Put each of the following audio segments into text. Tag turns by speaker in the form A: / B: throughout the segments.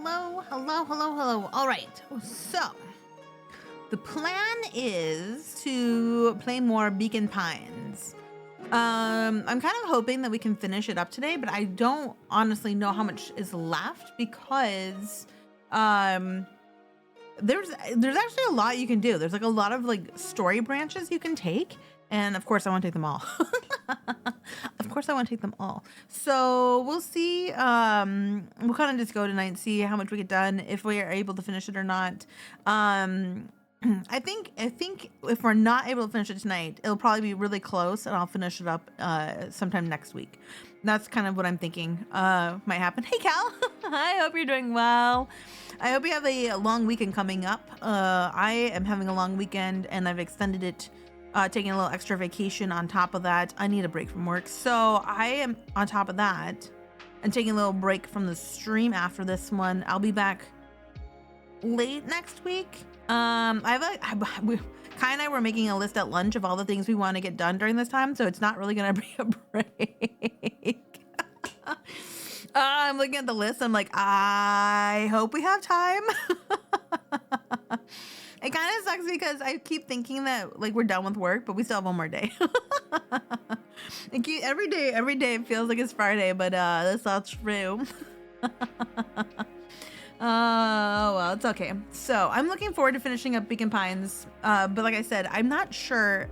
A: hello, hello, hello, hello. All right, so the plan is to play more Beacon Pines. I'm kind of hoping that we can finish it up today, but I don't honestly know how much is left because there's actually a lot you can do. There's like a lot of like story branches you can take, and of course I want to take them all. Of course I want to take them all. So we'll see. We'll kind of just go tonight and see how much we get done, if we are able to finish it or not. I think if we're not able to finish it tonight, it'll probably be really close, and I'll finish it up sometime next week. That's kind of what I'm thinking might happen. Hey Cal, I hope you're doing well. I hope you have a long weekend coming up. I am having a long weekend, and I've extended it, taking a little extra vacation on top of that. I need a break from work, so I am on top of that and taking a little break from the stream after this one. I'll be back late next week. Kai and I were making a list at lunch of all the things we want to get done during this time, so it's not really gonna be a break. I'm looking at the list. I'm like, I hope we have time. It kind of sucks because I keep thinking that like we're done with work, but we still have one more day. Every day it feels like it's Friday, but that's not true. Oh, well, it's okay. So I'm looking forward to finishing up Beacon Pines. But like I said, I'm not sure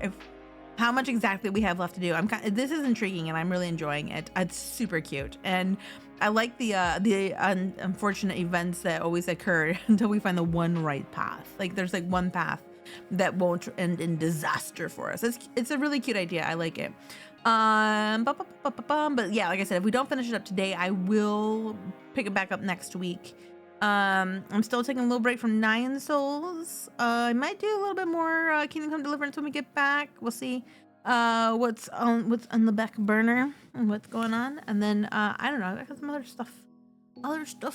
A: how much exactly we have left to do. This is intriguing, and I'm really enjoying it. It's super cute, and I like the unfortunate events that always occur until we find the one right path. Like there's like one path that won't end in disaster for us. It's a really cute idea. I like it. But yeah, like I said, if we don't finish it up today, I will pick it back up next week. I'm still taking a little break from Nine Souls. I might do a little bit more Kingdom Come Deliverance when we get back. We'll see what's on the back burner and what's going on. And then I don't know, I got some other stuff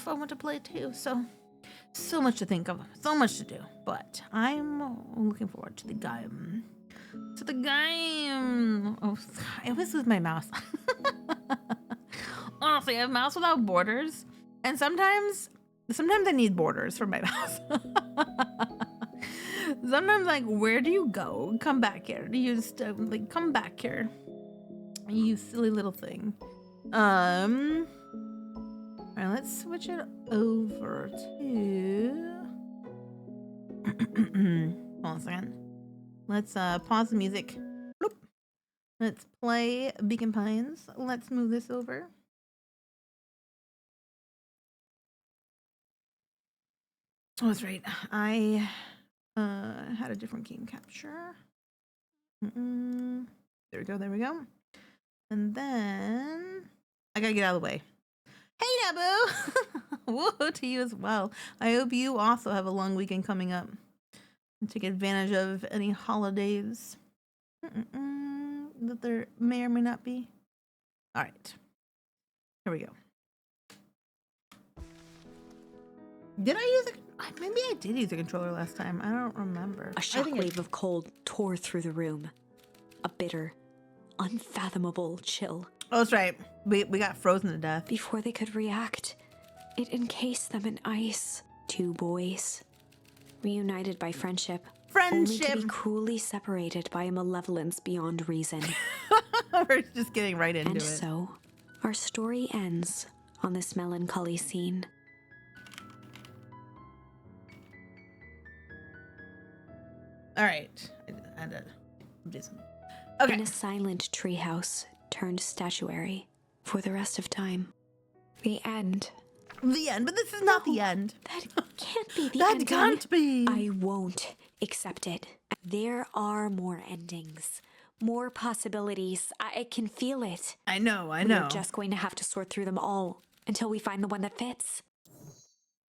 A: I want to play too. So much to think of, so much to do. But I'm looking forward to the game. Oh, I always lose my mouse. Honestly, I have mouse without borders, and sometimes I need borders for my mouse. Sometimes, like, where do you go? Come back here. You just like come back here. You silly little thing. All right, let's switch it over to. Hold on a second. Let's pause the music. Bloop. Let's play Beacon Pines. Let's move this over. Oh, that's right. I had a different game capture. There we go. And then I gotta get out of the way. Hey, Nabu! Whoa to you as well. I hope you also have a long weekend coming up and take advantage of any holidays that there may or may not be. All right. Here we go. Did I use it? Maybe I did use a controller last time. I don't remember.
B: A shockwave of cold tore through the room. A bitter, unfathomable chill.
A: Oh, that's right. We got frozen to death.
B: Before they could react, it encased them in ice. Two boys, reunited by friendship. Only to be cruelly separated by a malevolence beyond reason.
A: We're just getting right into it.
B: And so, our story ends on this melancholy scene.
A: All right. I did. Do something. Okay.
B: In a silent treehouse turned statuary for the rest of time. The end.
A: The end, but this is not the end.
B: That can't be the
A: that
B: ending.
A: can't be.
B: I won't accept it. There are more endings, more possibilities. I can feel it.
A: I know.
B: We're just going to have to sort through them all until we find the one that fits.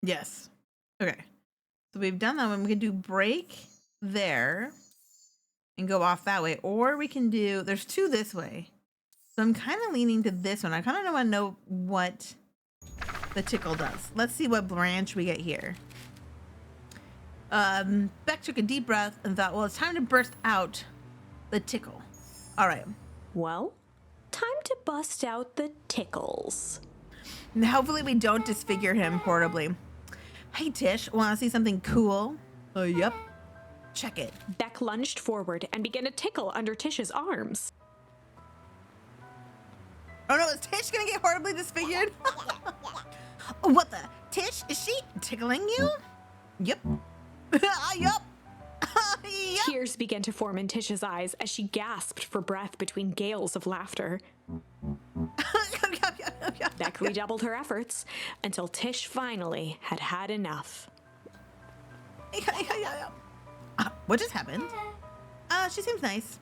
A: Yes. Okay. So we've done that one. We can do break there and go off that way, or we can do. There's two this way, so I'm kind of leaning to this one. I kind of want to know what the tickle does. Let's see what branch we get here. Beck took a deep breath and thought, well, it's time to burst out the tickle. All right.
B: Well, time to bust out the tickles.
A: And hopefully we don't disfigure him horribly. Hey, Tish, want to see something cool? Yep. Check it.
B: Beck lunged forward and began to tickle under Tish's arms.
A: Oh no, is Tish gonna get horribly disfigured? What the? Tish, is she tickling you? Yep. Yup. Yup.
B: Tears began to form in Tish's eyes as she gasped for breath between gales of laughter. Beck redoubled her efforts until Tish finally had had enough.
A: What just happened? She seems nice.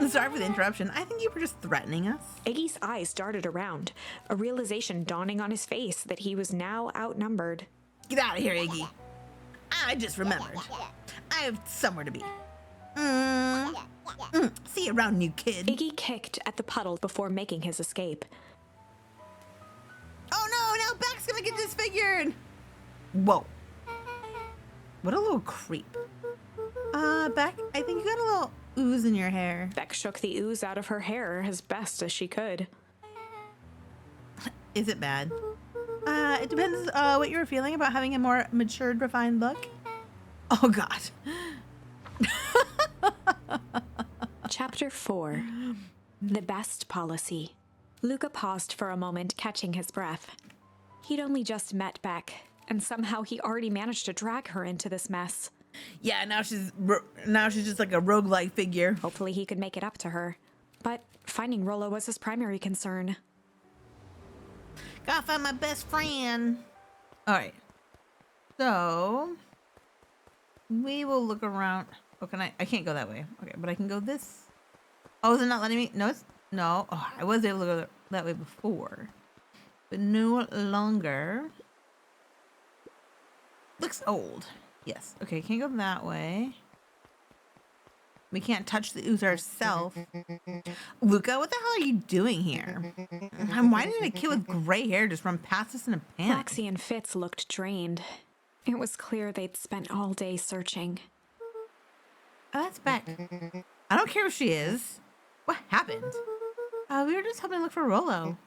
A: Sorry for the interruption. I think you were just threatening us.
B: Iggy's eyes darted around, a realization dawning on his face that he was now outnumbered.
A: Get out of here, Iggy. I just remembered. I have somewhere to be. See you around, new kid.
B: Iggy kicked at the puddle before making his escape.
A: Oh no, now Beck's gonna get disfigured. Whoa. What a little creep. Beck, I think you got a little ooze in your hair.
B: Beck shook the ooze out of her hair as best as she could.
A: Is it bad? It depends what you were feeling about having a more matured, refined look. Oh God.
B: Chapter 4. The Best Policy. Luca paused for a moment, catching his breath. He'd only just met Beck, and somehow he already managed to drag her into this mess.
A: Yeah, now she's just like a roguelike figure.
B: Hopefully he could make it up to her. But finding Rollo was his primary concern.
A: Gotta find my best friend. All right. So we will look around. Oh, can I can't go that way. Okay, but I can go this. Oh, is it not letting me? No, no. Oh, I was able to go that way before, but no longer. Looks old. Yes. Okay, can't go that way. We can't touch the ooze ourselves. Luca, what the hell are you doing here? And why did a kid with gray hair just run past us in a panic?
B: Roxy and Fitz looked drained. It was clear they'd spent all day searching.
A: Oh, that's Beck. I don't care if she is. What happened? We were just helping look for Rollo.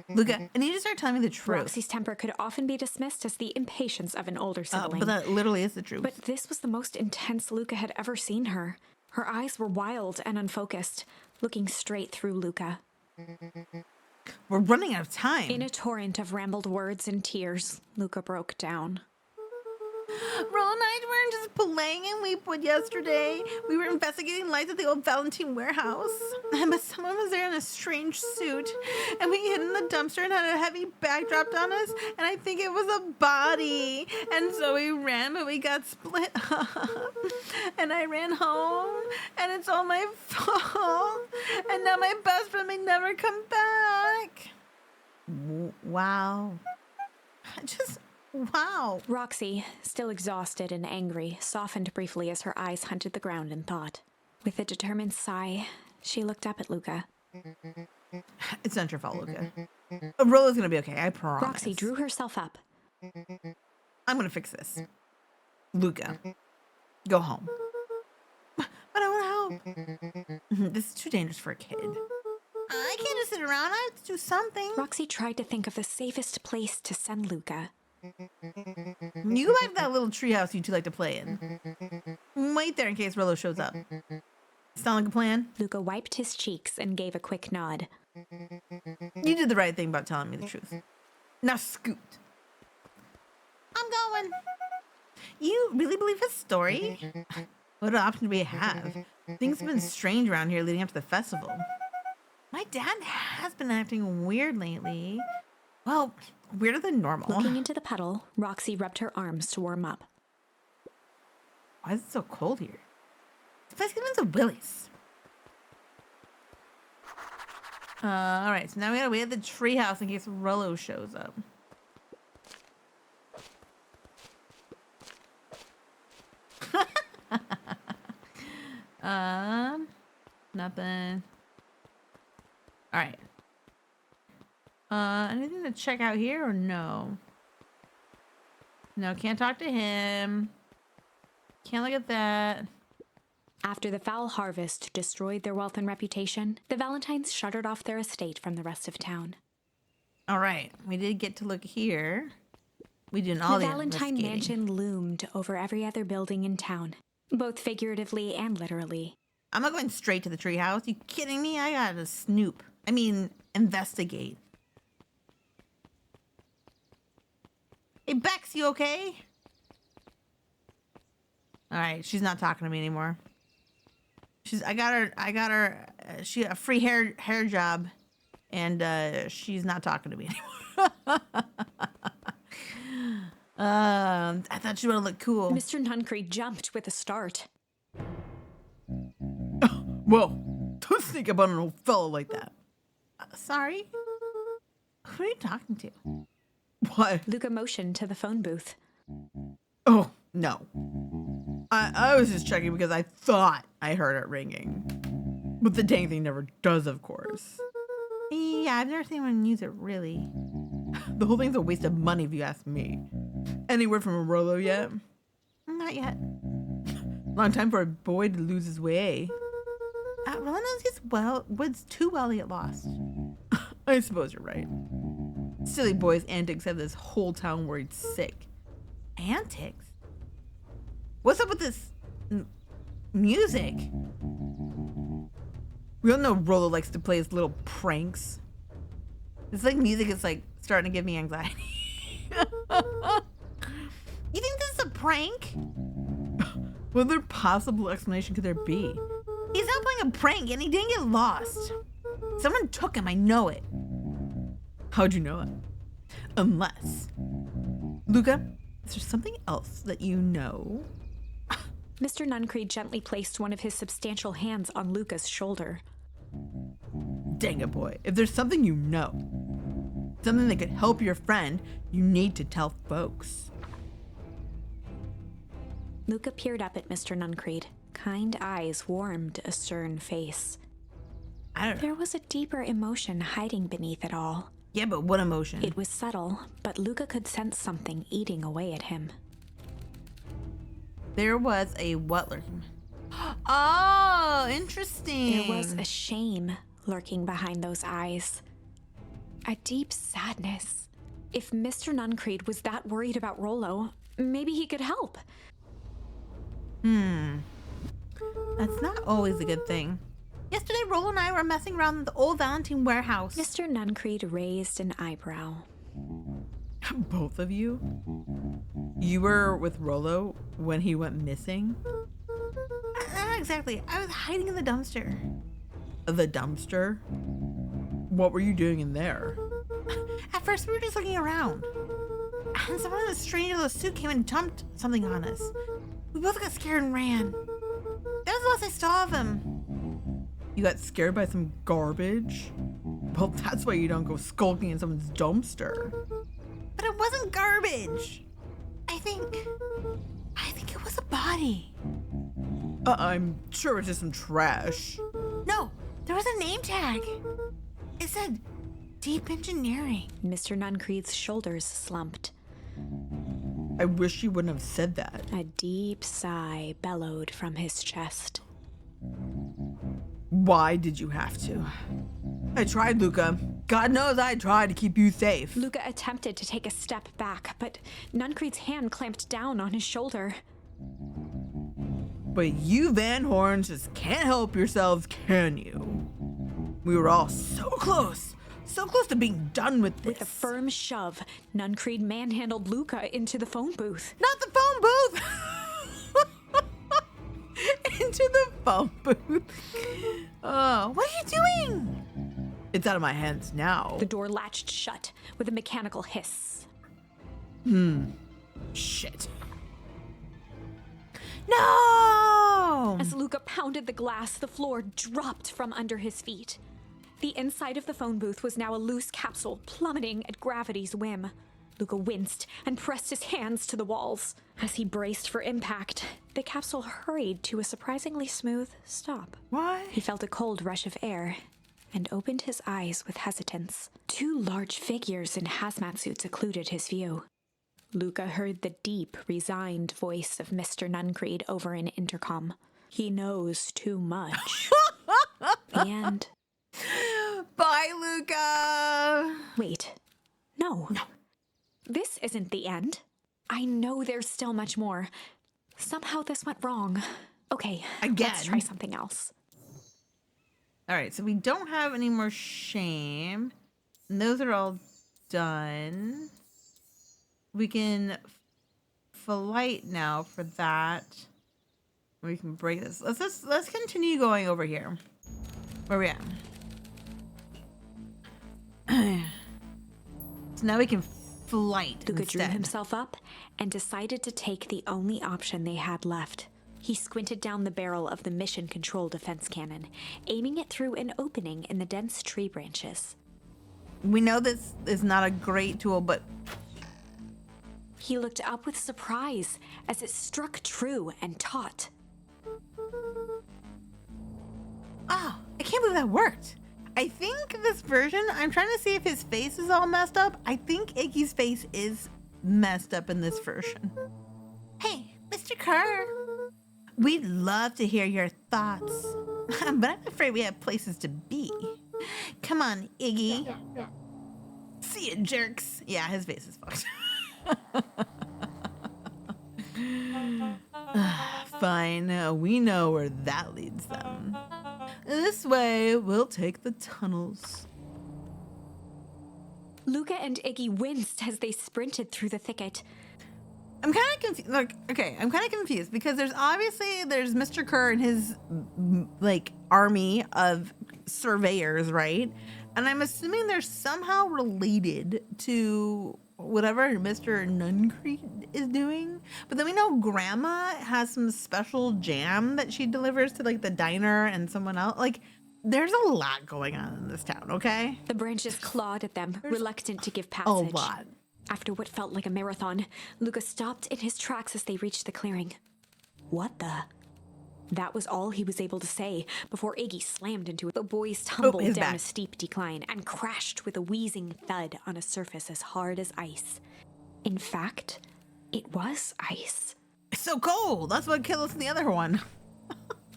A: Luca, I need you to start telling me the truth.
B: Roxy's temper could often be dismissed as the impatience of an older sibling.
A: But that literally is the truth.
B: But this was the most intense Luca had ever seen her. Her eyes were wild and unfocused, looking straight through Luca.
A: We're running out of time.
B: In a torrent of rambled words and tears, Luca broke down.
A: Rollo and I weren't just playing in Leapwood yesterday. We were investigating lights at the old Valentine warehouse. But someone was there in a strange suit. And we hid in the dumpster and had a heavy bag dropped on us. And I think it was a body. And so we ran, but we got split up. And I ran home. And it's all my fault. And now my best friend may never come back. Wow. Wow.
B: Roxy, still exhausted and angry, softened briefly as her eyes hunted the ground in thought. With a determined sigh, she looked up at Luca.
A: It's not your fault, Luca. Rollo's gonna be okay, I promise.
B: Roxy drew herself up.
A: I'm gonna fix this. Luca, go home. But I want to help. This is too dangerous for a kid. I can't just sit around. I have to do something.
B: Roxy tried to think of the safest place to send Luca.
A: You go back to that little treehouse you two like to play in. Wait there in case Rollo shows up. Sound like a plan?
B: Luca wiped his cheeks and gave a quick nod.
A: You did the right thing about telling me the truth. Now scoot. I'm going. You really believe his story? What option do we have? Things have been strange around here leading up to the festival. My dad has been acting weird lately. Well, weirder than normal.
B: Looking into the puddle, Roxy rubbed her arms to warm up.
A: Why is it so cold here? This place gives me the willies. Alright, so now we gotta wait at the treehouse in case Rollo shows up. Nothing. Alright. Anything to check out here or no? No, can't talk to him. Can't look at that.
B: After the foul harvest destroyed their wealth and reputation, the Valentines shuttered off their estate from the rest of town.
A: Alright, we did get to look here. We did
B: The
A: all the
B: Valentine
A: investigating.
B: mansion loomed over every other building in town, both figuratively and literally.
A: I'm not going straight to the treehouse. You kidding me? I gotta snoop. I mean, investigate. Hey, Bex, you okay? All right, she's not talking to me anymore. I got her. She a free hair job, and she's not talking to me anymore. I thought she would have looked cool.
B: Mr. Nuncreed jumped with a start.
A: Whoa! Don't sneak up on an old fellow like that. Sorry. Who are you talking to? What?
B: Luca motioned to the phone booth.
A: Oh, no. I was just checking because I thought I heard it ringing. But the dang thing never does, of course. Yeah, I've never seen anyone use it, really. The whole thing's a waste of money, if you ask me. Any word from Rollo yet? Not yet. Long time for a boy to lose his way. Rollo knows his woods too well to get lost. I suppose you're right. Silly boy's antics have this whole town worried sick. Antics? What's up with this music? We all know Rollo likes to play his little pranks. It's like music is like starting to give me anxiety. You think this is a prank? What other possible explanation could there be? He's not playing a prank and he didn't get lost. Someone took him, I know it. How'd you know it? Unless. Luca, is there something else that you know?
B: Mr. Nuncreed gently placed one of his substantial hands on Luca's shoulder.
A: Dang it, boy. If there's something you know, something that could help your friend, you need to tell folks.
B: Luca peered up at Mr. Nuncreed. Kind eyes warmed a stern face.
A: I don't know.
B: There was a deeper emotion hiding beneath it all.
A: Yeah, but what emotion?
B: It was subtle, but Luca could sense something eating away at him.
A: There was a what lurking? Oh, interesting.
B: There was a shame lurking behind those eyes. A deep sadness. If Mr. Nuncreed was that worried about Rollo, maybe he could help.
A: That's not always a good thing. Yesterday, Rollo and I were messing around in the old Valentine warehouse.
B: Mr. Nuncreed raised an eyebrow.
A: Both of you? You were with Rollo when he went missing? Not exactly. I was hiding in the dumpster. The dumpster? What were you doing in there? At first, we were just looking around. And someone in a strange yellow suit came and dumped something on us. We both got scared and ran. That was the last I saw of him. You got scared by some garbage? Well, that's why you don't go skulking in someone's dumpster. But it wasn't garbage. I think it was a body. I'm sure it's just some trash. No, there was a name tag. It said Deep Engineering.
B: Mr. Nuncreed's shoulders slumped.
A: I wish you wouldn't have said that.
B: A deep sigh bellowed from his chest.
A: Why did you have to? I tried, Luca. God knows I tried to keep you safe.
B: Luca attempted to take a step back, but Nuncreed's hand clamped down on his shoulder.
A: But you Van Horns just can't help yourselves, can you? We were all so close to being done with this.
B: With a firm shove, Nuncreed manhandled Luca into the phone booth.
A: Not the phone booth! Into the phone booth. Oh, what are you doing? It's out of my hands now.
B: The door latched shut with a mechanical hiss.
A: Shit. No!
B: As Luca pounded the glass, the floor dropped from under his feet. The inside of the phone booth was now a loose capsule plummeting at gravity's whim. Luca winced and pressed his hands to the walls. As he braced for impact, the capsule hurried to a surprisingly smooth stop.
A: What?
B: He felt a cold rush of air and opened his eyes with hesitance. Two large figures in hazmat suits occluded his view. Luca heard the deep, resigned voice of Mr. Nuncreed over an intercom. He knows too much. The end.
A: Bye, Luca.
B: Wait. No. This isn't the end. I know there's still much more. Somehow this went wrong. Okay,
A: Again.
B: let's try something else.
A: All right, so we don't have any more shame. And those are all done. We can flight now for that. We can break this. Let's continue going over here. Where are we at? So now we can flight
B: Luca
A: instead.
B: drew himself up and decided to take the only option they had left. He squinted down the barrel of the mission control defense cannon, aiming it through an opening in the dense tree branches.
A: We know this is not a great tool, but
B: He looked up with surprise as it struck true and taut.
A: oh, I can't believe that worked. I think this version, I'm trying to see if his face is all messed up. I think Iggy's face is messed up in this version. Hey, Mr. Kerr. We'd love to hear your thoughts, but I'm afraid we have places to be. Come on, Iggy. See ya, jerks. Yeah, his face is fucked. Fine, we know where that leads them. This way, we'll take the tunnels.
B: Luca and Iggy winced as they sprinted through the thicket.
A: I'm kind of confused. Like, okay, I'm kind of confused because there's Mr. Kerr and his army of surveyors, right? And I'm assuming they're somehow related to whatever Mr. Nuncrete is doing. But then we know Grandma has some special jam that she delivers to like the diner and someone else. Like, there's a lot going on in this town, okay?
B: The branches clawed at them, reluctant to give
A: A
B: passage.
A: lot.
B: After what felt like a marathon, Luca stopped in his tracks as they reached the clearing. What the? That was all he was able to say before Iggy slammed into it. The boys tumbled down
A: back.
B: a steep decline and crashed with a wheezing thud on a surface as hard as ice. In fact, it was ice.
A: It's so cold. That's what killed us in the other one.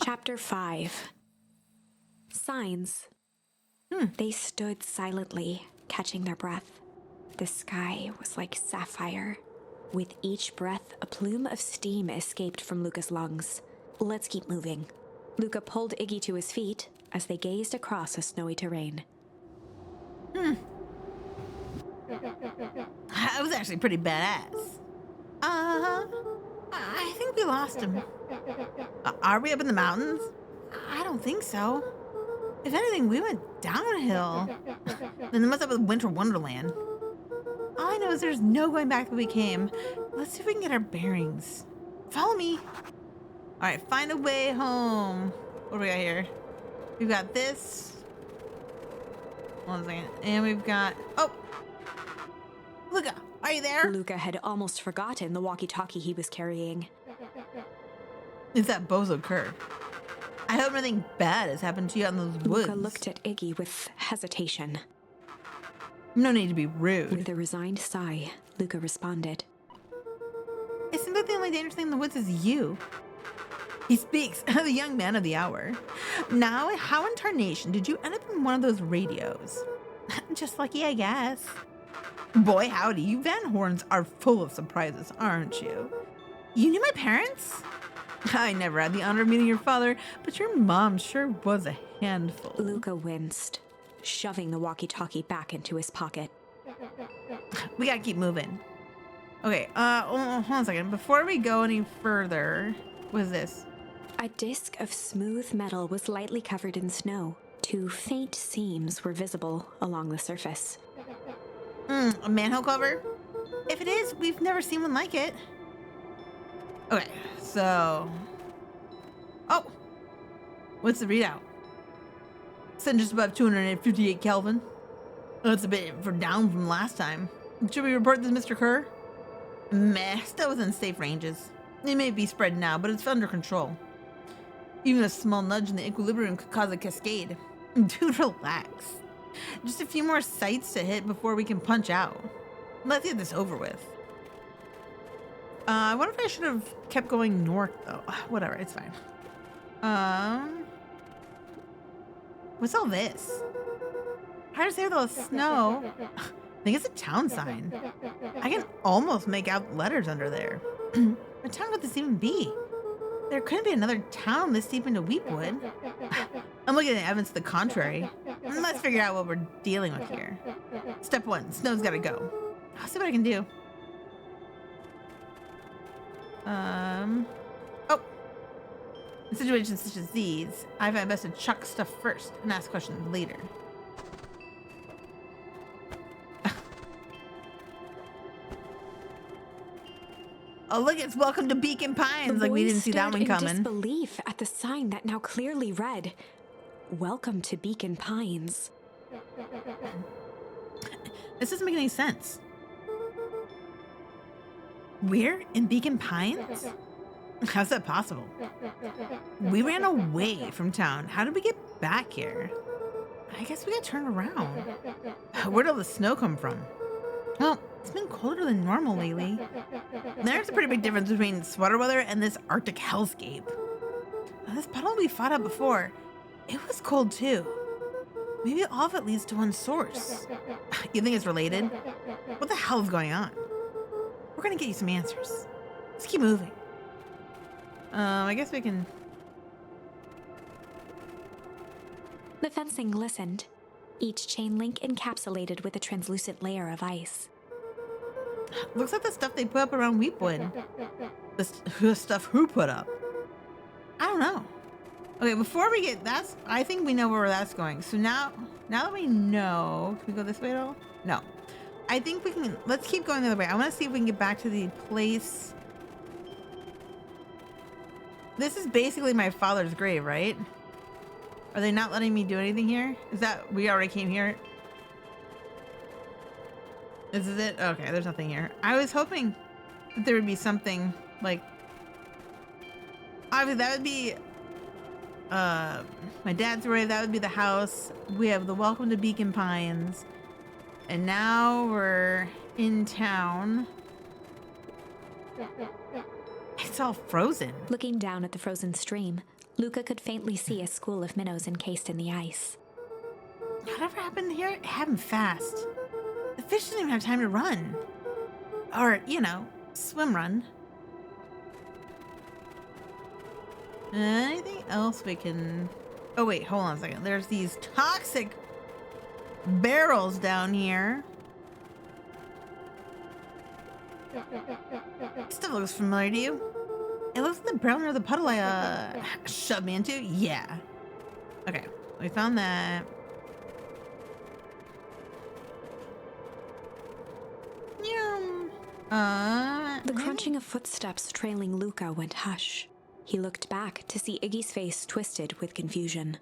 B: Chapter 5. Signs. They stood silently, catching their breath. The sky was like sapphire. With each breath, a plume of steam escaped from Luca's lungs. Let's keep moving. Luca pulled Iggy to his feet as they gazed across a snowy terrain.
A: That was actually pretty badass. I think we lost him. Are we up in the mountains? I don't think so. If anything, we went downhill. Then it must have been Winter Wonderland. All I know is there's no going back that we came. Let's see if we can get our bearings. Follow me. All right, find a way home. What do we got here? We've got this. 1 second. And we've got... Oh! Luca, are you there?
B: Luca had almost forgotten the walkie-talkie he was carrying.
A: It's that bozo Kerr. I hope nothing bad has happened to you out in those woods.
B: Luca looked at Iggy with hesitation.
A: No need to be rude.
B: With a resigned sigh, Luca responded.
A: It seems like the only dangerous thing in the woods is you. He speaks, the young man of the hour. Now, how in tarnation did you end up in one of those radios? Just lucky, I guess. Boy, howdy, you Van Horns are full of surprises, aren't you? You knew my parents? I never had the honor of meeting your father, but your mom sure was a handful.
B: Luca winced, shoving the walkie-talkie back into his pocket.
A: We gotta keep moving. Okay, hold on a second. Before we go any further, what is this?
B: A disc of smooth metal was lightly covered in snow. 2 faint seams were visible along the surface.
A: A manhole cover? If it is, we've never seen one like it. Okay, so... Oh! What's the readout? Said just above 258 Kelvin. That's a bit down from last time. Should we report this, Mr. Kerr? Meh, still within safe ranges. It may be spread now, but it's under control. Even a small nudge in the equilibrium could cause a cascade. Dude, relax. Just a few more sites to hit before we can punch out. Let's get this over with. I wonder if I should have kept going north, though. Whatever, it's fine. What's all this? Hard to say with all the snow. think it's a town sign. I can almost make out letters under there. What town could this even be? There couldn't be another town this deep into Weepwood. I'm looking at evidence to the contrary. Let's figure out what we're dealing with here. Step 1, Snow's gotta go. I'll see what I can do. Oh. In situations such as these, I find it best to chuck stuff first and ask questions later. Oh, look, it's Welcome to Beacon Pines. Like, we didn't see that one coming.
B: In disbelief at the sign that now clearly read, Welcome to Beacon Pines.
A: This doesn't make any sense. We're in Beacon Pines? How's that possible? We ran away from town. How did we get back here? I guess we got turned around. Where'd all the snow come from? Well, it's been colder than normal lately. There's a pretty big difference between sweater weather and this Arctic hellscape. This puddle we fought up before, it was cold too. Maybe all of it leads to one source. You think it's related? What the hell is going on? We're gonna get you some answers. Let's keep moving. I guess we can...
B: The fencing glistened, each chain link encapsulated with a translucent layer of ice.
A: Looks like the stuff they put up around Weepwood. The stuff who put up? I don't know. Okay, before we get that's, I think we know where that's going. So now that we know, can we go this way at all? No. I think we can, let's keep going the other way. I want to see if we can get back to the place. This is basically my father's grave, right? Are they not letting me do anything here? Is that, we already came here? This is it? Okay, there's nothing here. I was hoping that there would be something like, obviously that would be my dad's grave, that would be the house. We have the Welcome to Beacon Pines. And now we're in town. It's all frozen.
B: Looking down at the frozen stream, Luca could faintly see a school of minnows encased in the ice.
A: Whatever happened here, it happened fast. The fish didn't even have time to run. Or, you know, swim run. Anything else we can... Oh, wait, hold on a second. There's these toxic barrels down here. Stuff looks familiar to you. It looks like the brown near the puddle I shoved me into. Yeah. Okay, we found that.
B: The crunching of footsteps trailing Luca went hush. He looked back to see Iggy's face twisted with confusion.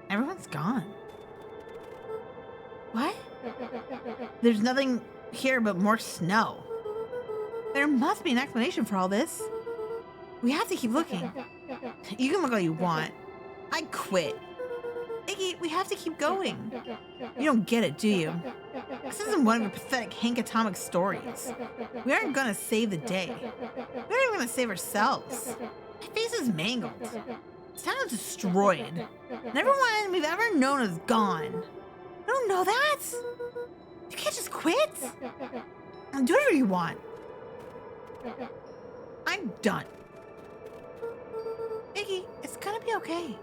A: Everyone's gone. What? There's nothing here but more snow. There must be an explanation for all this. We have to keep looking. You can look all you want. I quit. Iggy, we have to keep going. You don't get it, do you? This isn't one of your pathetic Hank Atomic stories. We aren't gonna save the day. We aren't even gonna save ourselves. My face is mangled. This town is destroyed. And everyone we've ever known is gone. You don't know that? You can't just quit. Do whatever you want. I'm done. Iggy, it's gonna be okay.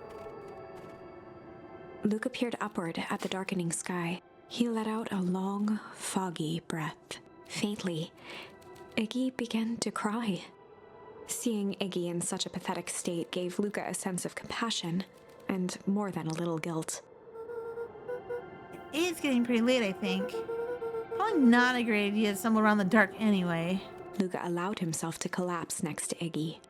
B: Luca peered upward at the darkening sky. He let out a long, foggy breath. Faintly, Iggy began to cry. Seeing Iggy in such a pathetic state gave Luca a sense of compassion and more than a little guilt.
A: It is getting pretty late, I think. Probably not a great idea to stumble around the dark anyway.
B: Luca allowed himself to collapse next to Iggy.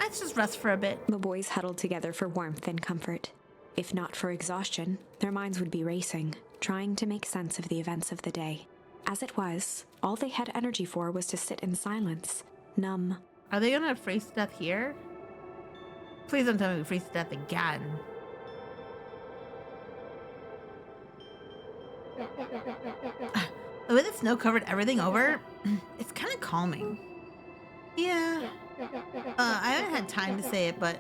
A: Let's just rest for a bit.
B: The boys huddled together for warmth and comfort. If not for exhaustion, their minds would be racing, trying to make sense of the events of the day. As it was, all they had energy for was to sit in silence, numb.
A: Are they gonna freeze to death here? Please don't tell me we freeze to death again. The way the snow covered everything over, it's kind of calming. Yeah. I haven't had time to say it, but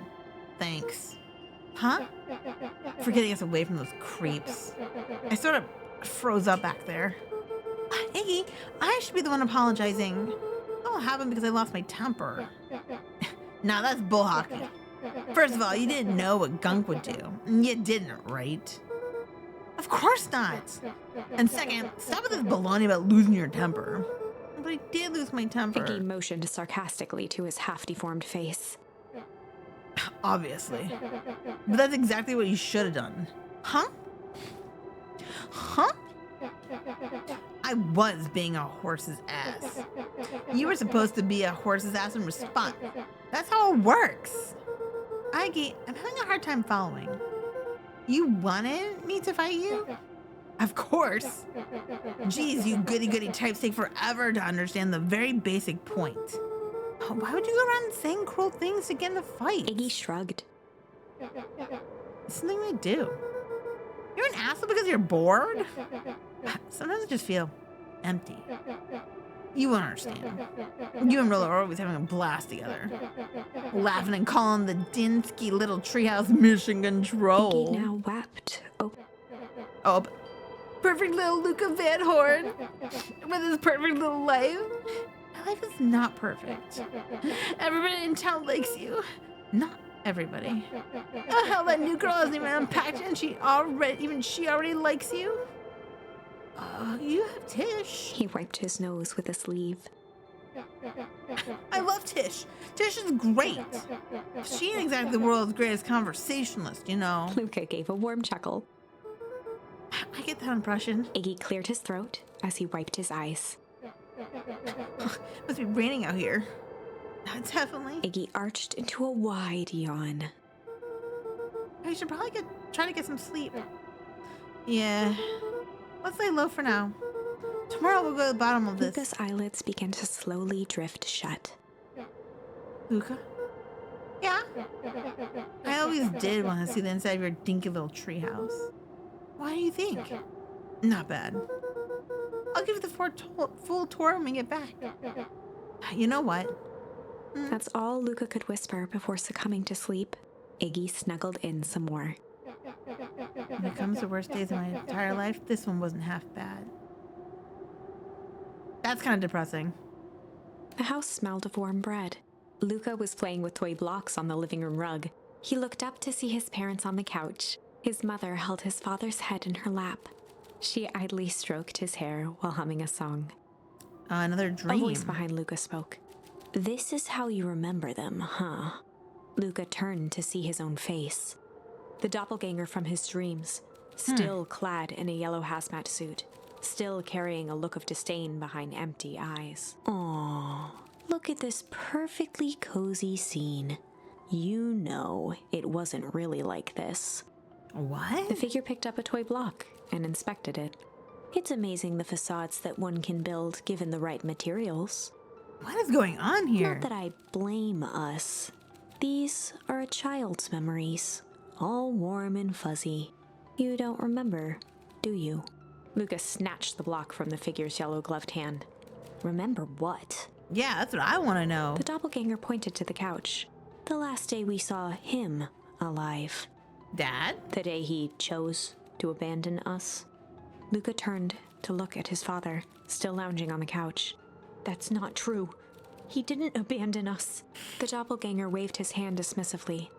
A: thanks. Huh? For getting us away from those creeps. I sort of froze up back there. Iggy, I should be the one apologizing. It all happened because I lost my temper. Now that's bullhocking. First of all, you didn't know what gunk would do. You didn't, right? Of course not. And second, stop with this baloney about losing your temper. But I did lose my temper.
B: Iggy motioned sarcastically to his half-deformed face.
A: Obviously. But that's exactly what you should have done. Huh? Huh? I was being a horse's ass. You were supposed to be a horse's ass in response. That's how it works. I'm having a hard time following. You wanted me to fight you? Of course. Geez, you goody-goody types take forever to understand the very basic point. Why would you go around saying cruel things to get in a fight?
B: Iggy shrugged.
A: It's something we do. You're an asshole because you're bored? Sometimes I just feel empty. You won't understand. You and Rilla are always having a blast together. Laughing and calling the Dinsky little treehouse mission control.
B: Iggy now wept.
A: Oh, perfect little Luca Van Horn with his perfect little life. My life is not perfect. Everybody in town likes you. Not everybody. Oh, hell, that new girl hasn't even unpacked and she already likes you. You have Tish.
B: He wiped his nose with a sleeve.
A: I love Tish. Tish is great. She ain't exactly the world's greatest conversationalist, you know.
B: Luca gave a warm chuckle.
A: I get that impression.
B: Iggy cleared his throat as he wiped his eyes.
A: Must be raining out here. Definitely.
B: Iggy arched into a wide yawn.
A: I should probably try to get some sleep. Yeah. Let's lay low for now. Tomorrow we'll go to the bottom of this.
B: Luca's eyelids began to slowly drift shut.
A: Luca? Yeah? I always did want to see the inside of your dinky little treehouse. Why do you think? Not bad. I'll give you the full tour when we get back. You know what?
B: That's all Luca could whisper before succumbing to sleep. Iggy snuggled in some more.
A: When it comes to worst days of my entire life, this one wasn't half bad. That's kind of depressing.
B: The house smelled of warm bread. Luca was playing with toy blocks on the living room rug. He looked up to see his parents on the couch. His mother held his father's head in her lap. She idly stroked his hair while humming a song.
A: Another dream.
B: A voice behind Luca spoke. This is how you remember them, huh? Luca turned to see his own face. The doppelganger from his dreams, still clad in a yellow hazmat suit, still carrying a look of disdain behind empty eyes. Aww, look at this perfectly cozy scene. You know it wasn't really like this.
A: What?
B: The figure picked up a toy block and inspected it. It's amazing the facades that one can build given the right materials.
A: What is going on here?
B: Not that I blame us. These are a child's memories, all warm and fuzzy. You don't remember, do you? Luca snatched the block from the figure's yellow-gloved hand. Remember what?
A: Yeah, that's what I want to know.
B: The doppelganger pointed to the couch. The last day we saw him alive.
A: Dad?
B: The day he chose to abandon us. Luca turned to look at his father, still lounging on the couch. That's not true. He didn't abandon us. The doppelganger waved his hand dismissively.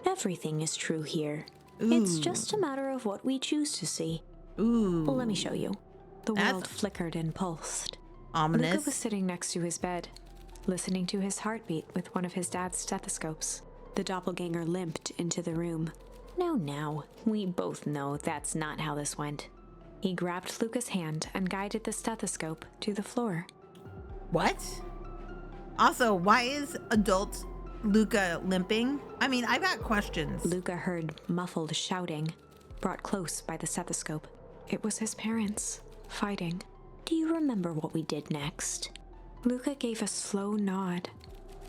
B: Everything is true here. It's just a matter of what we choose to see. Well, let me show you. The world flickered and pulsed.
A: Ominous.
B: Luca was sitting next to his bed, listening to his heartbeat with one of his dad's stethoscopes. The doppelganger limped into the room. Now, we both know that's not how this went. He grabbed Luca's hand and guided the stethoscope to the floor.
A: What? Also, why is adult Luca limping? I mean, I've got questions.
B: Luca heard muffled shouting, brought close by the stethoscope. It was his parents, fighting. Do you remember what we did next? Luca gave a slow nod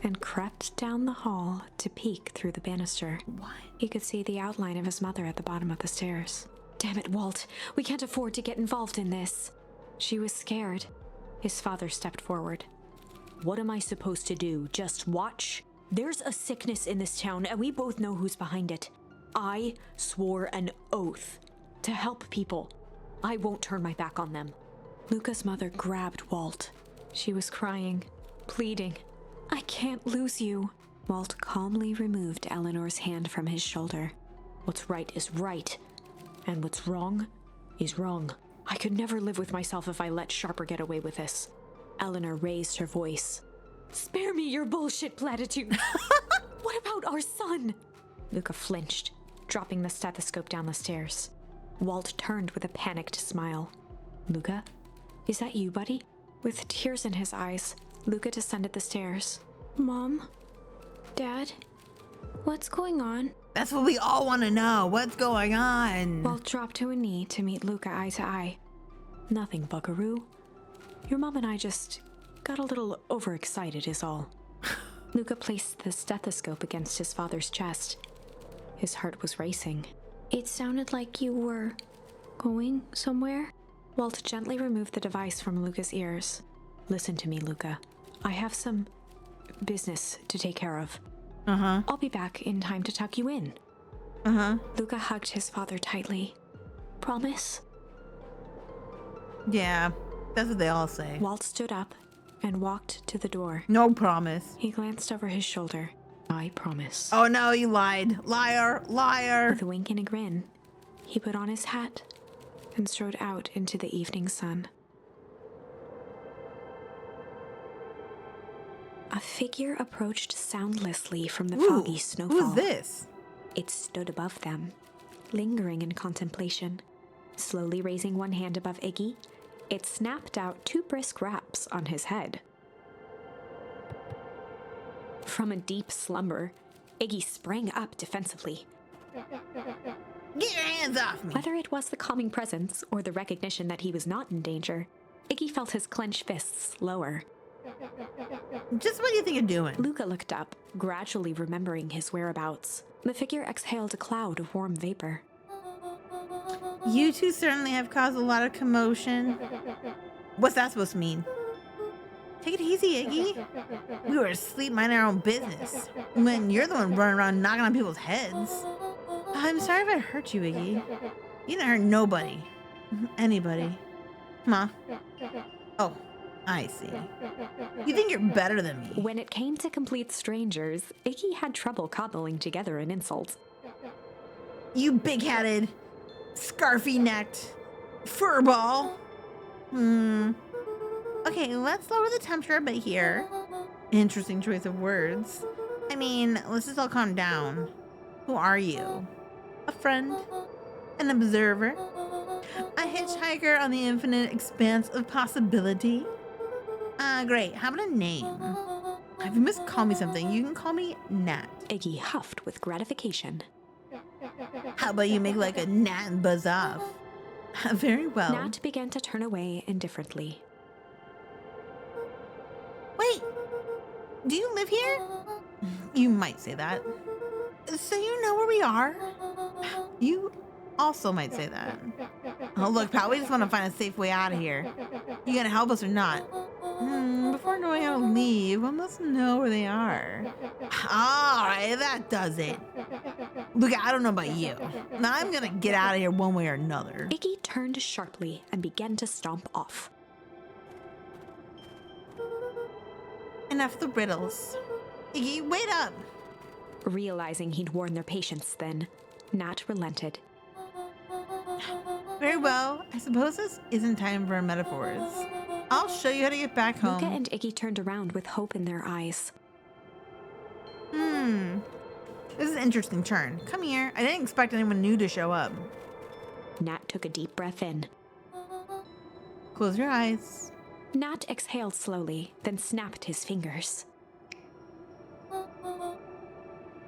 B: and crept down the hall to peek through the banister.
A: What?
B: He could see the outline of his mother at the bottom of the stairs. Damn it, Walt. We can't afford to get involved in this. She was scared. His father stepped forward. What am I supposed to do? Just watch? There's a sickness in this town, and we both know who's behind it. I swore an oath to help people. I won't turn my back on them. Luca's mother grabbed Walt. She was crying, pleading. I can't lose you. Walt calmly removed Eleanor's hand from his shoulder. What's right is right, and what's wrong is wrong. I could never live with myself if I let Sharper get away with this. Eleanor raised her voice. Spare me your bullshit platitudes. What about our son? Luca flinched, dropping the stethoscope down the stairs. Walt turned with a panicked smile. Luca, is that you, buddy? With tears in his eyes, Luca descended the stairs. Mom? Dad? What's going on?
A: That's what we all want to know. What's going on?
B: Walt dropped to a knee to meet Luca eye to eye. Nothing, buckaroo. Your mom and I just got a little overexcited is all. Luca placed the stethoscope against his father's chest. His heart was racing. It sounded like you were going somewhere. Walt gently removed the device from Luca's ears. Listen to me, Luca. I have some business to take care of. I'll be back in time to tuck you in. Luca hugged his father tightly. Promise?
A: Yeah, that's what they all say.
B: Walt stood up and walked to the door.
A: No promise.
B: He glanced over his shoulder. I promise.
A: Oh no, you lied. Liar, liar.
B: With a wink and a grin, he put on his hat and strode out into the evening sun. A figure approached soundlessly from the foggy snowfall.
A: Who's this?
B: It stood above them, lingering in contemplation. Slowly raising one hand above Iggy, it snapped out 2 brisk raps on his head. From a deep slumber, Iggy sprang up defensively.
A: Get your hands off me.
B: Whether it was the calming presence or the recognition that he was not in danger, Iggy felt his clenched fists lower.
A: Just what do you think you're doing?
B: Luca looked up, gradually remembering his whereabouts. The figure exhaled a cloud of warm vapor.
A: You two certainly have caused a lot of commotion. What's that supposed to mean? Take it easy, Iggy. We were asleep minding our own business when you're the one running around knocking on people's heads. I'm sorry if I hurt you, Iggy. You didn't hurt nobody. Anybody. Huh? Oh, I see. You think you're better than me.
B: When it came to complete strangers, Iggy had trouble cobbling together an insult.
A: You big-headed, scarfy-necked furball. Okay, let's lower the temperature a bit here. Interesting choice of words. I mean, let's just all calm down. Who are you? A friend? An observer? A hitchhiker on the infinite expanse of possibility? Great. How about a name? If you must call me something, you can call me Nat.
B: Iggy huffed with gratification.
A: How about you make like a gnat and buzz off? Very well.
B: Nat began to turn away indifferently.
A: Wait, do you live here? You might say that. So you know where we are? You also might say that. Oh, look, pal, we just want to find a safe way out of here. You gonna help us or not? Before knowing how to leave, one must know where they are. All right, that does it. Look, I don't know about you. Now I'm gonna get out of here one way or another.
B: Iggy turned sharply and began to stomp off.
A: Enough the riddles. Iggy, wait up.
B: Realizing he'd worn their patience then, Nat relented.
A: Very well. I suppose this isn't time for metaphors. I'll show you how to get back home.
B: Luca and Iggy turned around with hope in their eyes.
A: This is an interesting turn. Come here. I didn't expect anyone new to show up.
B: Nat took a deep breath in.
A: Close your eyes.
B: Nat exhaled slowly, then snapped his fingers.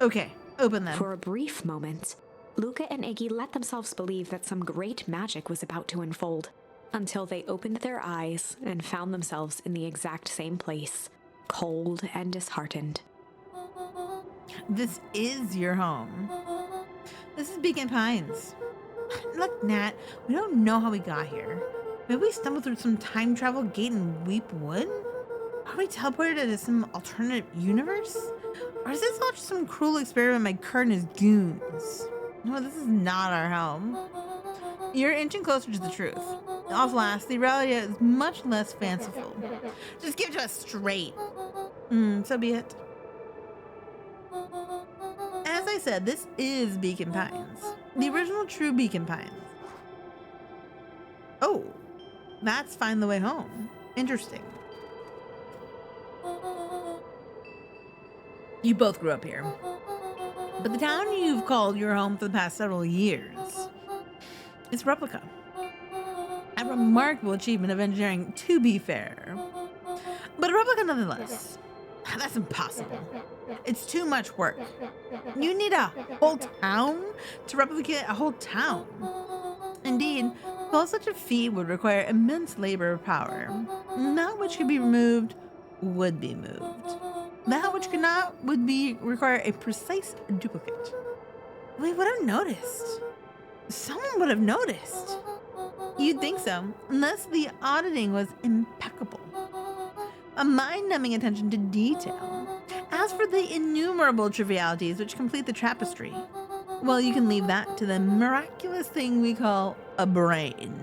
A: Okay, open them.
B: For a brief moment, Luca and Iggy let themselves believe that some great magic was about to unfold, until they opened their eyes and found themselves in the exact same place, cold and disheartened.
A: This is your home. This is Beacon Pines. Look, Nat, we don't know how we got here. Maybe we stumbled through some time travel gate in Weep Wood? Are we teleported to some alternate universe? Or is this all just some cruel experiment by Kurt and his goons? No, this is not our home. You're inching closer to the truth. Alas, the reality is much less fanciful. Just give it to us straight. So be it. As I said, this is Beacon Pines. The original true Beacon Pines. Oh, that's Find the Way Home. Interesting. You both grew up here. But the town you've called your home for the past several years is Replica. A remarkable achievement of engineering, to be fair. But a replica nonetheless. That's impossible. It's too much work. You need a whole town to replicate a whole town. Indeed, while such a feat would require immense labor of power, that which could be removed would be moved. That which could not would require a precise duplicate. We would have noticed. Someone would have noticed. You'd think so, unless the auditing was impeccable. A mind-numbing attention to detail. As for the innumerable trivialities which complete the tapestry, well, you can leave that to the miraculous thing we call a brain.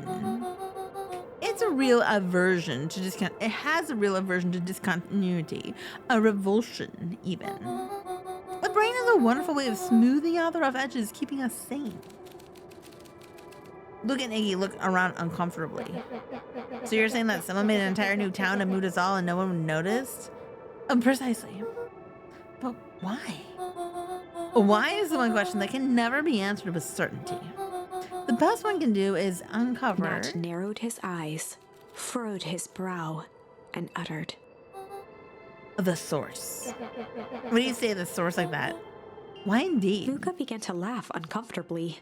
A: It's a real aversion to it has a real aversion to discontinuity, a revulsion even. The brain is a wonderful way of smoothing out the rough edges, keeping us sane. Look at Iggy look around uncomfortably. So you're saying that someone made an entire new town and moved us all and no one noticed? Precisely. But why? Why is the one question that can never be answered with certainty. The best one can do is uncover...
B: Nat narrowed his eyes, furrowed his brow, and uttered,
A: the source. What do you say the source like that? Why indeed?
B: Luca began to laugh uncomfortably.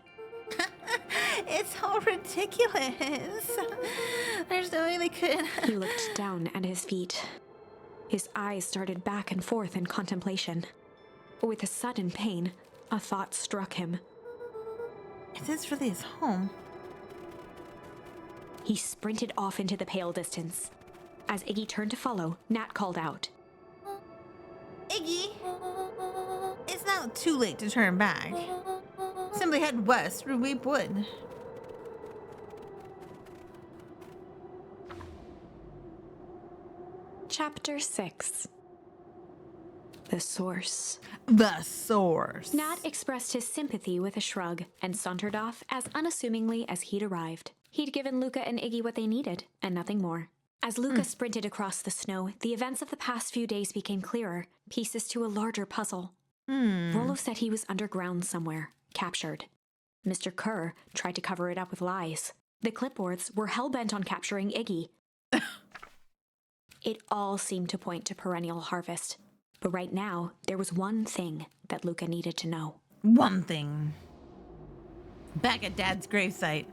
A: It's all ridiculous. There's no way they could.
B: He looked down at his feet. His eyes started back and forth in contemplation. With a sudden pain, a thought struck him.
A: If this really is home...
B: He sprinted off into the pale distance. As Iggy turned to follow, Nat called out,
A: Iggy! It's not too late to turn back. Simply head west through Weep Wood.
B: Chapter 6. The Source.
A: The Source.
B: Nat expressed his sympathy with a shrug and sauntered off as unassumingly as he'd arrived. He'd given Luca and Iggy what they needed, and nothing more. As Luca sprinted across the snow, the events of the past few days became clearer, pieces to a larger puzzle. Rollo said he was underground somewhere, captured. Mr. Kerr tried to cover it up with lies. The clipboards were hell-bent on capturing Iggy. It all seemed to point to perennial harvest. But right now, there was one thing that Luca needed to know.
A: One thing. Back at Dad's gravesite.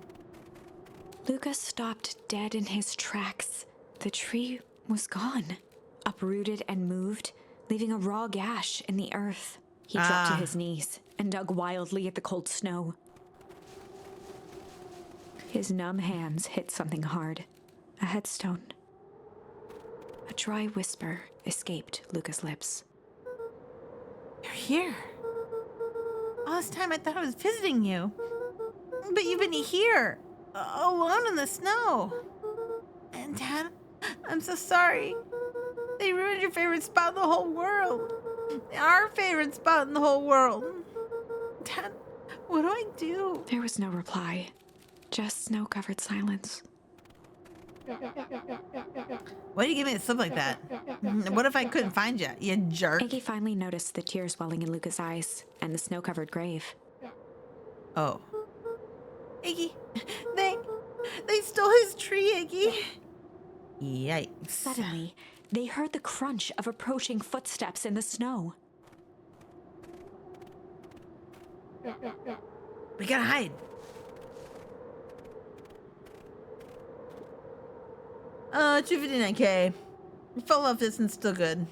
B: Luca stopped dead in his tracks. The tree was gone, uprooted and moved, leaving a raw gash in the earth. He dropped to his knees and dug wildly at the cold snow. His numb hands hit something hard, a headstone. A dry whisper escaped Luca's lips.
A: You're here. All this time I thought I was visiting you. But you've been here, alone in the snow. And Dad, I'm so sorry. They ruined your favorite spot in the whole world. Our favorite spot in the whole world. Dad, what do I do?
B: There was no reply, just snow-covered silence.
A: Why do you give me a slip like that? What if I couldn't find you, you jerk?
B: Iggy finally noticed the tears welling in Luca's eyes and the snow-covered grave.
A: Oh. Iggy, they stole his tree, Iggy. Yikes.
B: Suddenly, they heard the crunch of approaching footsteps in the snow.
A: We gotta hide. Uh, 259K. Fell off distance, still good.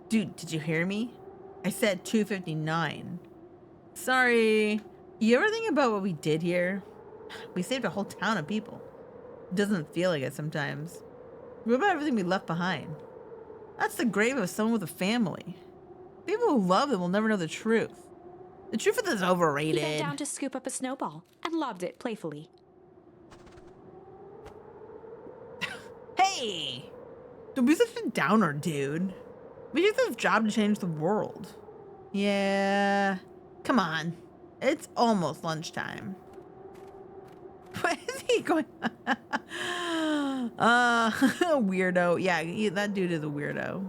A: Dude, did you hear me? I said 259. Sorry. You ever think about what we did here? We saved a whole town of people. Doesn't feel like it sometimes. What about everything we left behind? That's the grave of someone with a family. People who love them will never know the truth. The truth is
B: He
A: overrated.
B: bent down to scoop up a snowball and lobbed it playfully.
A: Hey! Don't be such a downer, dude. We use this job to change the world. Yeah. Come on. It's almost lunchtime. Where is he going? Weirdo. Yeah, that dude is a weirdo.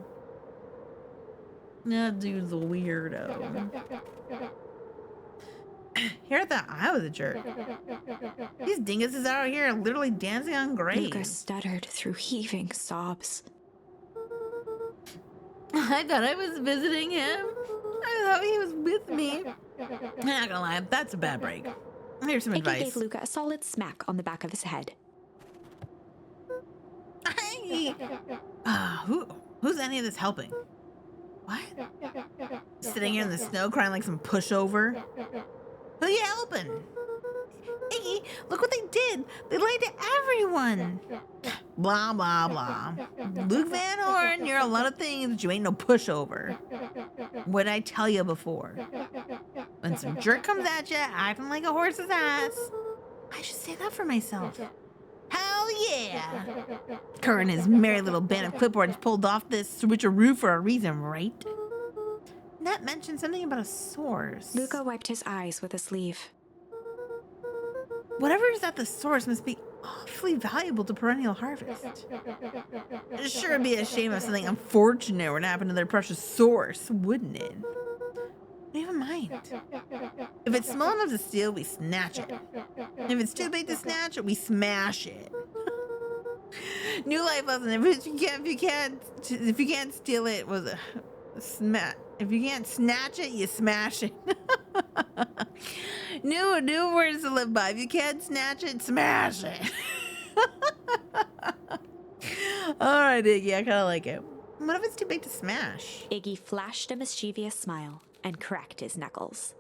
A: That dude's a weirdo. Here I thought I was a jerk. These dinguses out here are literally dancing on graves.
B: Luca stuttered through heaving sobs.
A: I thought I was visiting him. I thought he was with me. I'm not gonna lie, that's a bad break. Here's some
B: Iggy
A: advice.
B: gave Luca a solid smack on the back of his head.
A: Hey! Who's any of this helping? What? Sitting here in the snow crying like some pushover? Who you helping? Iggy, look what they did. They lied to everyone. Blah, blah, blah. Luke Van Horn, you're a lot of things, but you ain't no pushover. What did I tell you before? When some jerk comes at you, acting like a horse's ass, I should stand up for myself. Hell yeah! Kurt and his merry little band of clipboards pulled off this switcheroo for a reason, right? Nat mentioned something about a source.
B: Luca wiped his eyes with a sleeve.
A: Whatever is at the source must be awfully valuable to Perennial Harvest. It sure would be a shame if something unfortunate were to happen to their precious source, wouldn't it? Never mind. If it's small enough to steal, we snatch it. If it's too big to snatch, we smash it. New life lesson: if you can't steal it, was a smash. If you can't snatch it, you smash it. New words to live by. If you can't snatch it, smash it. All right, Iggy, I kind of like it. What if it's too big to smash?
B: Iggy flashed a mischievous smile and cracked his knuckles.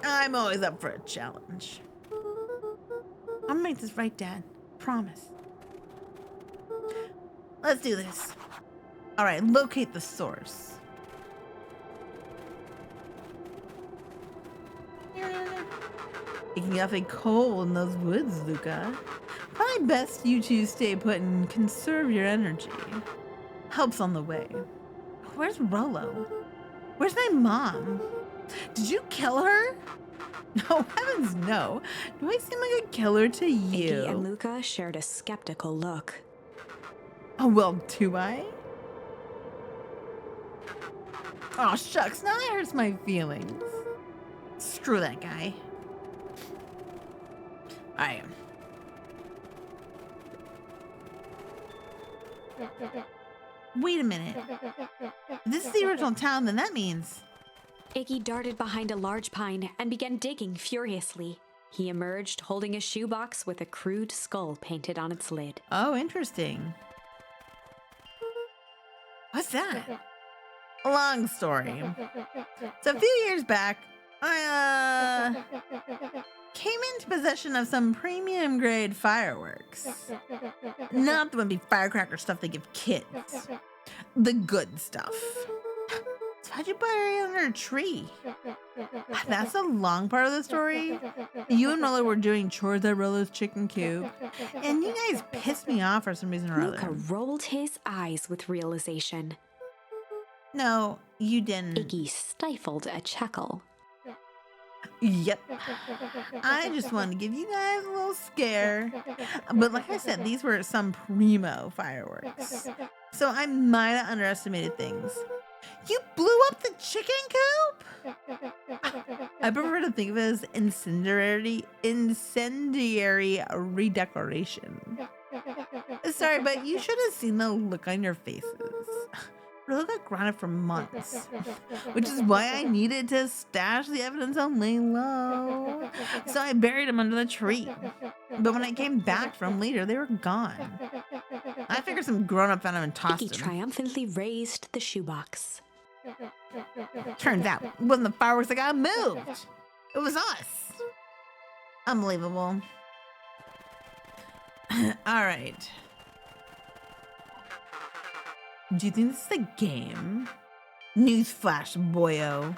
A: I'm always up for a challenge. I'm gonna make this right, Dad. Promise. Let's do this. All right, locate the source. It's awfully cold in those woods, Luca. Probably best you two stay put and conserve your energy. Help's on the way. Where's Rolo? Where's my mom? Did you kill her? No, heavens no. Do I seem like a killer to you?
B: Iggy and Luca shared a skeptical look.
A: Oh, well, do I? Oh, shucks, now that hurts my feelings. Screw that guy. I am. Wait a minute. If this is the original town, then that means...
B: Iggy darted behind a large pine and began digging furiously. He emerged holding a shoebox with a crude skull painted on its lid.
A: Oh, interesting. What's that? A long story. So a few years back, I came into possession of some premium grade fireworks. Not the wimpy firecracker stuff they give kids. The good stuff. So how'd you bury it under a tree? That's the long part of the story. You and Rolo were doing chores at Rolo's chicken coop, and you guys pissed me off for some reason or
B: Luca
A: other.
B: rolled his eyes with realization.
A: No, you didn't.
B: Iggy stifled a chuckle.
A: Yep. I just wanted to give you guys a little scare. But like I said, these were some primo fireworks. So I might have underestimated things. You blew up the chicken coop? I prefer to think of it as incendiary redecoration. Sorry, but you should have seen the look on your faces. Rolo got grounded for months, which is why I needed to stash the evidence on lay low. So I buried him under the tree. But when I came back from later, they were gone. I figured some grown-up found him and tossed
B: Iggy
A: him.
B: triumphantly raised the shoebox.
A: Turns out, it wasn't the fireworks that got moved. It was us. Unbelievable. All right. Do you think this is a game? Newsflash, boyo.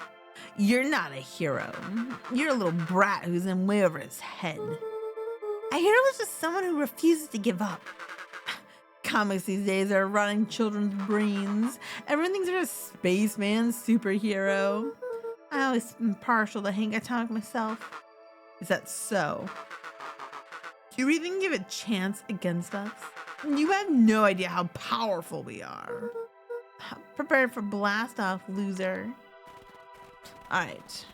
A: You're not a hero. You're a little brat who's in way over his head. A hero is just someone who refuses to give up. Comics these days are running children's brains. Everything's a spaceman, superhero. I always been partial to Hank Atomic myself. Is that so? Do you even give a chance against us? You have no idea how powerful we are. Prepare for blast off, loser. Alright.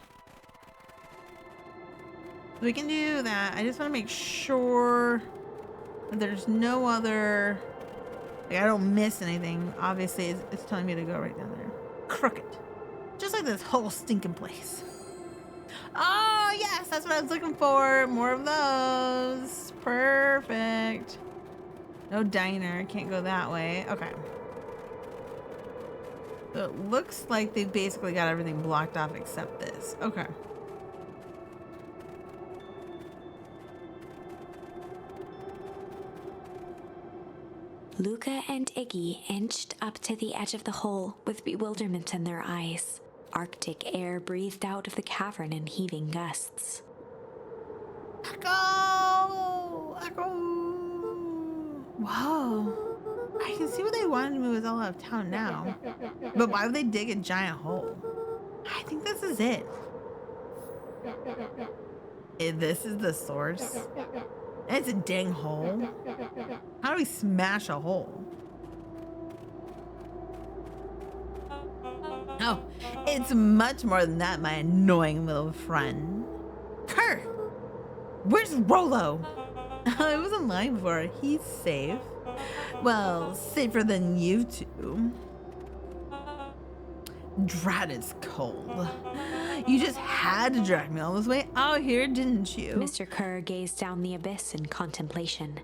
A: We can do that. I just want to make sure that there's no other... Like, I don't miss anything. Obviously, it's telling me to go right down there. Crooked. Just like this whole stinking place. Oh, yes, that's what I was looking for. More of those. Perfect. No diner. Can't go that way. Okay. So it looks like they basically got everything blocked off except this. Okay.
B: Luca and Iggy inched up to the edge of the hole with bewilderment in their eyes. Arctic air breathed out of the cavern in heaving gusts.
A: Echo! Echo! Whoa. I can see what they wanted to move us all out of town now. But why would they dig a giant hole? I think this is it. This is the source. It's a dang hole. How do we smash a hole? Oh, it's much more than that, my annoying little friend. Kerr! Where's Rolo? I wasn't lying before. He's safe. Well, safer than you two. Drat, it's cold. You just had to drag me all this way out here, didn't you?
B: Mr. Kerr gazed down the abyss in contemplation.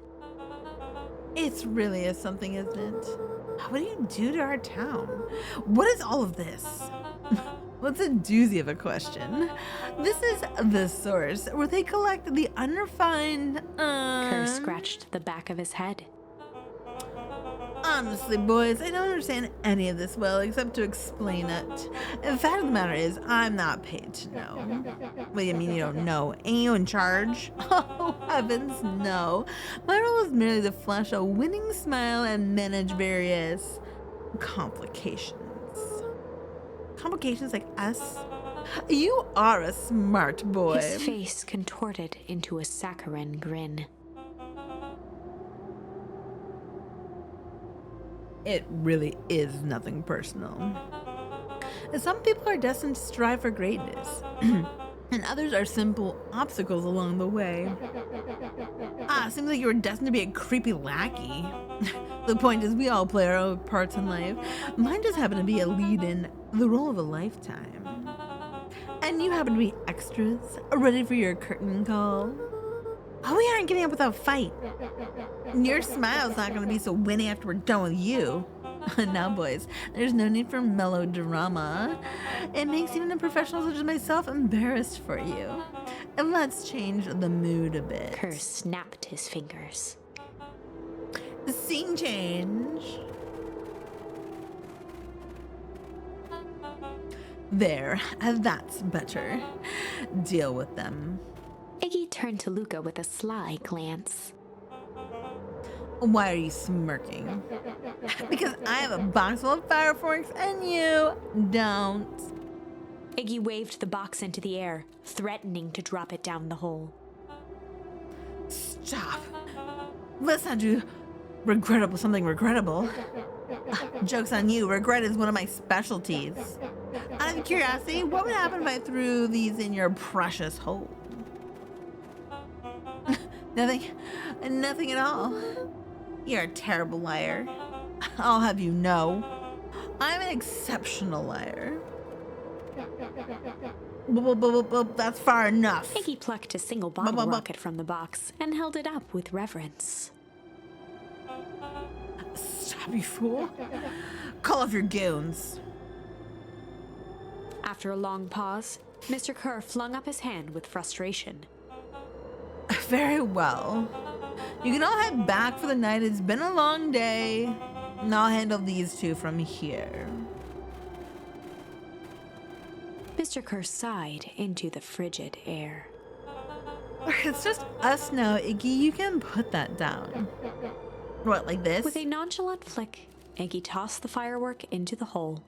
A: It's really is something, isn't it? What do you do to our town? What is all of this? What's a doozy of a question? This is the source where they collect the unrefined,
B: Kerr scratched the back of his head.
A: Honestly, boys, I don't understand any of this well except to explain it. The fact of the matter is, I'm not paid to know. What do you mean you don't know? Ain't you in charge? Oh, heavens, no. My role is merely to flash a winning smile and manage various complications. Complications like us? You are a smart boy.
B: His face contorted into a saccharine grin.
A: It really is nothing personal. Some people are destined to strive for greatness, and others are simple obstacles along the way. Seems like you were destined to be a creepy lackey. The point is, we all play our own parts in life. Mine just happened to be a lead in the role of a lifetime. And you happen to be extras, ready for your curtain call. Oh, we aren't getting up without a fight. Your smile's not going to be so winning after we're done with you. Now, boys, there's no need for melodrama. It makes even a professional such as myself embarrassed for you. And let's change the mood a bit.
B: Kerr snapped his fingers.
A: Scene change. There, that's better. Deal with them.
B: Iggy turned to Luca with a sly glance.
A: Why are you smirking? Because I have a box full of fireworks and you don't.
B: Iggy waved the box into the air, threatening to drop it down the hole.
A: Stop. Let's not do something regrettable. Joke's on you. Regret is one of my specialties. Out of curiosity, what would happen if I threw these in your precious hole? Nothing at all. You're a terrible liar. I'll have you know, I'm an exceptional liar. That's far enough.
B: Iggy plucked a single bottle rocket from the box and held it up with reverence.
A: Stop, you fool. Call off your goons.
B: After a long pause, Mr. Kerr flung up his hand with frustration.
A: Very well. You can all head back for the night. It's been a long day. And I'll handle these two from here.
B: Mr. Kerr sighed into the frigid air.
A: It's just us now, Iggy. You can put that down. What, like this?
B: With a nonchalant flick, Iggy tossed the firework into the hole.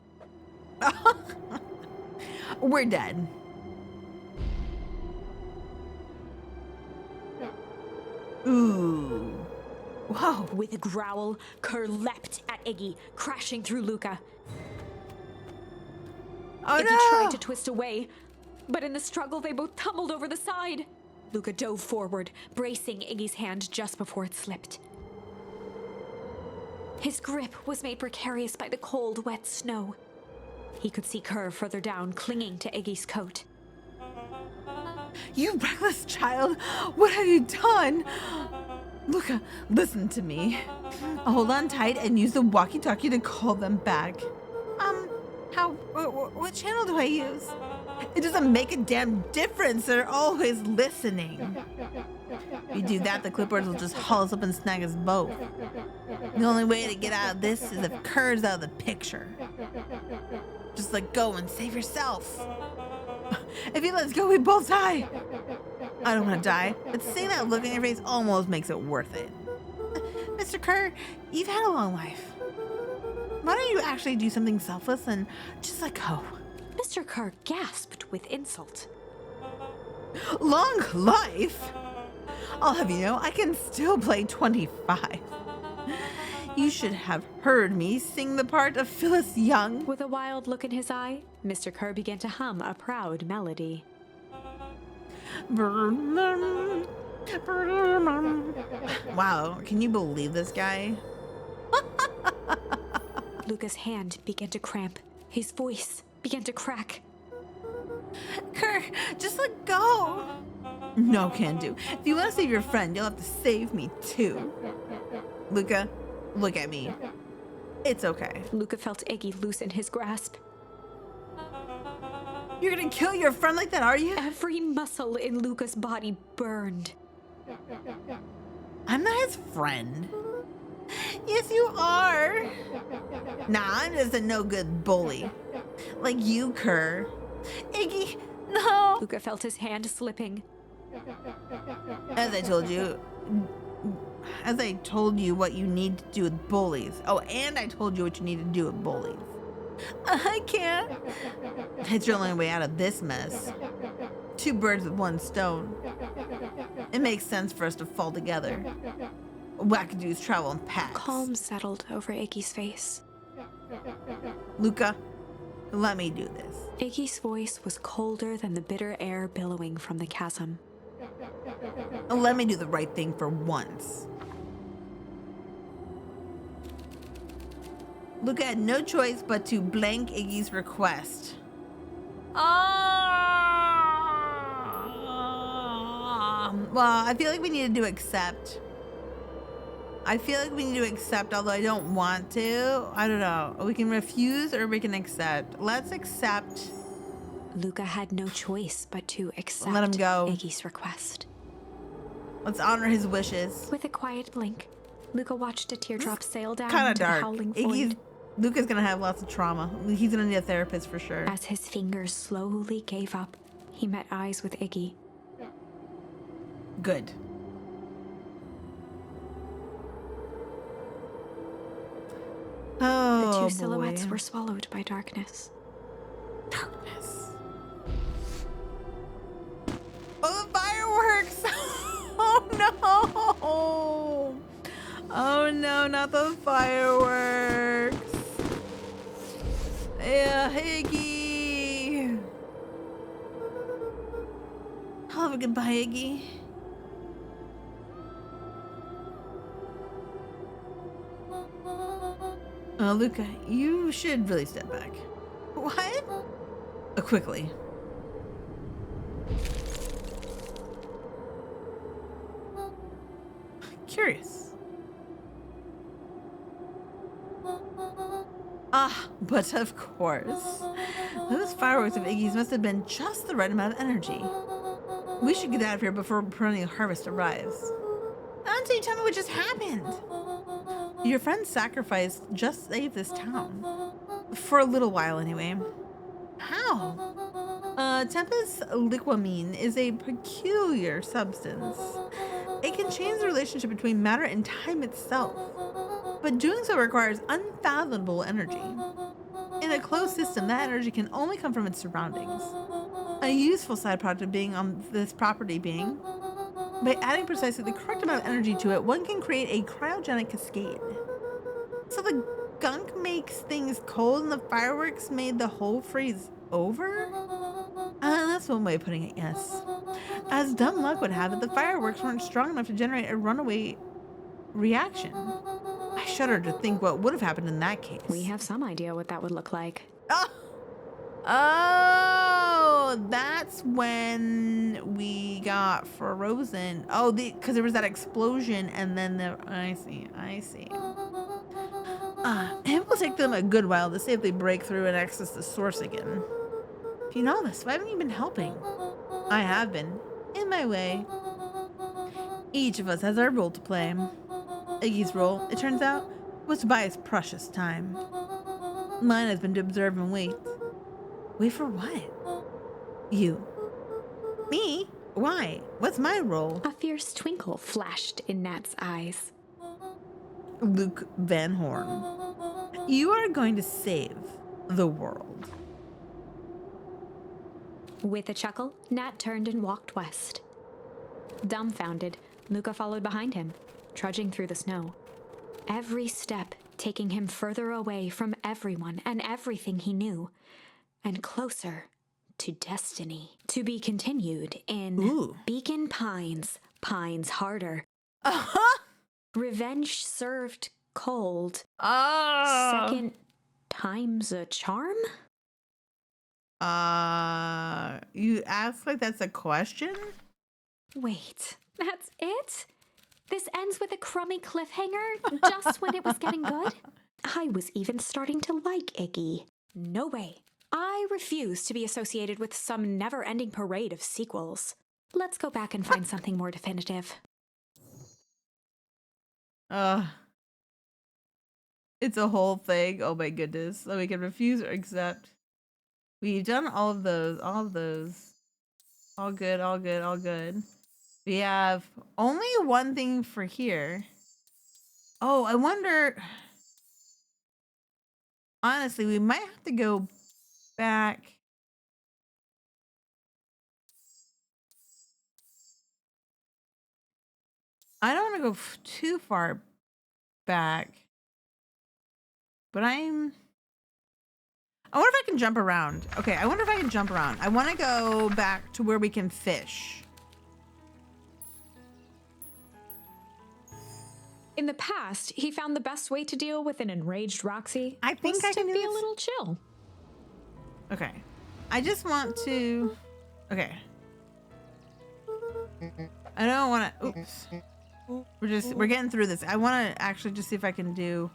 A: We're dead. Ooh. Whoa.
B: With a growl, Kerr leapt at Iggy, crashing through Luca.
A: Oh
B: Iggy
A: no!
B: tried to twist away, but in the struggle they both tumbled over the side. Luca dove forward, bracing Iggy's hand just before it slipped. His grip was made precarious by the cold, wet snow. He could see Kerr further down, clinging to Iggy's coat.
A: You reckless child! What have you done? Luca, listen to me. I'll hold on tight and use the walkie-talkie to call them back. What channel do I use? It doesn't make a damn difference. They're always listening. If you do that, the clipboards will just haul us up and snag us both. The only way to get out of this is if Kerr's out of the picture. Just let go and save yourself. If he lets go, we both die. I don't want to die, but seeing that look on your face almost makes it worth it. Mr. Kerr, you've had a long life. Why don't you actually do something selfless and just let go?
B: Mr. Kerr gasped with insult.
A: Long life? I'll have you know, I can still play 25. You should have heard me sing the part of Phyllis Young.
B: With a wild look in his eye, Mr. Kerr began to hum a proud melody.
A: Wow, can you believe this guy?
B: Luca's hand began to cramp. His voice began to crack.
A: Kerr, just let go. No, can do. If you want to save your friend, you'll have to save me too. Luca, look at me. It's okay.
B: Luca felt Iggy loosen his grasp.
A: You're gonna kill your friend like that, are you?
B: Every muscle in Luca's body burned.
A: I'm not his friend. Yes, you are. Nah, I'm just a no-good bully. Like you, Kerr. Iggy, no.
B: Luca felt his hand slipping.
A: As I told you what you need to do with bullies. Oh, and I told you what you need to do with bullies. I can't. It's your only way out of this mess. Two birds with one stone. It makes sense for us to fall together. Wackadoos travel in packs.
B: Calm settled over Iggy's face.
A: Luca, let me do this.
B: Iggy's voice was colder than the bitter air billowing from the chasm.
A: Let me do the right thing for once. Luca had no choice but to blank Iggy's request. Well, I feel like we need to do accept. Although I don't want to. I don't know. We can refuse or we can accept. Let's accept.
B: Luca had no choice but to accept
A: Let him go.
B: Iggy's request.
A: Let's honor his wishes.
B: With a quiet blink, Luca watched a teardrop sail down
A: Kind of
B: into the
A: dark.
B: howling void.
A: Luca's gonna have lots of trauma. He's gonna need a therapist for sure.
B: As his fingers slowly gave up, he met eyes with Iggy.
A: Good. Oh,
B: The two
A: boy.
B: silhouettes were swallowed by darkness.
A: Darkness. Oh, the fireworks! Oh no! Oh no, not the fireworks! Yeah, Iggy! I'll have a goodbye, Iggy. Luca, you should really step back. What? Quickly. Curious. But of course. Those fireworks of Iggy's must have been just the right amount of energy. We should get out of here before perennial harvest arrives. Not until you tell me what just happened. Your friend's sacrifice just saved this town. For a little while, anyway. How? Tempest liquamine is a peculiar substance. It can change the relationship between matter and time itself, but doing so requires unfathomable energy. In a closed system, that energy can only come from its surroundings. A useful side product of being on this property being, by adding precisely the correct amount of energy to it, one can create a cryogenic cascade. So the gunk makes things cold and the fireworks made the whole freeze over? That's one way of putting it, yes. As dumb luck would have it, the fireworks weren't strong enough to generate a runaway reaction. I shudder to think what would have happened in that case.
B: We have some idea what that would look like.
A: Oh, that's when we got frozen. Oh, because there was that explosion and then I see. It will take them a good while to safely break through and access the source again. If you know this, why haven't you been helping? I have been, in my way. Each of us has our role to play. Iggy's role, it turns out, was to buy his precious time. Mine has been to observe and wait. Wait for what? You. Me? Why? What's my role?
B: A fierce twinkle flashed in Nat's eyes.
A: Luke Van Horn. You are going to save the world.
B: With a chuckle, Nat turned and walked west. Dumbfounded, Luca followed behind him, trudging through the snow. Every step taking him further away from everyone and everything he knew, and closer to destiny. To be continued in Beacon Pines, Pines Harder. Revenge served cold. Second time's a charm?
A: You ask like that's a question?
B: Wait, that's it? This ends with a crummy cliffhanger just when it was getting good? I was even starting to like Iggy. No way. I refuse to be associated with some never-ending parade of sequels. Let's go back and find something more definitive.
A: It's a whole thing. Oh my goodness. So we can refuse or accept. We've done all of those. All good. We have only one thing for here. Oh, I wonder. Honestly, we might have to go back. I don't want to go too far back. But I wonder if I can jump around. Okay, I wonder if I can jump around. I want to go back to where we can fish.
B: In the past, he found the best way to deal with an enraged Roxy
A: I think
B: was
A: I can
B: to
A: do
B: be a
A: this.
B: little chill.
A: Okay. I just want to... Okay. I don't want to... Oops. We're getting through this. I want to actually just see if I can do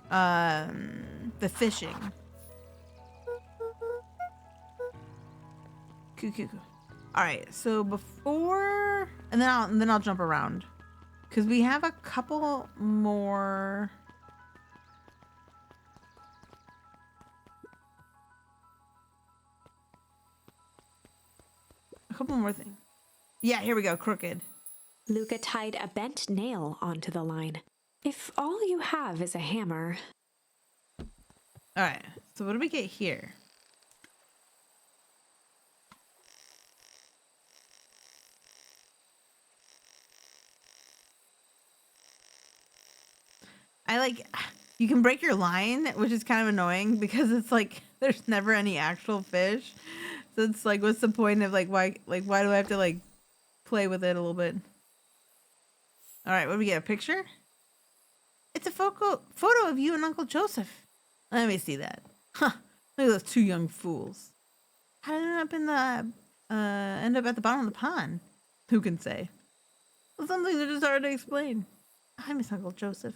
A: the fishing. Cool. All right. So before... And then I'll jump around. Because we have a couple more... A couple more things. Yeah, here we go. Crooked.
B: Luca tied a bent nail onto the line. If all you have is a hammer...
A: All right. So what do we get here? You can break your line, which is kind of annoying because it's like there's never any actual fish. So it's like, what's the point of why do I have to play with it a little bit? All right, what do we get? A picture? It's a photo of you and Uncle Joseph. Let me see that. Huh. Look at those two young fools. How did it end up at the bottom of the pond? Who can say? Well, some things are just hard to explain. I miss Uncle Joseph.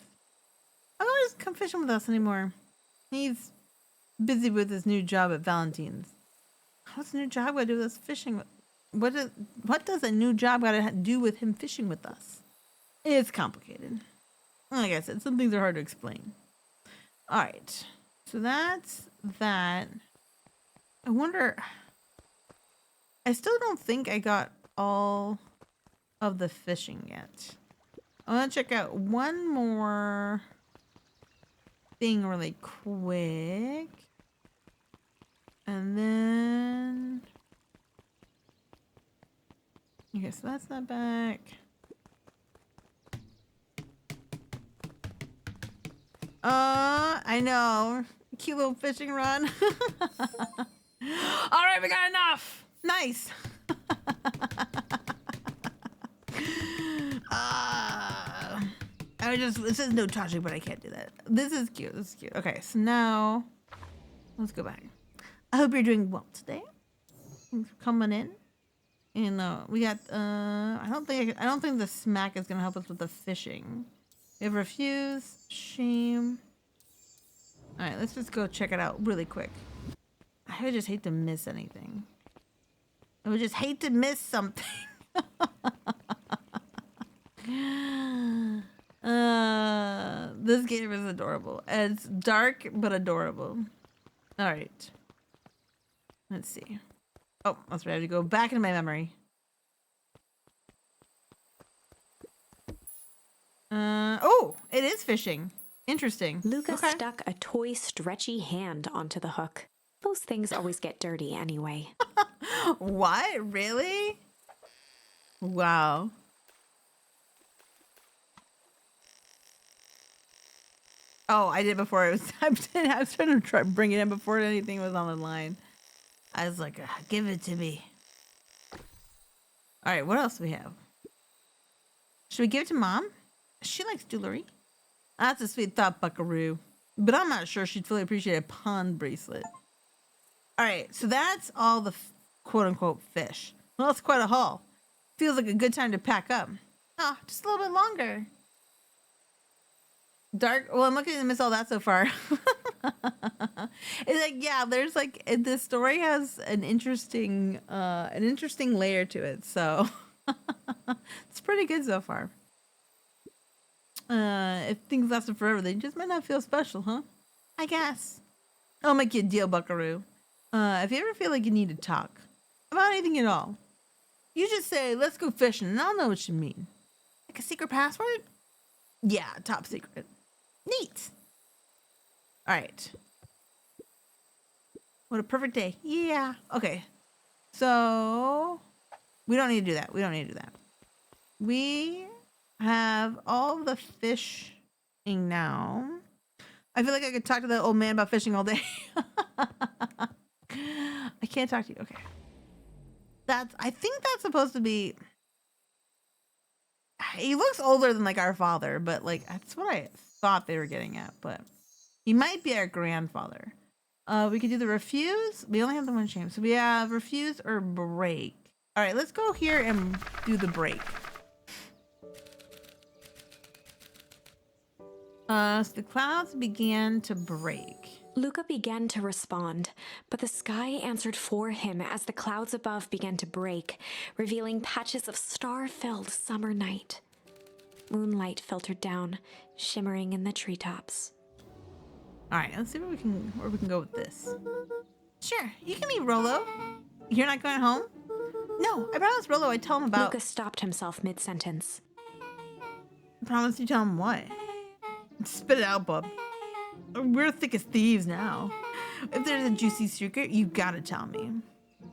A: I don't just come fishing with us anymore. He's busy with his new job at Valentine's. What's a new job got to do with us fishing? What does a new job got to do with him fishing with us? It's complicated. Like I said, some things are hard to explain. All right. So that's that. I wonder... I still don't think I got all of the fishing yet. I want to check out one more thing really quick. And then... Okay, so that's not back. I know. Cute little fishing rod. All right, we got enough. Nice. It says no touching, but I can't do that. This is cute. This is cute. Okay, so now let's go back. I hope you're doing well today. Thanks for coming in. And we got I don't think the smack is gonna help us with the fishing. We have refuse, shame. All right, let's just go check it out really quick. I would just hate to miss anything. I would just hate to miss something. This game is adorable. It's dark but adorable. All right. Let's see. Oh, that's right. I have to go back into my memory. Oh, it is fishing. Interesting.
B: Luca stuck a toy stretchy hand onto the hook. Those things always get dirty anyway.
A: What? Really? Wow. Oh, I did before it was. I was trying to bring it in before anything was on the line. I was like, give it to me. All right, what else do we have? Should we give it to Mom? She likes jewelry. That's a sweet thought, Buckaroo. But I'm not sure she'd fully appreciate a pond bracelet. All right, so that's all the quote-unquote fish. Well, it's quite a haul. Feels like a good time to pack up. Oh, just a little bit longer. Dark. Well, I'm looking to miss all that so far. It's like, yeah, there's like this story has an interesting layer to it. So it's pretty good so far. If things lasted forever, they just might not feel special, huh? I guess. I'll make you a deal, Buckaroo. If you ever feel like you need to talk about anything at all, you just say, let's go fishing, and I'll know what you mean. Like a secret password? Yeah, top secret. Neat. All right. What a perfect day. Yeah. Okay. So we don't need to do that. We don't need to do that. We have all the fishing now. I feel like I could talk to the old man about fishing all day. I can't talk to you. Okay. I think that's supposed to be. He looks older than like our father, but like that's what I thought they were getting at. But he might be our grandfather. We could do the refuse. We only have the one shame, so we have refuse or break. All right, let's go here and do the break. So the clouds began to break.
B: Luca began to respond, but the sky answered for him as the clouds above began to break, revealing patches of star-filled summer night. Moonlight filtered down, shimmering in the treetops.
A: All right, let's see where we can go with this. Sure, you can meet Rolo. You're not going home? No, I promised Rolo I'd tell him about.
B: Luca stopped himself mid-sentence.
A: I promised you tell him what? Spit it out, bub. We're thick as thieves now. If there's a juicy secret, you gotta tell me.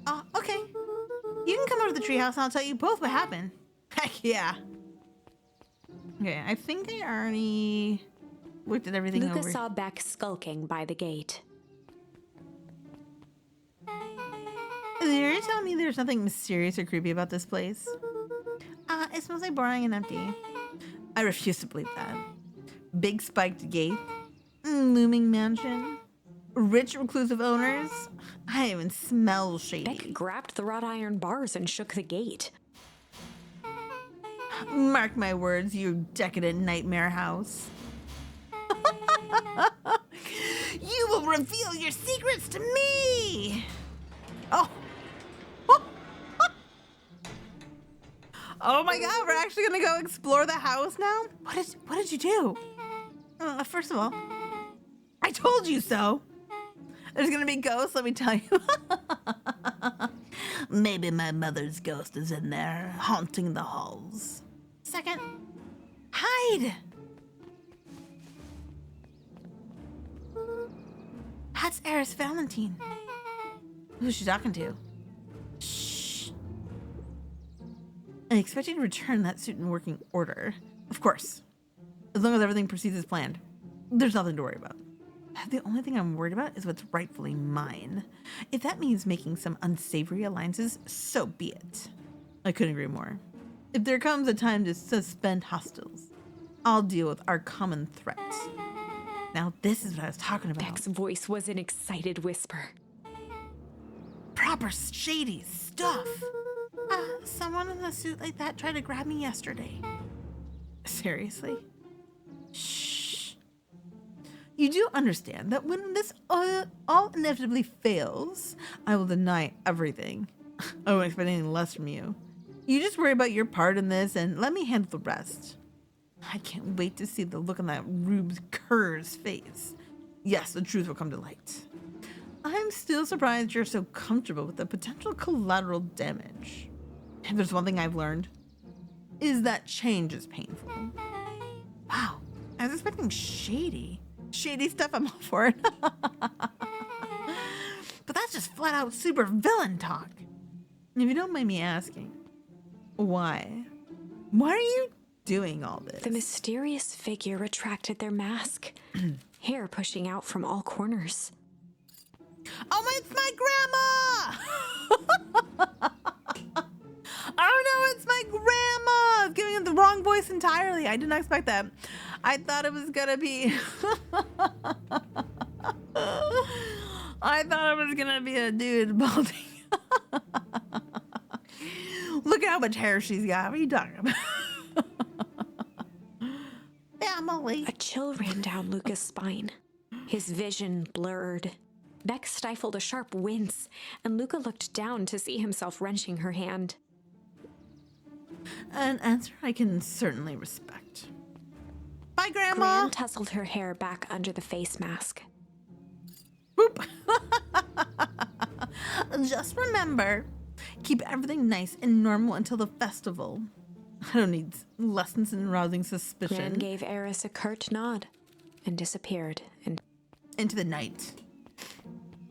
A: Oh, okay. You can come over to the treehouse and I'll tell you both what happened. Heck yeah. Okay, I think I already looked at everything over.
B: Luca saw Beck skulking by the gate.
A: You're telling me there's nothing mysterious or creepy about this place? It smells like boring and empty. I refuse to believe that. Big spiked gate. Looming mansion. Rich reclusive owners. I even smell shady.
B: Beck grabbed the wrought iron bars and shook the gate.
A: Mark my words, you decadent nightmare house. You will reveal your secrets to me. Oh. Oh my God, we're actually gonna go explore the house now? What did you do? First of all, I told you so. There's gonna be ghosts, let me tell you. Maybe my mother's ghost is in there, haunting the halls. Second, hide! That's Eris Valentine. Who's she talking to? Shh. I expect you to return that suit in working order. Of course. As long as everything proceeds as planned. There's nothing to worry about. The only thing I'm worried about is what's rightfully mine. If that means making some unsavory alliances, so be it. I couldn't agree more. If there comes a time to suspend hostiles, I'll deal with our common threat. Now, this is what I was talking about.
B: Beck's voice was an excited whisper.
A: Proper shady stuff. Someone in a suit like that tried to grab me yesterday. Seriously? Shh. You do understand that when this all inevitably fails, I will deny everything. I won't expect anything less from you. You just worry about your part in this and let me handle the rest. I can't wait to see the look on that Rube Kerr's face. Yes, the truth will come to light. I'm still surprised you're so comfortable with the potential collateral damage. If there's one thing I've learned, is that change is painful. Wow, I was expecting shady stuff. I'm all for it. But that's just flat out super villain talk. If you don't mind me asking, why? Why are you doing all this?
B: The mysterious figure retracted their mask, hair pushing out from all corners.
A: Oh, it's my grandma! Oh no, it's my grandma! Giving it the wrong voice entirely. I didn't expect that. I thought it was gonna be... I thought it was gonna be a dude balding. Look at how much hair she's got. What are you talking about? Family.
B: A chill ran down Luca's spine. His vision blurred. Beck stifled a sharp wince, and Luca looked down to see himself wrenching her hand.
A: An answer I can certainly respect. Bye, Grandma.
B: Gran tousled her hair back under the face mask.
A: Boop. Just remember, keep everything nice and normal until the festival. I don't need lessons in arousing suspicion.
B: Gran gave Eris a curt nod and disappeared
A: into the night.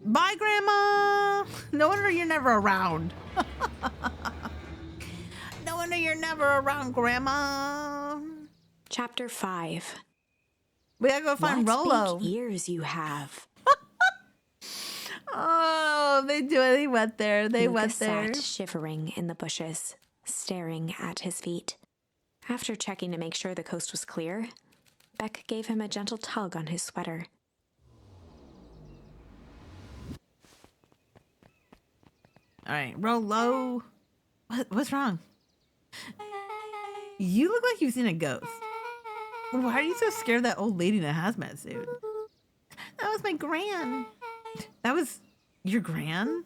A: Bye, Grandma. No wonder you're never around. No wonder you're never around, Grandma.
B: Chapter 5.
A: We gotta go find
B: What
A: Rolo.
B: big ears you have.
A: Oh, they went there. They
B: Luca
A: went there.
B: sat shivering in the bushes, staring at his feet. After checking to make sure the coast was clear, Beck gave him a gentle tug on his sweater.
A: All right, Rolo. What's wrong? You look like you've seen a ghost. Why are you so scared of that old lady in a hazmat suit? That was my gran. That was your gran?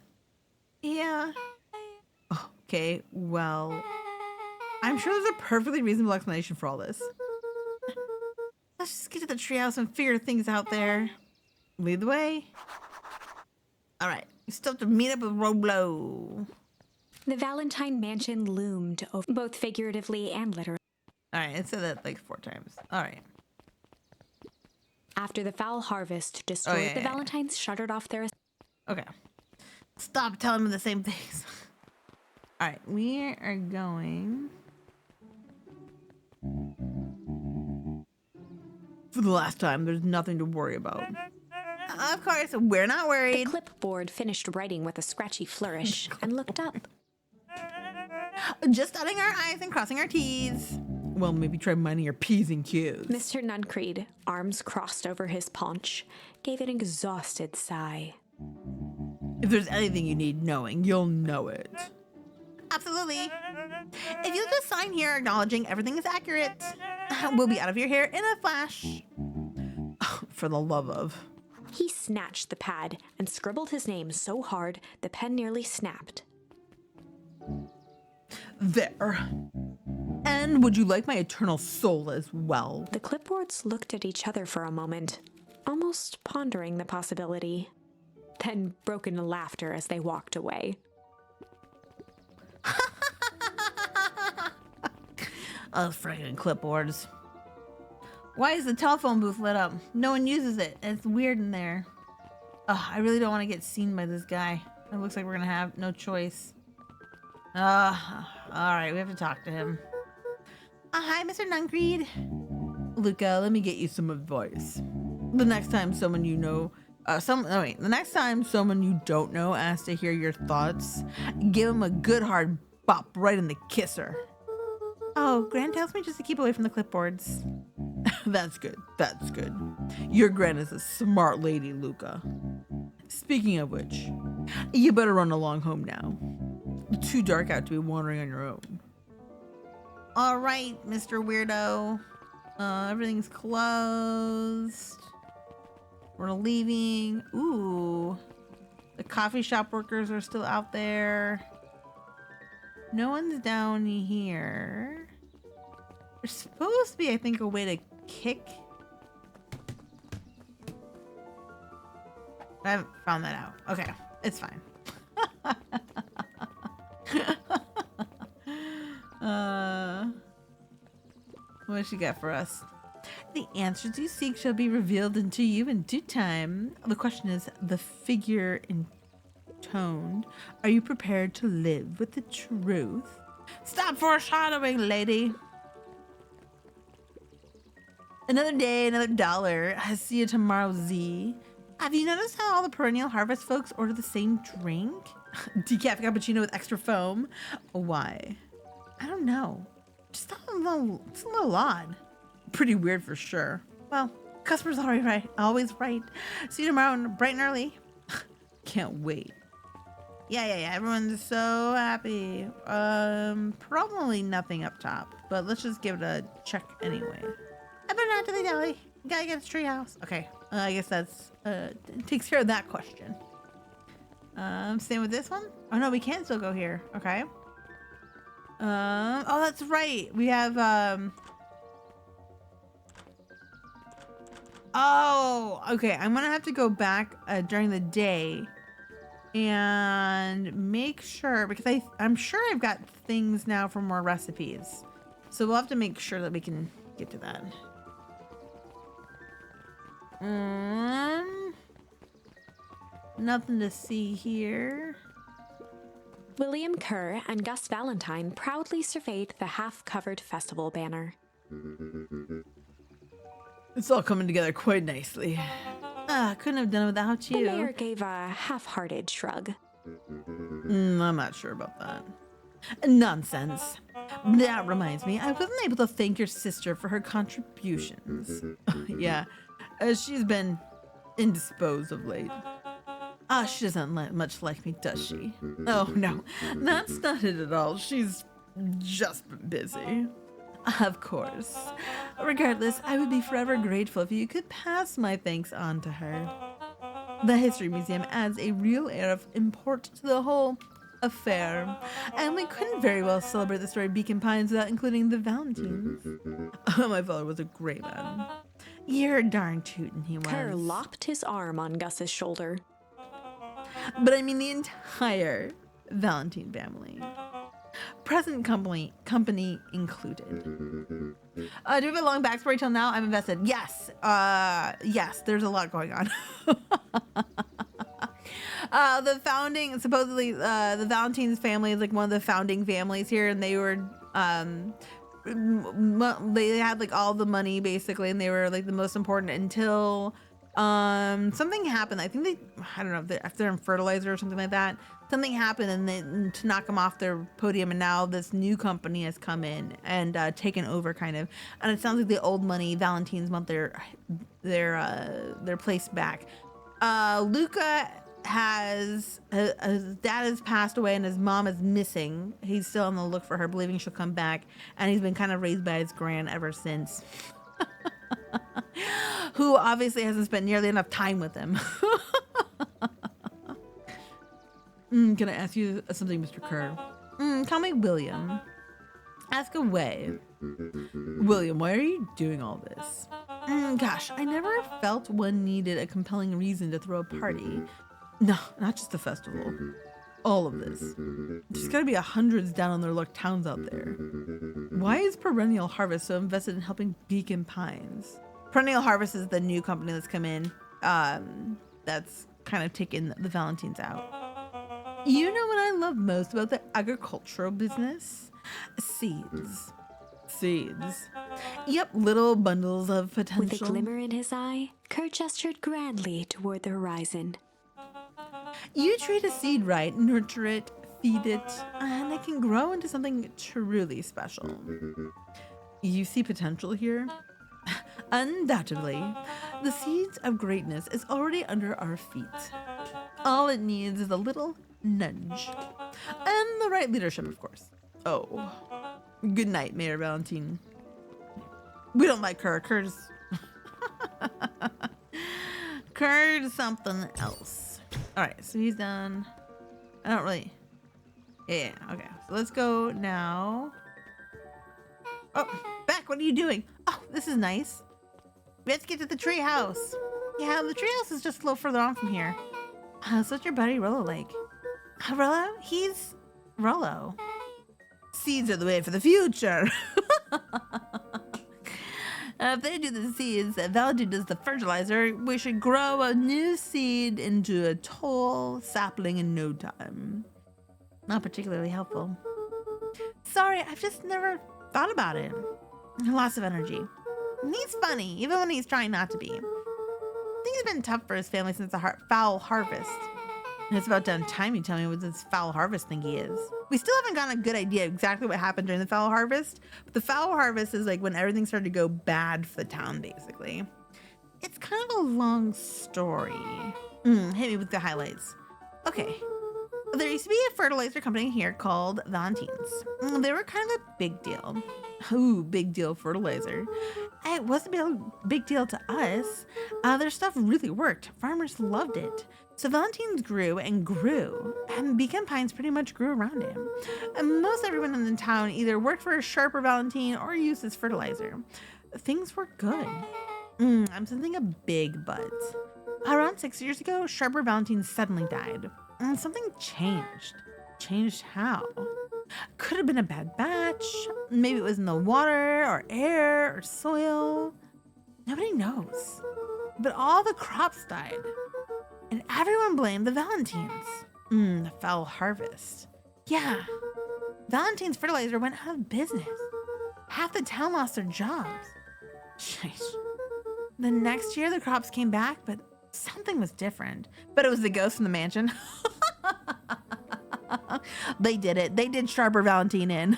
A: Yeah. Oh, okay, well, I'm sure there's a perfectly reasonable explanation for all this. Let's just get to the treehouse and figure things out there. Lead the way. All right, we still have to meet up with Rolo.
B: The Valentine mansion loomed, both figuratively and literally.
A: All right, it said that like 4 times. All right.
B: After the foul harvest destroyed, the Valentines shuttered off their...
A: Okay. Stop telling me the same things. All right, we are going... For the last time, there's nothing to worry about. Of course, we're not
B: The
A: worried.
B: clipboard finished writing with a scratchy flourish and looked up.
A: Just dotting our I's and crossing our T's. Well, maybe try minding your P's and Q's.
B: Mr. Nuncreed, arms crossed over his paunch, gave an exhausted sigh.
A: If there's anything you need knowing, you'll know it. Absolutely. If you'll just sign here acknowledging everything is accurate, we'll be out of your hair in a flash. For the love of...
B: He snatched the pad and scribbled his name so hard the pen nearly snapped.
A: There. And would you like my eternal soul as well?
B: The clipboards looked at each other for a moment, almost pondering the possibility, then broke into laughter as they walked away.
A: Oh, friggin' clipboards. Why is the telephone booth lit up? No one uses it. It's weird in there. Ugh, I really don't want to get seen by this guy. It looks like we're gonna have no choice. Alright, we have to talk to him. Hi, Mr. Nuncreed. Luca, let me get you some advice. The next time someone you know, the next time someone you don't know asks to hear your thoughts, give him a good hard bop right in the kisser. Oh, Gran tells me just to keep away from the clipboards. That's good. That's good. Your Gran is a smart lady, Luca. Speaking of which, you better run along home now. It's too dark out to be wandering on your own. All right, Mr. Weirdo. Everything's closed. We're leaving. Ooh. The coffee shop workers are still out there. No one's down here. There's supposed to be, I think, a way to kick. I haven't found that out. Okay, it's fine. What does she got for us? The answers you seek shall be revealed unto you in due time. The question is the figure intoned. Are you prepared to live with the truth? Stop foreshadowing, lady. Another day, another dollar. I see you tomorrow, Z. Have you noticed how all the perennial harvest folks order the same drink? Decaf cappuccino with extra foam? Why? I don't know. Just a little odd. Pretty weird for sure. Well, customers always right. See you tomorrow bright and early. Can't wait. Yeah. Everyone's so happy. Probably nothing up top, but let's just give it a check anyway. I've been out to the deli. Gotta get a tree house. Okay. I guess that's takes care of that question. Same with this one. Oh no, we can still go here. Okay. Oh, that's right. We have oh, okay. I'm gonna have to go back during the day and make sure, because I'm sure I've got things now for more recipes. So we'll have to make sure that we can get to that. Nothing to see here.
B: William Kerr and Gus Valentine proudly surveyed the half-covered festival banner.
A: It's all coming together quite nicely. Couldn't have done it without you.
B: The mayor gave a half-hearted shrug.
A: I'm not sure about that. Nonsense. That reminds me, I wasn't able to thank your sister for her contributions. Yeah, she's been indisposed of late. She doesn't much like me, does she? Oh, no, that's not it at all. She's just been busy. Of course. Regardless, I would be forever grateful if you could pass my thanks on to her. The History Museum adds a real air of import to the whole affair, and we couldn't very well celebrate the story of Beacon Pines without including the Valentines. My father was a great man. You're darn tootin' he was.
B: Kerr lopped his arm on Gus's shoulder.
A: But I mean the entire Valentine family. Present company included. Do we have a long backstory till now? I'm invested. Yes. Yes, there's a lot going on. The founding, supposedly, the Valentine's family is like one of the founding families here, and they were, they had like all the money basically, and they were like the most important until something happened. I think I don't know if they're in fertilizer or something like that. Something happened and then to knock them off their podium, and now this new company has come in and taken over kind of. And it sounds like the old money, Valentine's want their place back. Luca his dad has passed away and his mom is missing. He's still on the look for her, believing she'll come back, and he's been kind of raised by his gran ever since. Who obviously hasn't spent nearly enough time with him. Can I ask you something, Mr. Kerr? Call me William. Ask away. William, why are you doing all this? Gosh, I never felt one needed a compelling reason to throw a party. No, not just the festival. all of this. There's gotta be hundreds down on their luck towns out there. Why is Perennial Harvest so invested in helping Beacon Pines? Perennial Harvest is the new company that's come in. That's kind of taken the Valentines out. You know what I love most about the agricultural business? Seeds. Seeds. Yep, little bundles of potential.
B: With a glimmer in his eye, Kurt gestured grandly toward the horizon.
A: You treat a seed right, nurture it, feed it, and it can grow into something truly special. You see potential here? Undoubtedly, the seeds of greatness is already under our feet. All it needs is a little nudge. And the right leadership, of course. Oh. Good night, Mayor Valentine. We don't like her. Kurt's Kurt's something else. Alright, so he's done. I don't really... Yeah, okay. So let's go now. Oh, Beck, what are you doing? Oh, this is nice. Let's get to the tree house. Yeah, the tree house is just a little further on from here. So what's your buddy Rollo like? Rollo? He's Rollo. Seeds are the way for the future. If they do the seeds, Valentine does the fertilizer, we should grow a new seed into a tall sapling in no time. Not particularly helpful. Sorry, I've just never thought about it. Lots of energy. He's funny, even when he's trying not to be. Things have been tough for his family since the foul harvest. And it's about damn time you tell me what this foul harvest thingy is. We still haven't gotten a good idea exactly what happened during the foul harvest, but the foul harvest is like when everything started to go bad for the town, basically. It's kind of a long story. Hit me with the highlights. Okay. There used to be a fertilizer company here called Valentine's. They were kind of a big deal. Ooh, big deal fertilizer. It wasn't a big deal to us. Their stuff really worked. Farmers loved it. So Valentine's grew and grew, and Beacon Pines pretty much grew around him. And most everyone in the town either worked for a sharper Valentine or used his fertilizer. Things were good. I'm sensing a big but. Around 6 years ago, Sharper Valentine suddenly died. And something changed. Changed how? Could have been a bad batch. Maybe it was in the water or air or soil. Nobody knows. But all the crops died. And everyone blamed the Valentines. The foul harvest. Yeah. Valentine's fertilizer went out of business. Half the town lost their jobs. Sheesh. The next year the crops came back, but something was different. But it was the ghost in the mansion. They did it. They did Sharper Valentine in.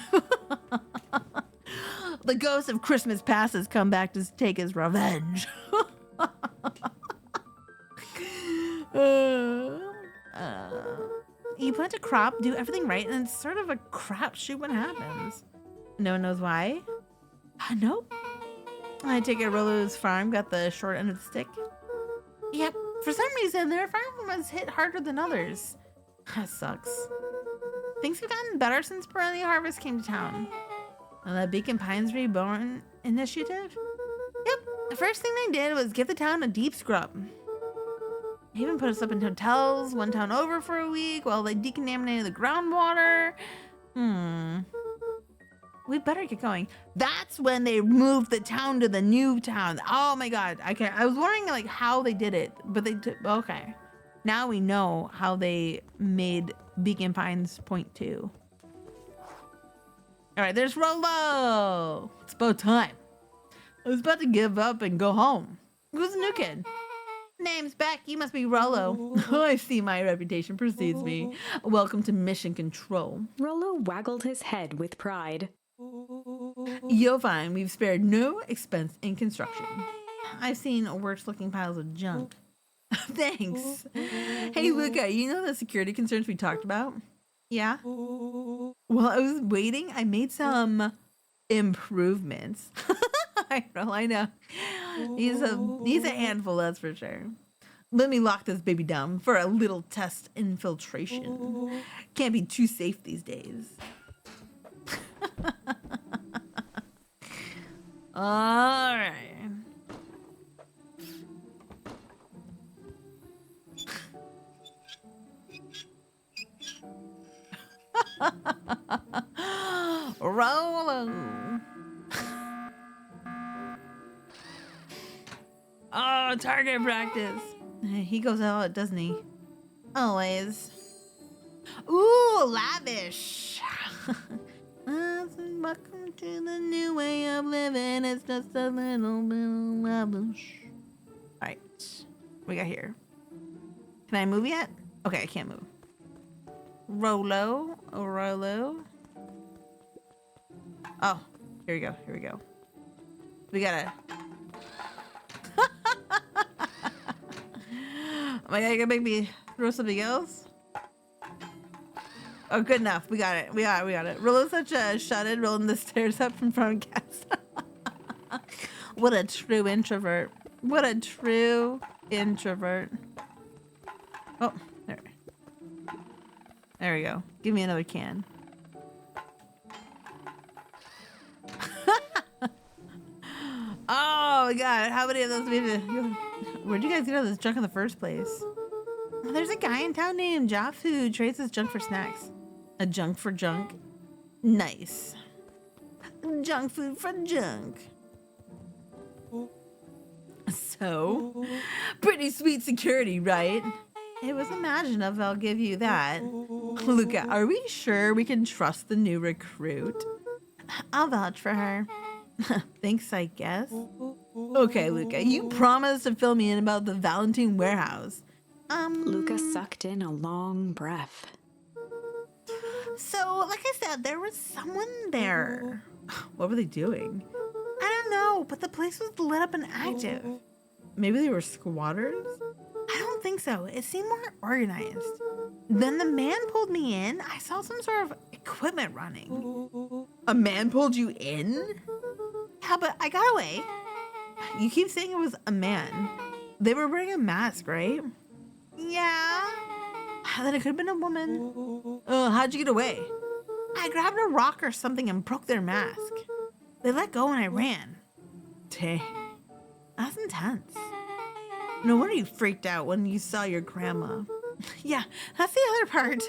A: The ghost of Christmas past has come back to take his revenge. You plant a crop, do everything right, and it's sort of a crapshoot when it happens. No one knows why? Nope. I take it Rollo's farm got the short end of the stick. Yep, for some reason their farm was hit harder than others. That sucks. Things have gotten better since Perennial Harvest came to town. And the Beacon Pines Reborn initiative? Yep, the first thing they did was give the town a deep scrub. They even put us up in hotels, one town over for a week while they decontaminated the groundwater. We better get going. That's when they moved the town to the new town. Oh my God, I was wondering like how they did it, but they did. Okay, now we know how they made Beacon Pines Point 2. All right, there's Rollo. It's about time. I was about to give up and go home. Who's the new kid? Name's Beck. You must be Rollo. I see my reputation precedes me. Welcome to Mission Control.
B: Rollo waggled his head with pride.
A: You'll find we've spared no expense in construction. I've seen worse looking piles of junk. Thanks. Hey, Luca, you know the security concerns we talked about? Yeah? While I was waiting, I made some improvements. I know. He's a handful, that's for sure. Let me lock this baby down for a little test infiltration. Can't be too safe these days. All right. Rolo. Oh, target practice. He goes out, doesn't he? Always. Ooh, lavish. Welcome to the new way of living. It's just a little bit lavish. All right, what we got here? Can I move yet? Okay, I can't move. Rolo, oh, Rolo. Oh, here we go. Here we go. We gotta. Oh my god, you're gonna make me throw something else? Oh, good enough. We got it. We got it. Rolo's such a shut-in, rolling the stairs up from front of Cass. What a true introvert. What a true introvert. Oh, there. There we go. Give me another can. Oh my god, how many of those we have to... Where'd you guys get all this junk in the first place? There's a guy in town named Jaff who trades his junk for snacks. A junk for junk? Nice. Junk food for junk. So, pretty sweet security, right? It was imaginative, I'll give you that. Luca, are we sure we can trust the new recruit? I'll vouch for her. Thanks, I guess. Okay, Luca, you promised to fill me in about the Valentine warehouse.
B: Luca sucked in a long breath.
A: So, like I said, there was someone there. What were they doing? I don't know, but the place was lit up and active. Maybe they were squatters? I don't think so. It seemed more organized. Then the man pulled me in. I saw some sort of equipment running. A man pulled you in? Yeah, but I got away. You keep saying it was a man. They were wearing a mask, right? Yeah. Then it could have been a woman. How'd you get away? I grabbed a rock or something and broke their mask. They let go and I ran. Dang. That's intense. No wonder you freaked out when you saw your grandma. Yeah, that's the other part.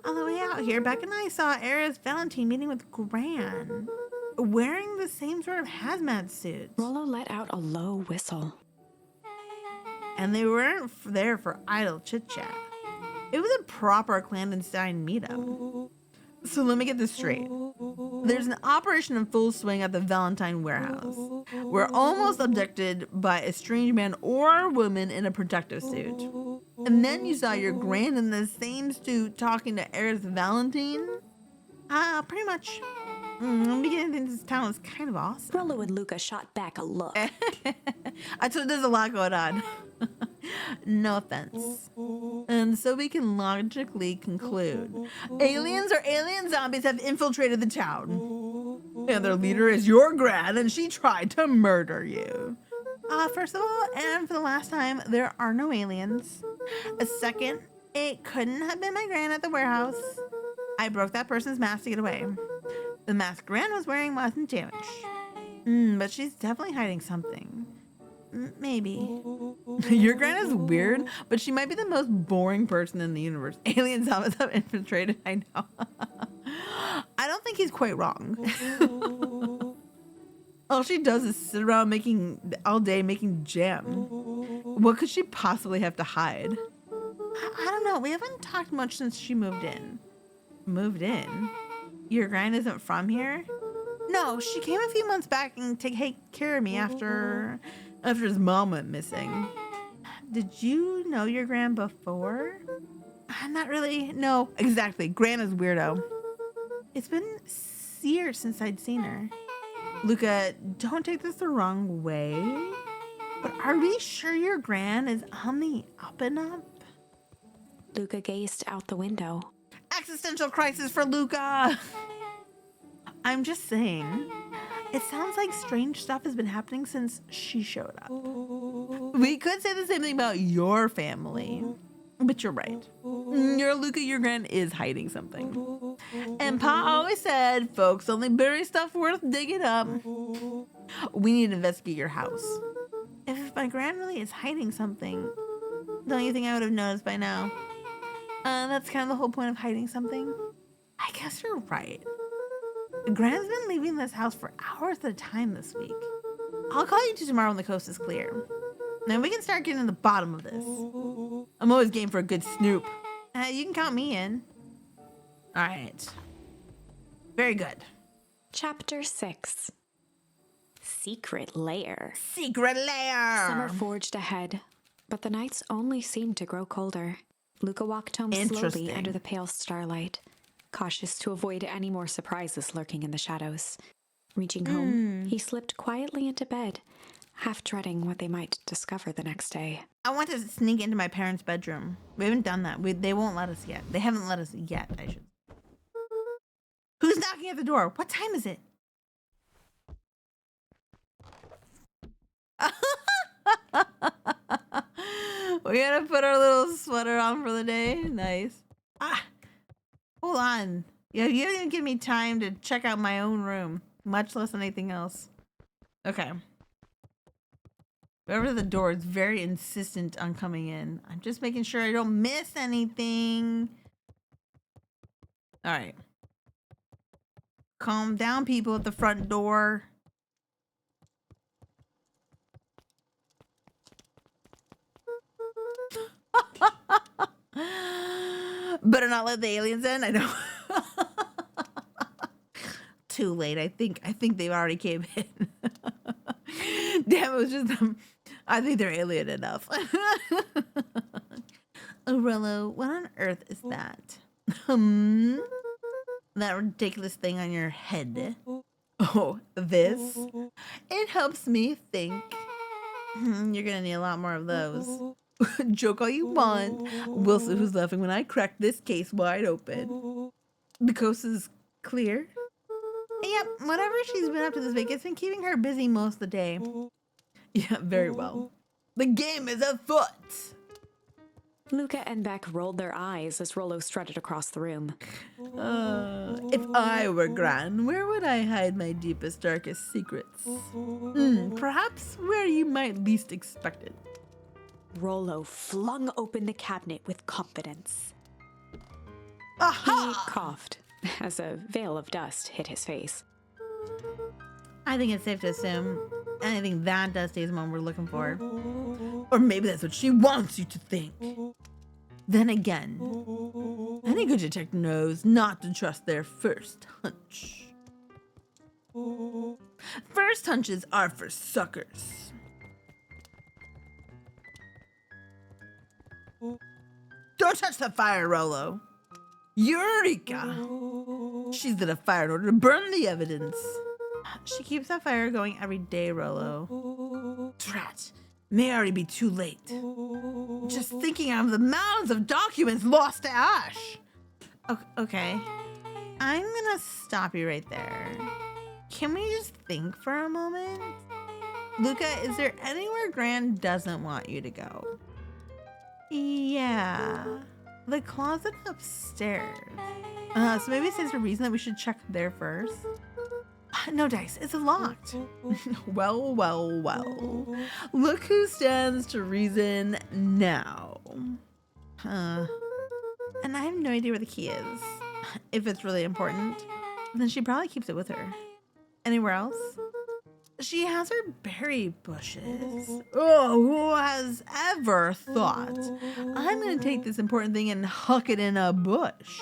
A: On the way out here, Beck and I saw Ares Valentine meeting with Gran, wearing the same sort of hazmat suit.
B: Rolo let out a low whistle.
A: And they weren't there for idle chit-chat. It was a proper clandestine meetup. So let me get this straight. There's an operation in full swing at the Valentine warehouse. We're almost abducted by a strange man or woman in a protective suit. And then you saw your gran in the same suit talking to Ares Valentine? Pretty much. I'm beginning to think this town is kind of awesome.
B: Rolo and Luca shot back a look.
A: I told there's a lot going on. No offense. And so we can logically conclude aliens or alien zombies have infiltrated the town. And their leader is your gran and she tried to murder you. First of all, and for the last time, there are no aliens. A second, it couldn't have been my gran at the warehouse. I broke that person's mask to get away. The mask Gran was wearing wasn't damaged. But she's definitely hiding something. Maybe. Your Gran is weird, but she might be the most boring person in the universe. Alien zombies have infiltrated, I know. I don't think he's quite wrong. All she does is sit around all day making jam. What could she possibly have to hide? I don't know. We haven't talked much since she moved in. Moved in? Your Gran isn't from here? No, she came a few months back and to take care of me after his mom went missing. Did you know your Gran before? Not really. No, exactly. Gran is weirdo. It's been years since I'd seen her. Luca, don't take this the wrong way, but are we sure your Gran is on the up and up?
B: Luca gazed out the window.
A: Existential crisis for Luca! I'm just saying, it sounds like strange stuff has been happening since she showed up. We could say the same thing about your family, but you're right. Your Luca, your Gran is hiding something. And Pa always said, folks only bury stuff worth digging up. We need to investigate your house. If my Gran really is hiding something, don't you think I would have noticed by now? That's kind of the whole point of hiding something. I I guess you're right. Gran's been leaving this house for hours at a time this week. I'll call you two tomorrow when the coast is clear. Then we can start getting to the bottom of this. I'm always game for a good snoop. You can count me in. All right. Very good.
B: Chapter 6. Secret Lair.
A: Secret lair.
B: Summer forged ahead, but the nights only seemed to grow colder. Luca walked home slowly
A: Interesting.
B: under the pale starlight, cautious to avoid any more surprises lurking in the shadows. Reaching home, he slipped quietly into bed, half dreading what they might discover the next day.
A: I want to sneak into my parents' bedroom. We haven't done that. They won't let us yet. They haven't let us yet, I should. Who's knocking at the door? What time is it? We gotta put our little sweater on for the day. Nice. Hold on. You didn't even give me time to check out my own room, much less anything else. Okay. Whoever at the door is very insistent on coming in. I'm just making sure I don't miss anything. All right. Calm down, people at the front door. Better not let the aliens in. I know. Too late. I think they've already came in. Damn, it was just I think they're alien enough. Aurello, what on earth is that? That ridiculous thing on your head. Oh, this? It helps me think. You're gonna need a lot more of those. Joke all you want. We'll see who's laughing when I crack this case wide open. The coast is clear. Yep, whatever she's been up to this week, it's been keeping her busy most of the day. Yeah, very well. The game is afoot.
B: Luca and Beck rolled their eyes as Rollo strutted across the room.
A: If I were Gran, where would I hide my deepest, darkest secrets? Perhaps where you might least expect it.
B: Rollo flung open the cabinet with confidence.
A: Aha!
B: He coughed as a veil of dust hit his face.
A: I think it's safe to assume anything that dusty is the one we're looking for. Or maybe that's what she wants you to think. Then again, any good detective knows not to trust their first hunch. First hunches are for suckers. Don't touch the fire, Rollo. Eureka! She's lit a fire in order to burn the evidence. She keeps that fire going every day, Rollo. Drat. May already be too late. Just thinking of the mounds of documents lost to ash. Okay. I'm gonna stop you right there. Can we just think for a moment? Luca, is there anywhere Gran doesn't want you to go? Yeah. The closet upstairs. So maybe it stands to reason that we should check there first. No dice, it's locked. Well. Look who stands to reason now. And I have no idea where the key is. If it's really important, then she probably keeps it with her. Anywhere else? She has her berry bushes. Oh, who has ever thought I'm gonna take this important thing and huck it in a bush?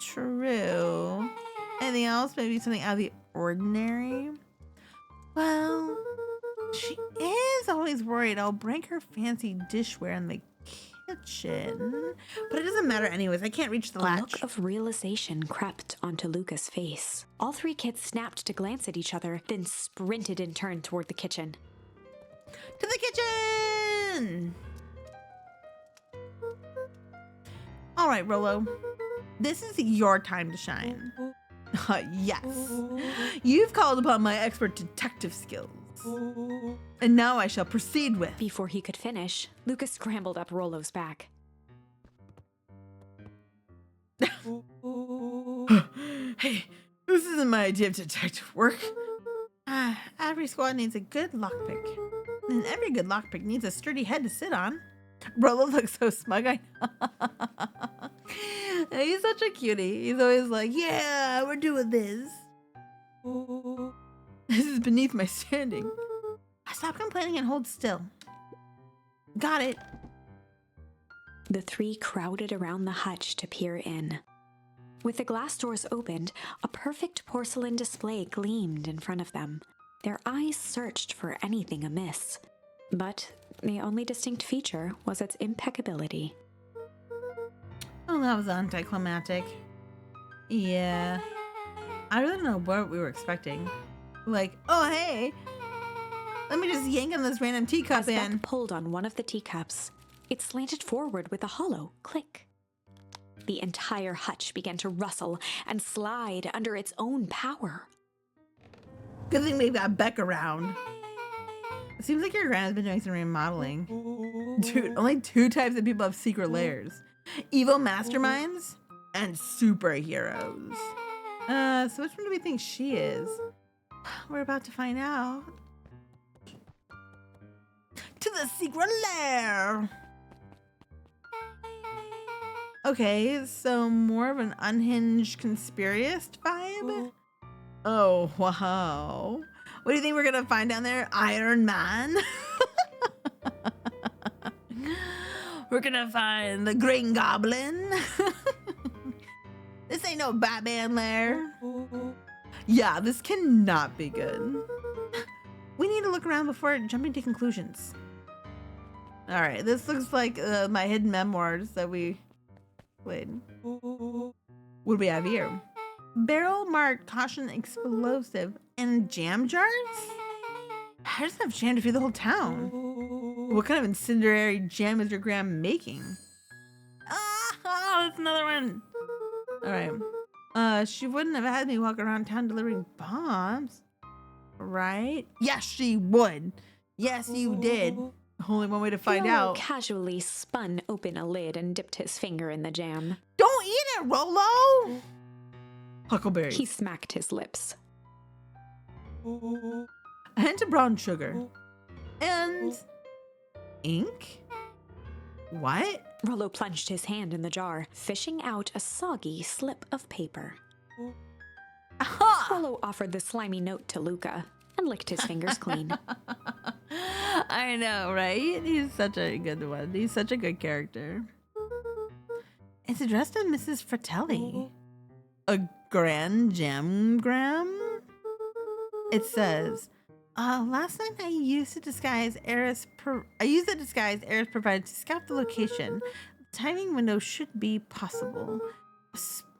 A: True. Anything else? Maybe something out of the ordinary? Well, she is always worried I'll break her fancy dishware in the kitchen. But it doesn't matter anyways. I can't reach the latch.
B: A look of realization crept onto Luca's face. All three kids snapped to glance at each other, then sprinted in turn toward the kitchen.
A: To the kitchen! All right, Rollo. This is your time to shine. Yes. You've called upon my expert detective skills. And now I shall proceed with...
B: Before he could finish, Luca scrambled up Rollo's back.
A: Hey, this isn't my idea of detective work. Every squad needs a good lockpick. And every good lockpick needs a sturdy head to sit on. Rollo looks so smug. He's such a cutie. He's always like, yeah, we're doing this. This is beneath my standing. Stop complaining and hold still. Got it.
B: The three crowded around the hutch to peer in. With the glass doors opened, a perfect porcelain display gleamed in front of them. Their eyes searched for anything amiss, but the only distinct feature was its impeccability.
A: Oh, that was anticlimactic. Yeah. I really don't know what we were expecting. Like, oh, hey, let me just yank on this random teacup
B: As Beck
A: in.
B: pulled on one of the teacups, it slanted forward with a hollow click. The entire hutch began to rustle and slide under its own power.
A: Good thing we've got Beck around. It seems like your grandma's been doing some remodeling. Dude, only 2 types of people have secret layers. Evil masterminds and superheroes. So which one do we think she is? We're about to find out. To the secret lair! Okay, so more of an unhinged conspiracist vibe? Oh, wow. What do you think we're gonna find down there? Iron Man? We're gonna find the Green Goblin? This ain't no Batman lair. Yeah, this cannot be good. We need to look around before jumping to conclusions. All right, this looks like my hidden memoirs that we... Wait. What do we have here? Barrel marked caution explosive and jam jars? How does enough jam to feed the whole town? What kind of incendiary jam is your gram making? Ah, that's another one. All right. She wouldn't have had me walk around town delivering bombs, right? Yes, she would. Yes, you did. Only one way to find
B: Rolo
A: out.
B: casually spun open a lid and dipped his finger in the jam.
A: Don't eat it, Rolo! Huckleberries.
B: He smacked his lips.
A: A hint of brown sugar. And ink? What?
B: Rolo plunged his hand in the jar, fishing out a soggy slip of paper.
A: Aha!
B: Rolo offered the slimy note to Luca and licked his fingers clean.
A: I know, right? He's such a good one. He's such a good character. It's addressed to Mrs. Fratelli. A grand jamgram? It says, last night I used the disguise Eris provided to scout the location. The timing window should be possible.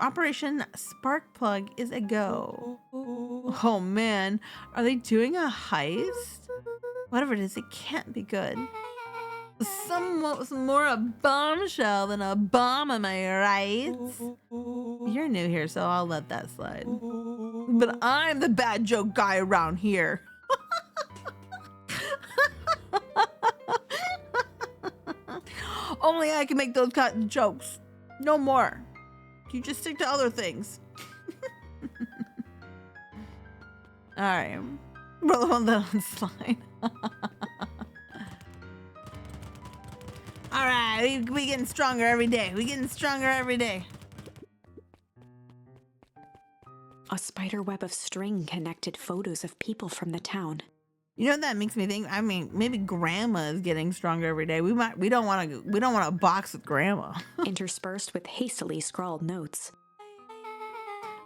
A: Operation Spark Plug is a go. Oh man, are they doing a heist? Whatever it is, it can't be good. Somewhat more a bombshell than a bomb, am I right? You're new here, so I'll let that slide. But I'm the bad joke guy around here. Only I can make those kind of jokes. No more. You just stick to other things. All right. Roll on the slide. All right, we getting stronger every day. We getting stronger every day.
B: A spider web of string connected photos of people from the town.
A: You know what that makes me think? I mean, maybe Grandma is getting stronger every day. We don't want to box with Grandma.
B: Interspersed with hastily scrawled notes.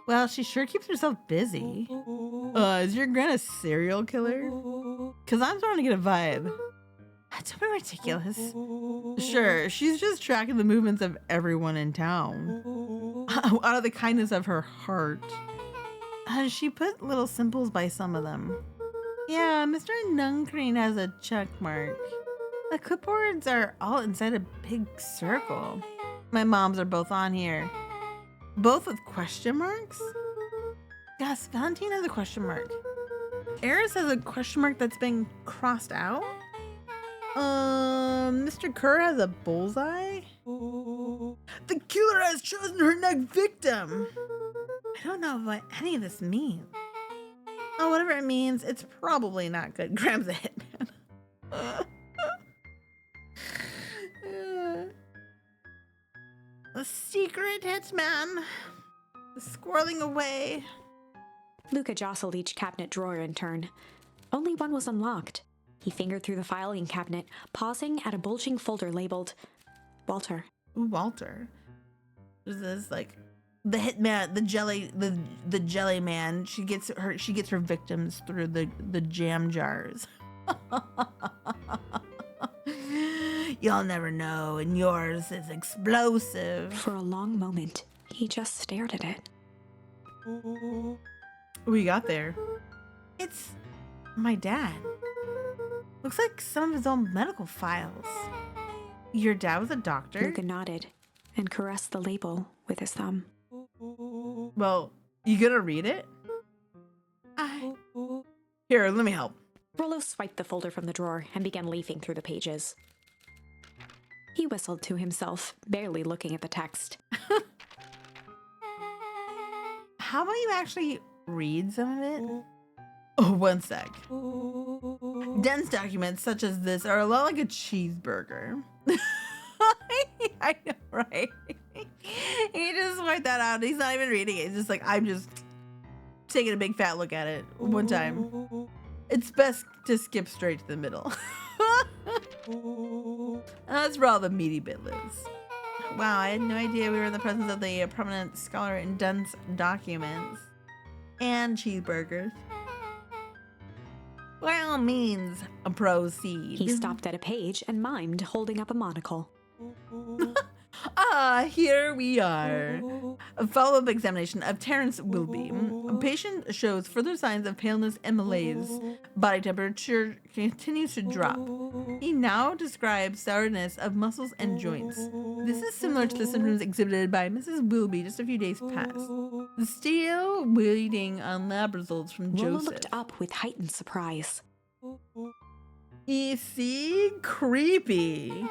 A: Well, she sure keeps herself busy. Is your Gran a serial killer? Cause I'm starting to get a vibe. Don't be ridiculous. Sure, she's just tracking the movements of everyone in town. Out of the kindness of her heart. She put little symbols by some of them. Yeah, Mr. Nuncreen has a check mark. The clipboards are all inside a big circle. My moms are both on here. Both with question marks? Yes, Valentine has a question mark. Eris has a question mark that's been crossed out. Mr. Kerr has a bullseye. The killer has chosen her next victim. I don't know what any of this means. Oh, whatever it means, it's probably not good. Graham's a hitman. The secret hitman. Squirreling away.
B: Luca jostled each cabinet drawer in turn. Only one was unlocked. He fingered through the filing cabinet, pausing at a bulging folder labeled Walter.
A: Ooh, Walter. This is like the hitman, the jelly man. She gets her victims through the jam jars. You'll never know, and yours is explosive.
B: For a long moment, he just stared at it.
A: We got there. It's my dad. Looks like some of his own medical files. Your dad was a doctor?
B: Luca nodded and caressed the label with his thumb.
A: Well, you gonna read it? Here, let me help.
B: Rollo swiped the folder from the drawer and began leafing through the pages. He whistled to himself, barely looking at the text.
A: How about you actually read some of it? Oh, one sec. Dense documents such as this are a lot like a cheeseburger. I know, right? He just swiped that out. He's not even reading it. He's just like, I'm just taking a big fat look at it one time. It's best to skip straight to the middle. That's where all the meaty bit lives. Wow, I had no idea we were in the presence of the prominent scholar in dense documents. And cheeseburgers. By all means, proceed.
B: He stopped at a page and mimed, holding up a monocle.
A: Here we are. A follow-up examination of Terrence Wilby. A patient shows further signs of paleness and malaise. Body temperature continues to drop. He now describes sourness of muscles and joints. This is similar to the symptoms exhibited by Mrs. Wilby just a few days past. Still waiting on lab results from
B: Rollo
A: Joseph.
B: looked up with heightened surprise.
A: You see? Creepy.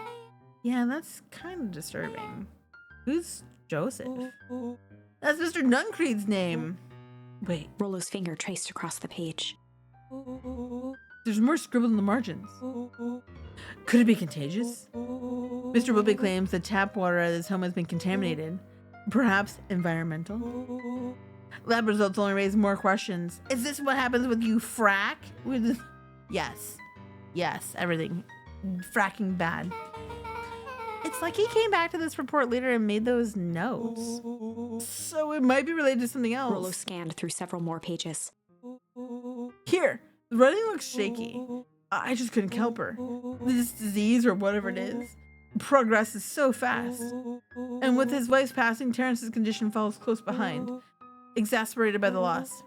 A: Yeah, that's kind of disturbing. Who's Joseph? That's Mr. Nuncreed's name. Wait,
B: Rollo's finger traced across the page.
A: there's more scribbled in the margins. Could it be contagious? Mr. Wilby claims the tap water at his home has been contaminated. Perhaps environmental? Lab results only raise more questions. Is this what happens with you frack? Yes. Yes, everything. Fracking bad. It's like he came back to this report later and made those notes. So it might be related to something else.
B: Rollo scanned through several more pages.
A: Here, the writing looks shaky. I just couldn't help her. This disease or whatever it is progresses so fast. And with his wife's passing, Terrence's condition follows close behind, exasperated by the loss.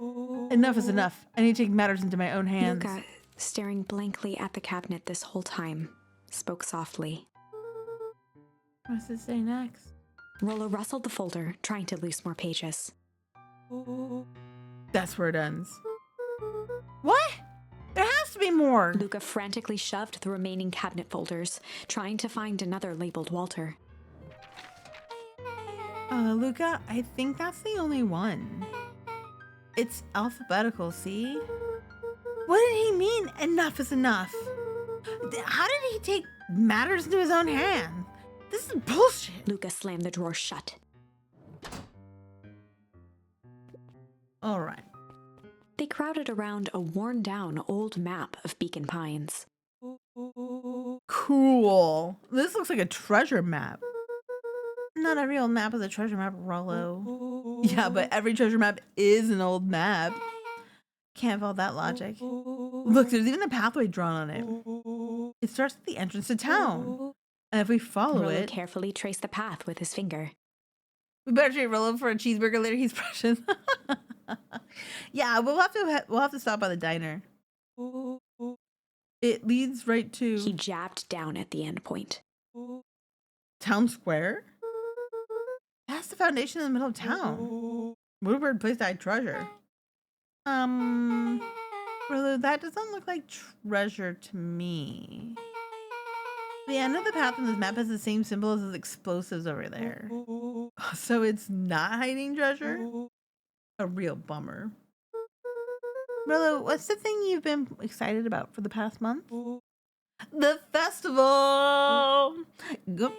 A: Enough is enough. I need to take matters into my own hands.
B: Luca, staring blankly at the cabinet this whole time, spoke softly.
A: What does it say next?
B: Rollo rustled the folder, trying to loose more pages.
A: That's where it ends. What? There has to be more.
B: Luca frantically shoved the remaining cabinet folders, trying to find another labeled Walter.
A: Luca, I think that's the only one. It's alphabetical, see? What did he mean, enough is enough? How did he take matters into his own hand? This is bullshit.
B: Luca slammed the drawer shut.
A: All right.
B: They crowded around a worn-down old map of Beacon Pines.
A: Cool. This looks like a treasure map. Not every old map is a treasure map, Rollo. Yeah, but every treasure map is an old map. Can't follow that logic. Look, there's even a pathway drawn on it. It starts at the entrance to town. And if we follow
B: Rollo
A: it...
B: carefully traced the path with his finger.
A: We better treat Rollo for a cheeseburger later. He's precious. Yeah, we'll have to stop by the diner. It leads right to...
B: He jabbed down at the end point.
A: Town Square? That's the foundation in the middle of town. What a weird place to hide treasure. Rollo, that doesn't look like treasure to me. The end of the path on this map has the same symbol as those explosives over there. So it's not hiding treasure? A real bummer. Rollo, what's the thing you've been excited about for the past month? The festival! Go.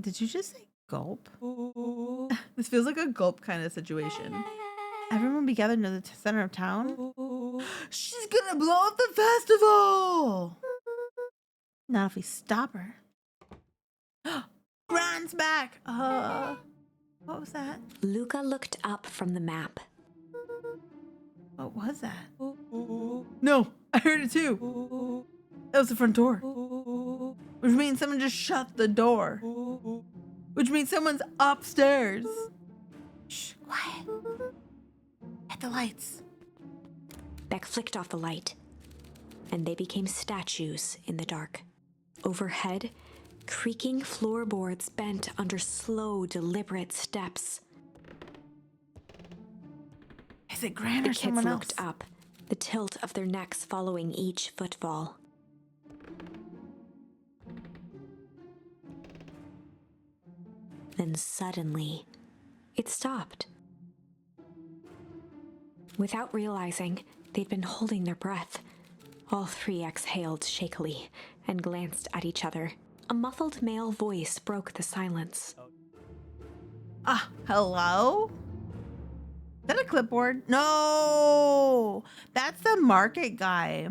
A: Did you just say Gulp. This feels like a gulp kind of situation. Everyone be gathered near the center of town. She's gonna blow up the festival! Not if we stop her. Grant's back! What was that?
B: Luca looked up from the map.
A: What was that? No, I heard it too. That was the front door. Which means someone just shut the door. Which means someone's upstairs. Shh, quiet. Hit the lights.
B: Beck flicked off the light, and they became statues in the dark. Overhead, creaking floorboards bent under slow, deliberate steps.
A: Is it Grant or someone
B: The
A: else?
B: kids looked up, the tilt of their necks following each footfall. Then suddenly, it stopped. Without realizing, they'd been holding their breath. All three exhaled shakily and glanced at each other. A muffled male voice broke the silence.
A: Hello? Is that a clipboard? No! That's the market guy.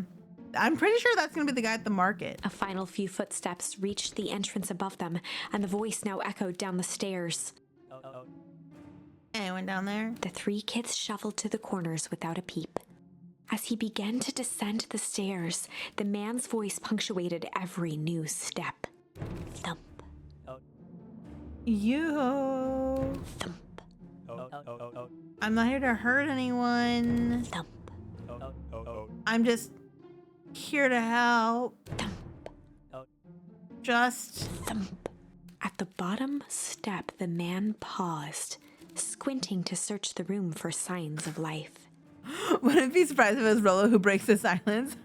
A: I'm pretty sure that's gonna be the guy at the market.
B: A final few footsteps reached the entrance above them, and the voice now echoed down the stairs.
A: Anyone down there?
B: The three kids shuffled to the corners without a peep. As he began to descend the stairs, the man's voice punctuated every new step. Thump,
A: Yo.
B: thump,
A: I'm not here to hurt anyone.
B: thump,
A: I'm just here to help.
B: thump,
A: Just.
B: thump. At the bottom step, the man paused, squinting to search the room for signs of life.
A: Wouldn't be surprised if it was Rollo who breaks the silence.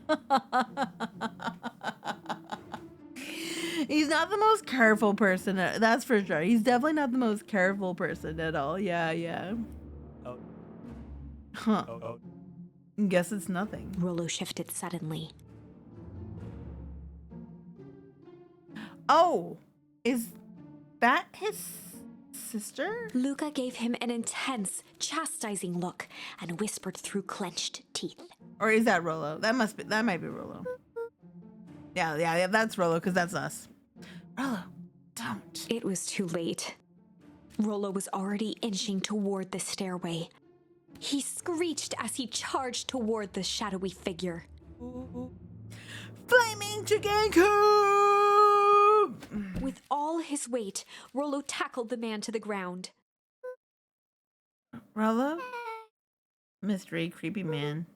A: He's not the most careful person, that's for sure. He's definitely not the most careful person at all. Yeah. Huh. Guess it's nothing.
B: Rollo shifted suddenly.
A: Oh, is that his sister?
B: Luca gave him an intense, chastising look and whispered through clenched teeth.
A: Or is that Rollo? That might be Rollo. Yeah, that's Rollo, because that's us. Rollo, don't.
B: It was too late. Rollo was already inching toward the stairway. He screeched as he charged toward the shadowy figure.
A: Flaming chicken coop!
B: With all his weight, Rollo tackled the man to the ground.
A: Rollo? Mystery creepy man.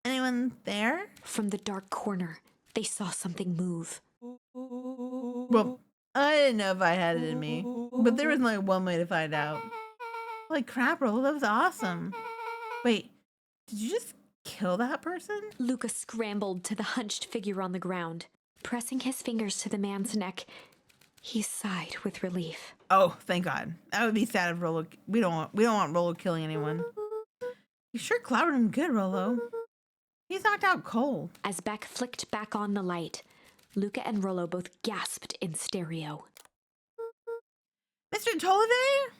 A: Anyone there?
B: From the dark corner, they saw something move.
A: Well, I didn't know if I had it in me, but there was only one way to find out. Holy crap, Rollo, that was awesome. Wait, did you just kill that person?
B: Luca scrambled to the hunched figure on the ground. Pressing his fingers to the man's neck, he sighed with relief.
A: Oh, thank God. That would be sad if Rollo. We don't want Rollo killing anyone. You sure clobbered him good, Rollo. He's knocked out cold.
B: As Beck flicked back on the light, Luca and Rollo both gasped in stereo.
A: Mr. Tolliver?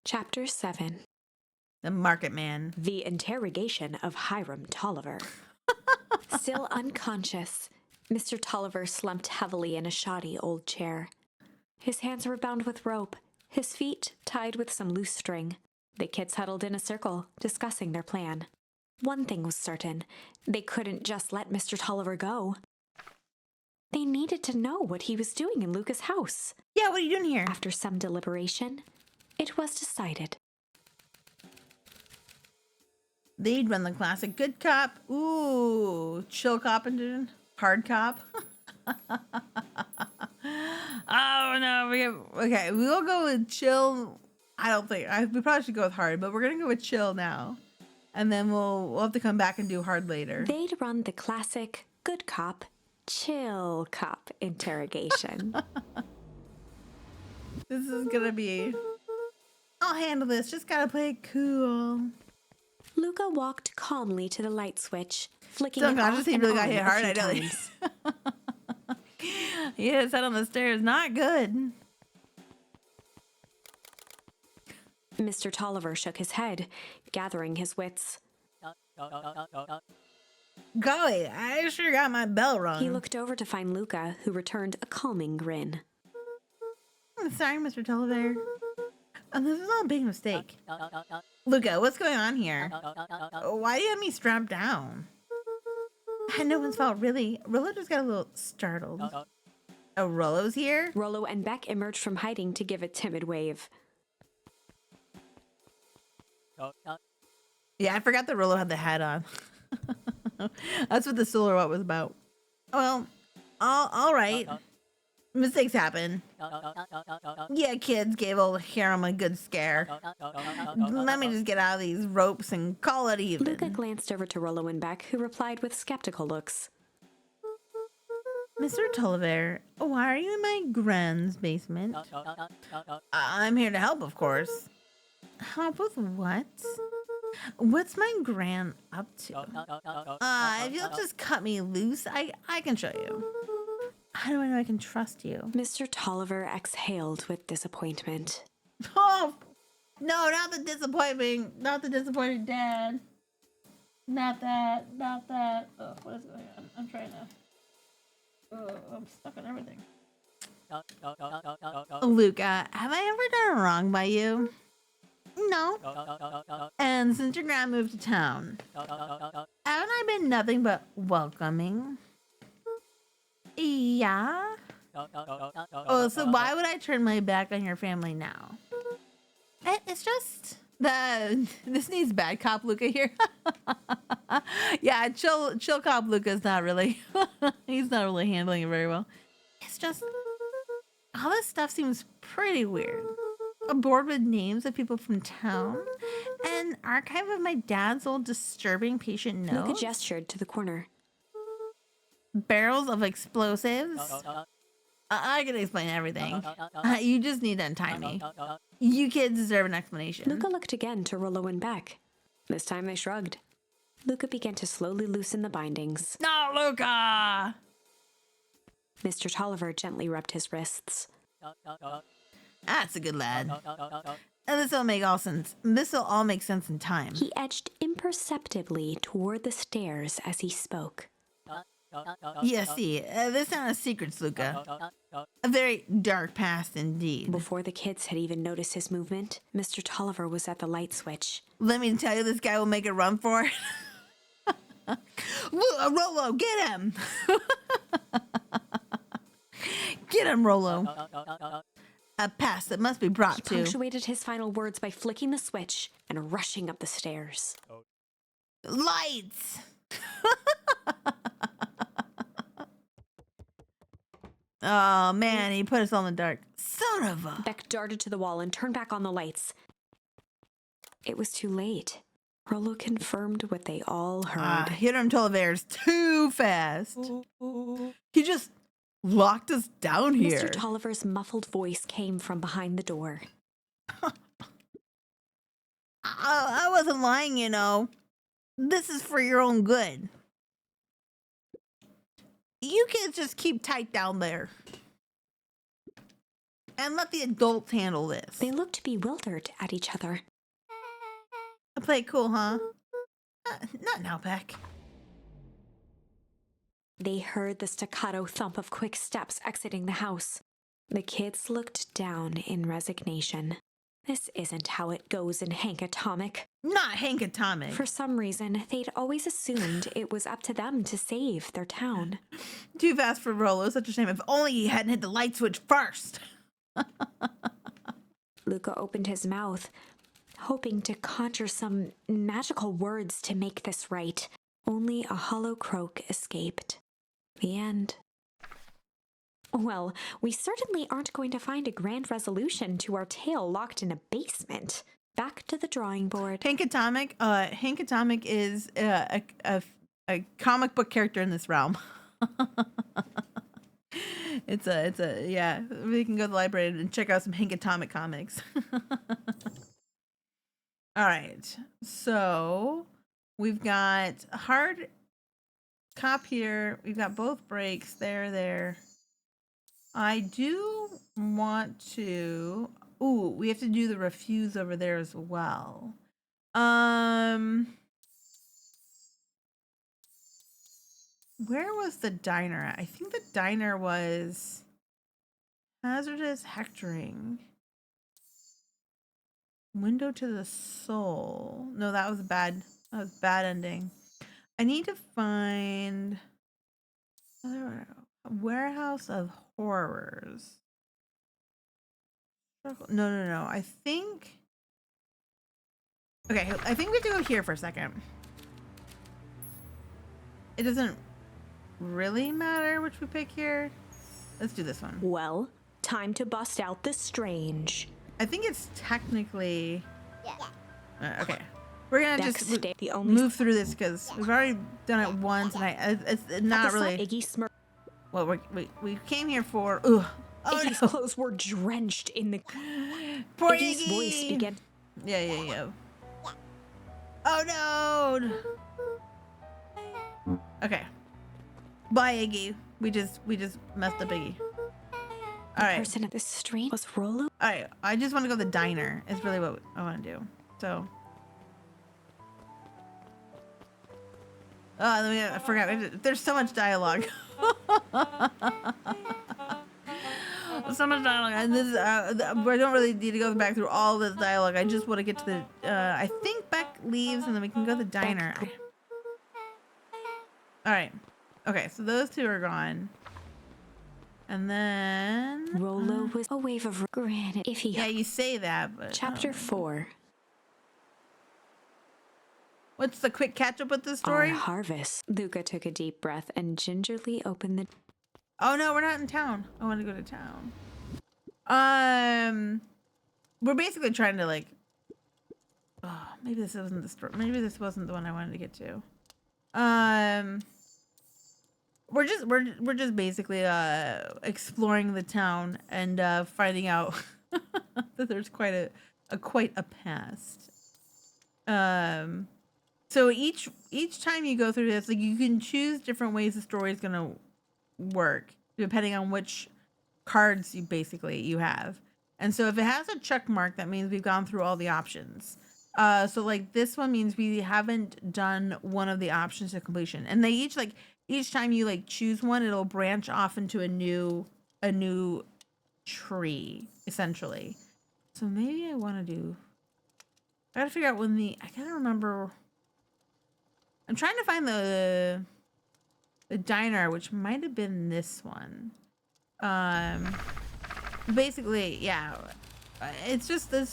B: Chapter 7.
A: The Market Man.
B: The Interrogation of Hiram Tolliver. Still unconscious, Mr. Tolliver slumped heavily in a shoddy old chair. His hands were bound with rope, his feet tied with some loose string. The kids huddled in a circle, discussing their plan. One thing was certain, they couldn't just let Mr. Tolliver go. They needed to know what he was doing in Luca's house.
A: Yeah, what are you doing here?
B: After some deliberation, it was decided.
A: They'd run the classic good cop. Ooh, chill cop and hard cop. Oh no, okay, we'll go with chill. We probably should go with hard, but we're gonna go with chill now. And then we'll have to come back and do hard later.
B: They'd run the classic good cop, chill cop interrogation.
A: This is gonna be... I'll handle this, just gotta play it cool.
B: Luca walked calmly to the light switch, flicking
A: Still
B: it off
A: unconscious, he
B: and
A: really got
B: on
A: hit
B: a
A: hard,
B: few
A: I know.
B: times.
A: He hit his head on the stairs. Not good.
B: Mr. Tolliver shook his head, gathering his wits.
A: Golly, I sure got my bell rung.
B: He looked over to find Luca, who returned a calming grin.
A: I'm sorry, Mr. Tolliver. This is all a big mistake. Luca, what's going on here? Why do you have me strapped down? No one's fault, really. Rollo just got a little startled. Oh, Rollo's here?
B: Rollo and Beck emerged from hiding to give a timid wave.
A: Yeah, I forgot that Rollo had the hat on. That's what the silhouette was about. Well, all right. Mistakes happen. Yeah, kids gave old Harem a good scare. Let me just get out of these ropes and call it even.
B: Luca glanced over to Rollo and Beck, who replied with skeptical looks.
A: Mr. Tolliver, why are you in my grand's basement? I'm here to help, of course. Help with what? What's my gran up to? If you'll just cut me loose, I can show you. How do I know I can trust you?
B: Mr. Tolliver exhaled with disappointment.
A: Oh, no, not the disappointment. Not the disappointed dad. Not that. Oh, what is going on? I'm trying to... Oh, I'm stuck on everything. Luca, have I ever done wrong by you? No. And since your grand moved to town, haven't I been nothing but welcoming? Yeah? Oh, so why would I turn my back on your family now? It's just that this needs bad cop Luca here. Yeah, chill cop Luca's not really, he's not really handling it very well. It's just, all this stuff seems pretty weird. A board with names of people from town, an archive of my dad's old disturbing patient notes.
B: Luca gestured to the corner.
A: Barrels of explosives. I can explain everything. You just need to untie me. You kids deserve an explanation.
B: Luca looked again to Rollo and Beck. This time they shrugged. Luca began to slowly loosen the bindings.
A: No, Luca!
B: Mr. Tolliver gently rubbed his wrists.
A: That's a good lad. And this will make all sense. This will all make sense in time.
B: He edged imperceptibly toward the stairs as he spoke.
A: Yeah, see, there's not a secrets, Luca. A very dark past indeed.
B: Before the kids had even noticed his movement, Mr. Tolliver was at the light switch.
A: Let me tell you, this guy will make a run for it. Rollo, get him! Get him, Rollo. A pass that must be brought
B: He
A: to.
B: punctuated his final words by flicking the switch and rushing up the stairs.
A: Lights! Oh, man, he put us all in the dark. Son of a...
B: Beck darted to the wall and turned back on the lights. It was too late. Rollo confirmed what they all heard.
A: Hiram Tolliver's too fast. He just locked us down here.
B: Mr. Tolliver's muffled voice came from behind the door.
A: I wasn't lying, you know. This is for your own good. You kids just keep tight down there. And let the adults handle this.
B: They looked bewildered at each other.
A: I play it cool, huh? Not now, Beck.
B: They heard the staccato thump of quick steps exiting the house. The kids looked down in resignation. This isn't how it goes in Hank Atomic.
A: Not Hank Atomic.
B: For some reason, they'd always assumed it was up to them to save their town.
A: Too fast for Rollo. Such a shame. If only he hadn't hit the light switch first.
B: Luca opened his mouth, hoping to conjure some magical words to make this right. Only a hollow croak escaped. The end. Well, we certainly aren't going to find a grand resolution to our tale locked in a basement. Back to the drawing board.
A: Hank Atomic is a comic book character in this realm. it's a yeah. We can go to the library and check out some Hank Atomic comics. All right, so we've got a hard cop here. We've got both brakes there. I do want to. Ooh, we have to do the refuse over there as well. Where was the diner at? I think the diner was hazardous hectoring. Window to the soul. No, that was bad. That was bad ending. I need to find a warehouse of horrors. No. I think. Okay, I think we have to go here for a second. It doesn't really matter which we pick here. Let's do this one.
C: Well, time to bust out the strange.
A: I think it's technically. Okay. We're gonna
C: Next
A: just
C: day, the only
A: move through this because we've already done it once, and it's not really.
C: Iggy smirked.
A: Well, we came here for. Ugh. Oh
C: Iggy's
A: no!
C: clothes were drenched in the.
A: Poor
C: Iggy's
A: Iggy.
C: voice began.
A: Yeah. Oh no! Okay. Bye, Iggy. We just messed up Iggy. All right.
C: Person at the stream was Rolo.
A: All right. I just want to go to the diner. Is really what I want to do. So. I forgot. There's so much dialogue. So much dialogue, and this I don't really need to go back through all this dialogue. I just want to get to the. I think Beck leaves, and then we can go to the diner. All right. Okay, so those two are gone, and then
C: Rolo was a wave of granite. If he.
A: Yeah, you say that, but
C: Chapter 4.
A: What's the quick catch up with the
C: Our
A: story?
C: harvest. Luca took a deep breath and gingerly opened the.
A: Oh no, we're not in town. I want to go to town. We're basically trying to like. Oh, maybe this wasn't the story. Maybe this wasn't the one I wanted to get to. We're just basically exploring the town and finding out that there's quite a past. So each time you go through this, like you can choose different ways the story is gonna work depending on which cards you have. And so if it has a check mark, that means we've gone through all the options. So like this one means we haven't done one of the options to completion. And they each time you like choose one, it'll branch off into a new tree, essentially. So maybe I want to do. I gotta figure out when I gotta remember. I'm trying to find the diner, which might have been this one. Basically, yeah. It's just a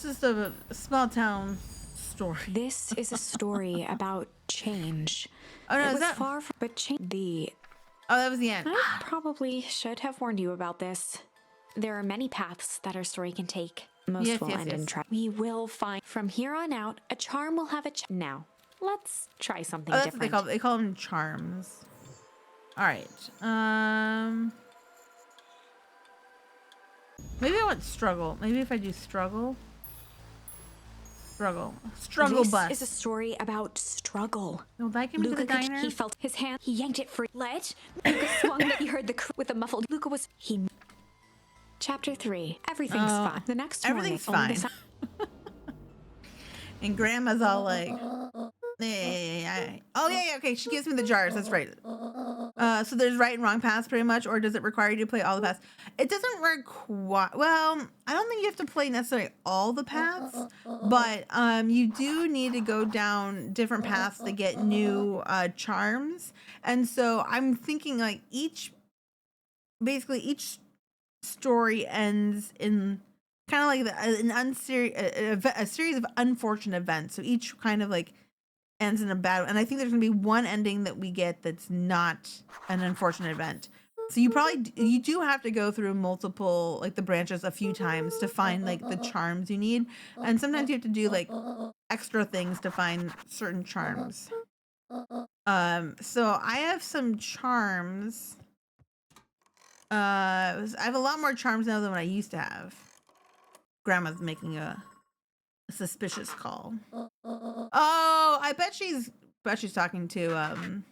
A: small town story.
C: This is a story about change.
A: Oh no,
C: It
A: is
C: was
A: that?
C: far from, but change the.
A: Oh, that was the end.
C: I probably should have warned you about this. There are many paths that our story can take. Most
A: Yes,
C: will
A: yes,
C: end in
A: yes.
C: tragedy. We will find from here on out. A charm will have a now. Let's try something
A: Oh, that's what
C: different.
A: they call them charms. All right. Maybe I want struggle. Maybe if I do struggle. Struggle
C: This
A: bus.
C: is a story about struggle.
A: No, that can be to the
C: Luca
A: diner.
C: he felt his hand. He yanked it free. Let. Luca swung. He heard the with a muffled. Luca was he. Chapter 3. Everything's fine. The next
A: Everything's
C: morning,
A: fine. And Grandma's all like, yeah. Oh yeah, okay. She gives me the jars. That's right. So there's right and wrong paths, pretty much, or does it require you to play all the paths? It doesn't require. Well, I don't think you have to play necessarily all the paths, but you do need to go down different paths to get new charms. And so I'm thinking like each story ends in kind of like a series of unfortunate events. So each kind of like ends in a bad, and I think there's gonna be one ending that we get that's not an unfortunate event. So you do have to go through multiple like the branches a few times to find like the charms you need, and sometimes you have to do like extra things to find certain charms. So I have some charms. I have a lot more charms now than what I used to have. Grandma's making a suspicious call. Oh, I bet she's talking to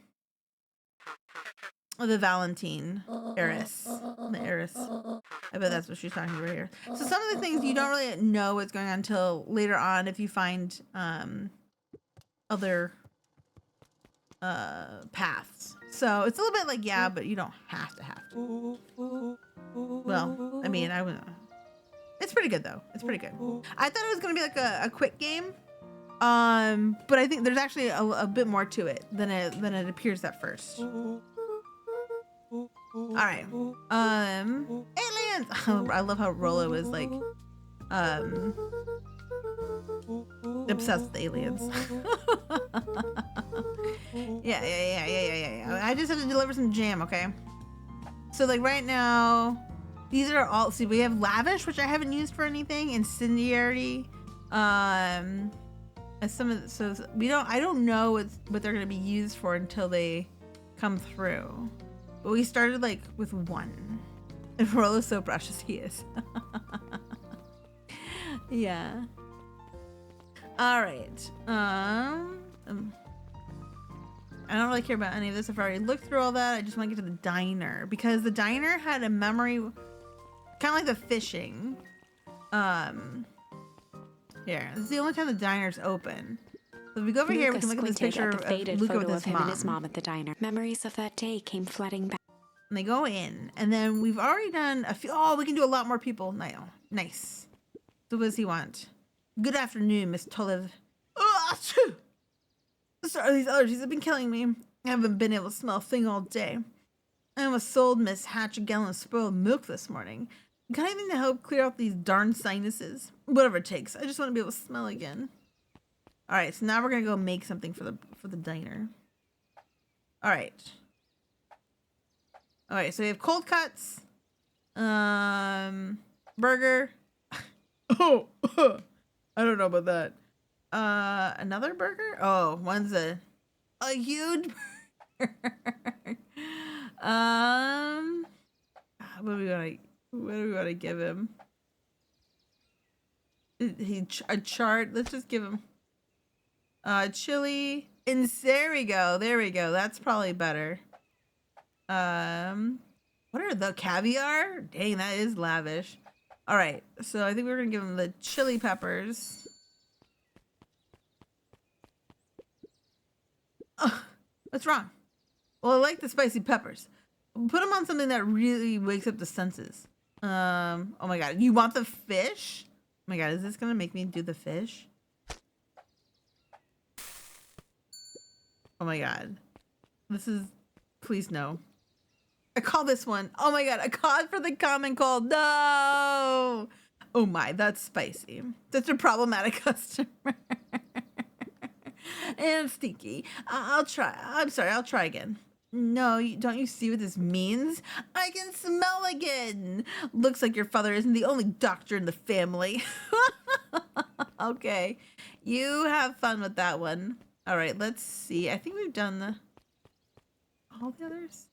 A: the Valentine heiress. The heiress. I bet that's what she's talking about here. So some of the things you don't really know what's going on until later on if you find other paths. So it's a little bit like, yeah, but you don't have to. Well, I mean, I would. It's pretty good though. It's pretty good. I thought it was gonna be like a quick game, but I think there's actually a bit more to it than it appears at first. All right. Aliens. I love how Rollo is like, obsessed with aliens. Yeah. I just have to deliver some jam, okay? So like right now, these are all. See, we have lavish, which I haven't used for anything. Incendiary. And some of so we don't. I don't know what they're gonna be used for until they come through. But we started like with one. And Rollo's so precious, he is. Yeah. All right. I don't really care about any of this. I've already looked through all that. I just want to get to the diner because the diner had a memory, kind of like the fishing. Here, this is the only time the diner's open. So if we go over here, we can look at this picture of Luca with his
B: him
A: mom.
B: and his mom at the diner. Memories of that day came flooding back.
A: And they go in, and then we've already done a few. Oh, we can do a lot more people now. Nice. So what does he want? Good afternoon, Miss Tolive. Oh, sorry, these allergies have been killing me. I haven't been able to smell a thing all day. I almost sold Miss Hatch a gallon of spoiled milk this morning. Got anything to help clear out these darn sinuses? Whatever it takes. I just want to be able to smell again. All right, so now we're gonna go make something for the diner. All right. All right, so we have cold cuts, burger. Oh, I don't know about that. Another burger? Oh, one's a huge burger. What do we want to give him? A chart. Let's just give him chili. And there we go. That's probably better. What are the caviar? Dang, that is lavish. All right, so I think we're gonna give him the chili peppers. What's wrong? Well, I like the spicy peppers. Put them on something that really wakes up the senses. Oh my god, you want the fish? Oh my god, is this gonna make me do the fish? Oh my god, this is. Please no. I call this one. Oh my god, a cause for the common cold. No. Oh my, that's spicy. Such a problematic customer. And stinky. I'll try. I'm sorry, I'll try again. No, don't you see what this means? I can smell again. Looks like your father isn't the only doctor in the family. Okay, you have fun with that one. All right, let's see. I think we've done all the others.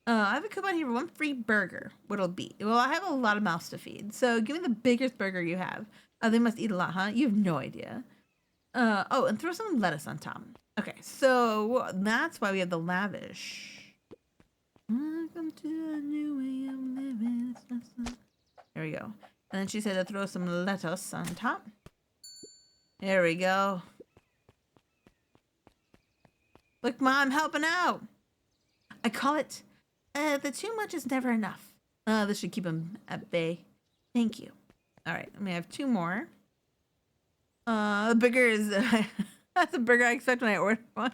A: I have a coupon here for one free burger. What'll it be? Well, I have a lot of mouths to feed, so give me the biggest burger you have. They must eat a lot, huh? You have no idea. Oh, and throw some lettuce on top. Okay, so that's why we have the lavish. Welcome to a new way of living. There we go. And then she said to throw some lettuce on top. There we go. Look, Mom, helping out. I call it, the too much is never enough. This should keep him at bay. Thank you. All right, let me have two more. The burger is, that's the burger I expect when I order one.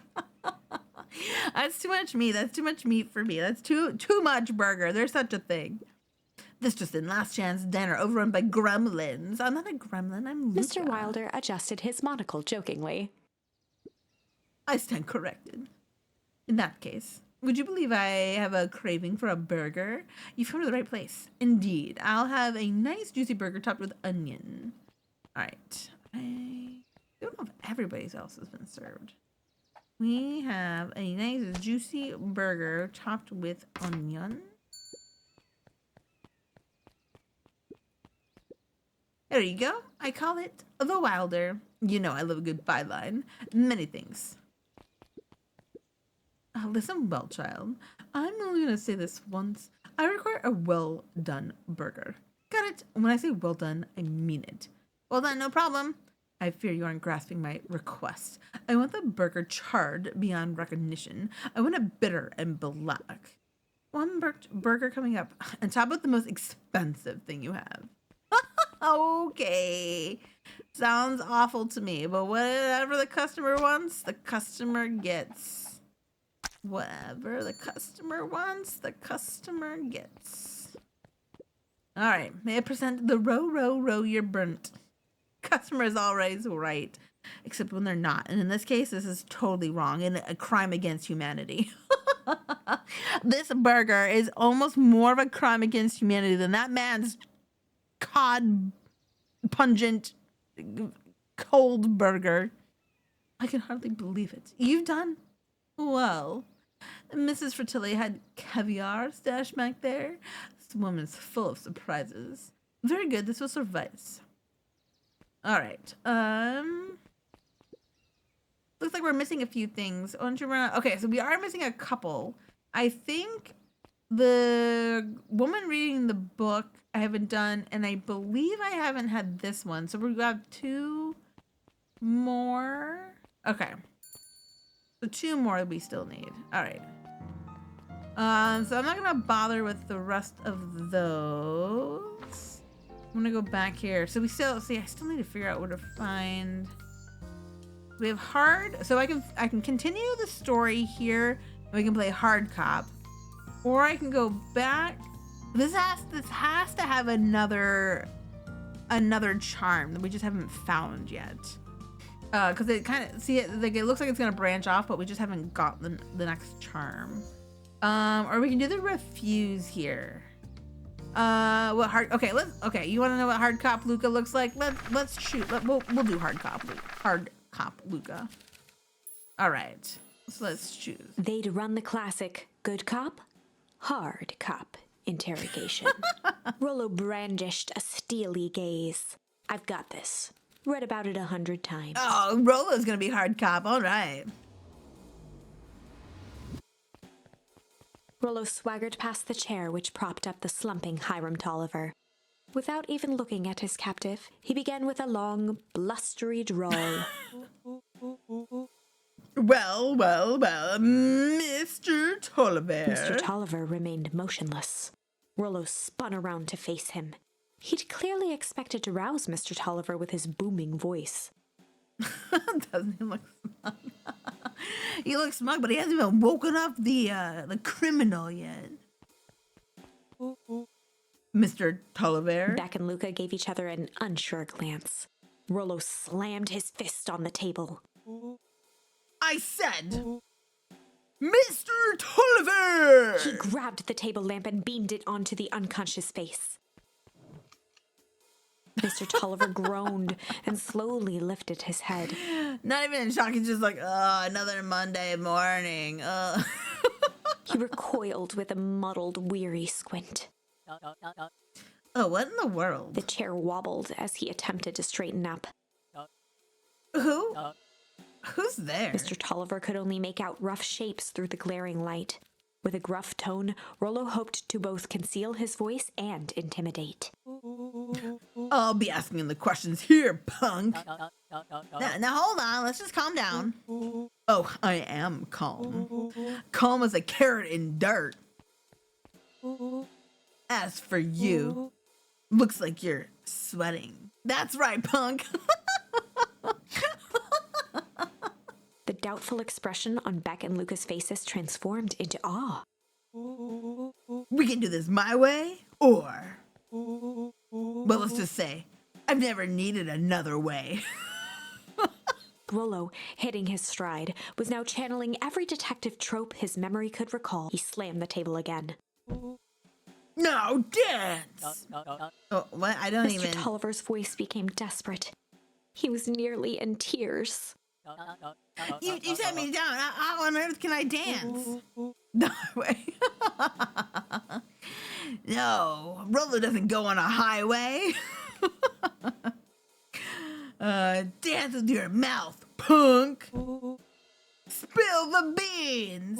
A: That's too much meat. That's too much meat for me. That's too much burger. There's such a thing. This just in, last chance dinner overrun by gremlins. I'm not a gremlin, I'm Luca.
B: Mr. Wilder adjusted his monocle jokingly.
A: I stand corrected. In that case, would you believe I have a craving for a burger? You've come to the right place. Indeed. I'll have a nice juicy burger topped with onion. All right. I don't know if everybody else has been served. We have a nice juicy burger topped with onion. There you go. I call it the Wilder. You know I love a good byline. Many things. Listen well, child. I'm only gonna say this once. I require a well done burger. Got it? When I say well done, I mean it. Well done, no problem. I fear you aren't grasping my request. I want the burger charred beyond recognition. I want it bitter and black. One burger coming up, on top of the most expensive thing you have. Okay. Sounds awful to me, but whatever the customer wants, the customer gets. Whatever the customer wants, the customer gets. All right, may I present the row, you're burnt. Customer is always right, except when they're not. And in this case, this is totally wrong and a crime against humanity. This burger is almost more of a crime against humanity than that man's cod pungent cold burger. I can hardly believe it. You've done well. Mrs. Fertilli had caviar stashed back there. This woman's full of surprises. Very good. This will suffice. All right. Looks like we're missing a few things. Okay, so we are missing a couple. I think the woman reading the book I haven't done, and I believe I haven't had this one. So we got 2 more. Okay. So 2 more we still need. All right. So I'm not gonna bother with the rest of those. I'm gonna go back here. So I still need to figure out where to find. We have hard, so I can continue the story here, and we can play hard cop, or I can go back. This has to have another charm that we just haven't found yet. Because it kind of it looks like it's gonna branch off, but we just haven't got the next charm. Or we can do the refuse here. Okay, you want to know what hard cop Luca looks like? Let's shoot. We'll do hard cop Luca. All right, so let's choose.
B: They'd run the classic good cop, hard cop interrogation. Rollo brandished a steely gaze. I've got this. Read about it 100 times.
A: Oh, Rollo's gonna be hard cop. All right.
B: Rollo swaggered past the chair which propped up the slumping Hiram Tolliver. Without even looking at his captive, he began with a long, blustery drawl.
A: Well, Mr. Tolliver.
B: Mr. Tolliver remained motionless. Rollo spun around to face him. He'd clearly expected to rouse Mr. Tolliver with his booming voice.
A: Doesn't he look smug? He looks smug, but he hasn't even woken up the criminal yet. Mr. Tolliver.
B: Beck and Luca gave each other an unsure glance. Rollo slammed his fist on the table.
A: I said, Mr. Tolliver!
B: He grabbed the table lamp and beamed it onto the unconscious face. Mr. Tolliver groaned and slowly lifted his head.
A: Not even in shock, he's just like, oh, another Monday morning.
B: He recoiled with a muddled, weary squint.
A: Oh, what in the world?
B: The chair wobbled as he attempted to straighten up.
A: Who? Who's there?
B: Mr. Tolliver could only make out rough shapes through the glaring light. With a gruff tone, Rollo hoped to both conceal his voice and intimidate.
A: I'll be asking the questions here, punk. Now hold on, let's just calm down. Oh, I am calm. Calm as a carrot in dirt. As for you, looks like you're sweating. That's right, punk.
B: The doubtful expression on Beck and Luca's faces transformed into awe.
A: We can do this my way, or... well, let's just say, I've never needed another way.
B: Rollo, hitting his stride, was now channeling every detective trope his memory could recall. He slammed the table again.
A: No, dance! Oh, what? I don't even...
B: Mr. Tolliver's voice became desperate. He was nearly in tears.
A: You set me down. How on earth can I dance? No way. No, Rollo doesn't go on a highway. Dance with your mouth, punk. Spill the beans.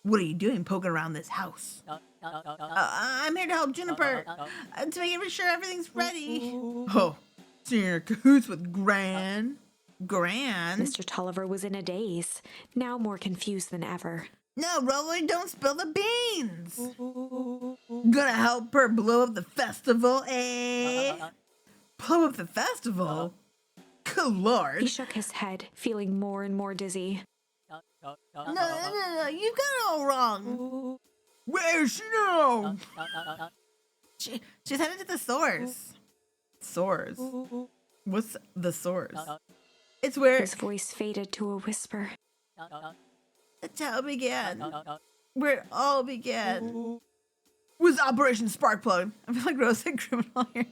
A: What are you doing poking around this house? I'm here to help Juniper to make sure everything's ready. Oh, so you're in cahoots with Gran?
B: Mr. Tolliver was in a daze, now more confused than ever.
A: No, Rolly, don't spill the beans. Gonna help her blow up the festival, eh? Blow up the festival? Good lord.
B: He shook his head, feeling more and more dizzy.
A: No, you got it all wrong. Where is she now? She's headed to the source. Source? What's the source? It's where
B: His voice faded to a whisper.
A: That's how it began. Where it all began. Was Operation Sparkplug. I feel like Rose said criminal here.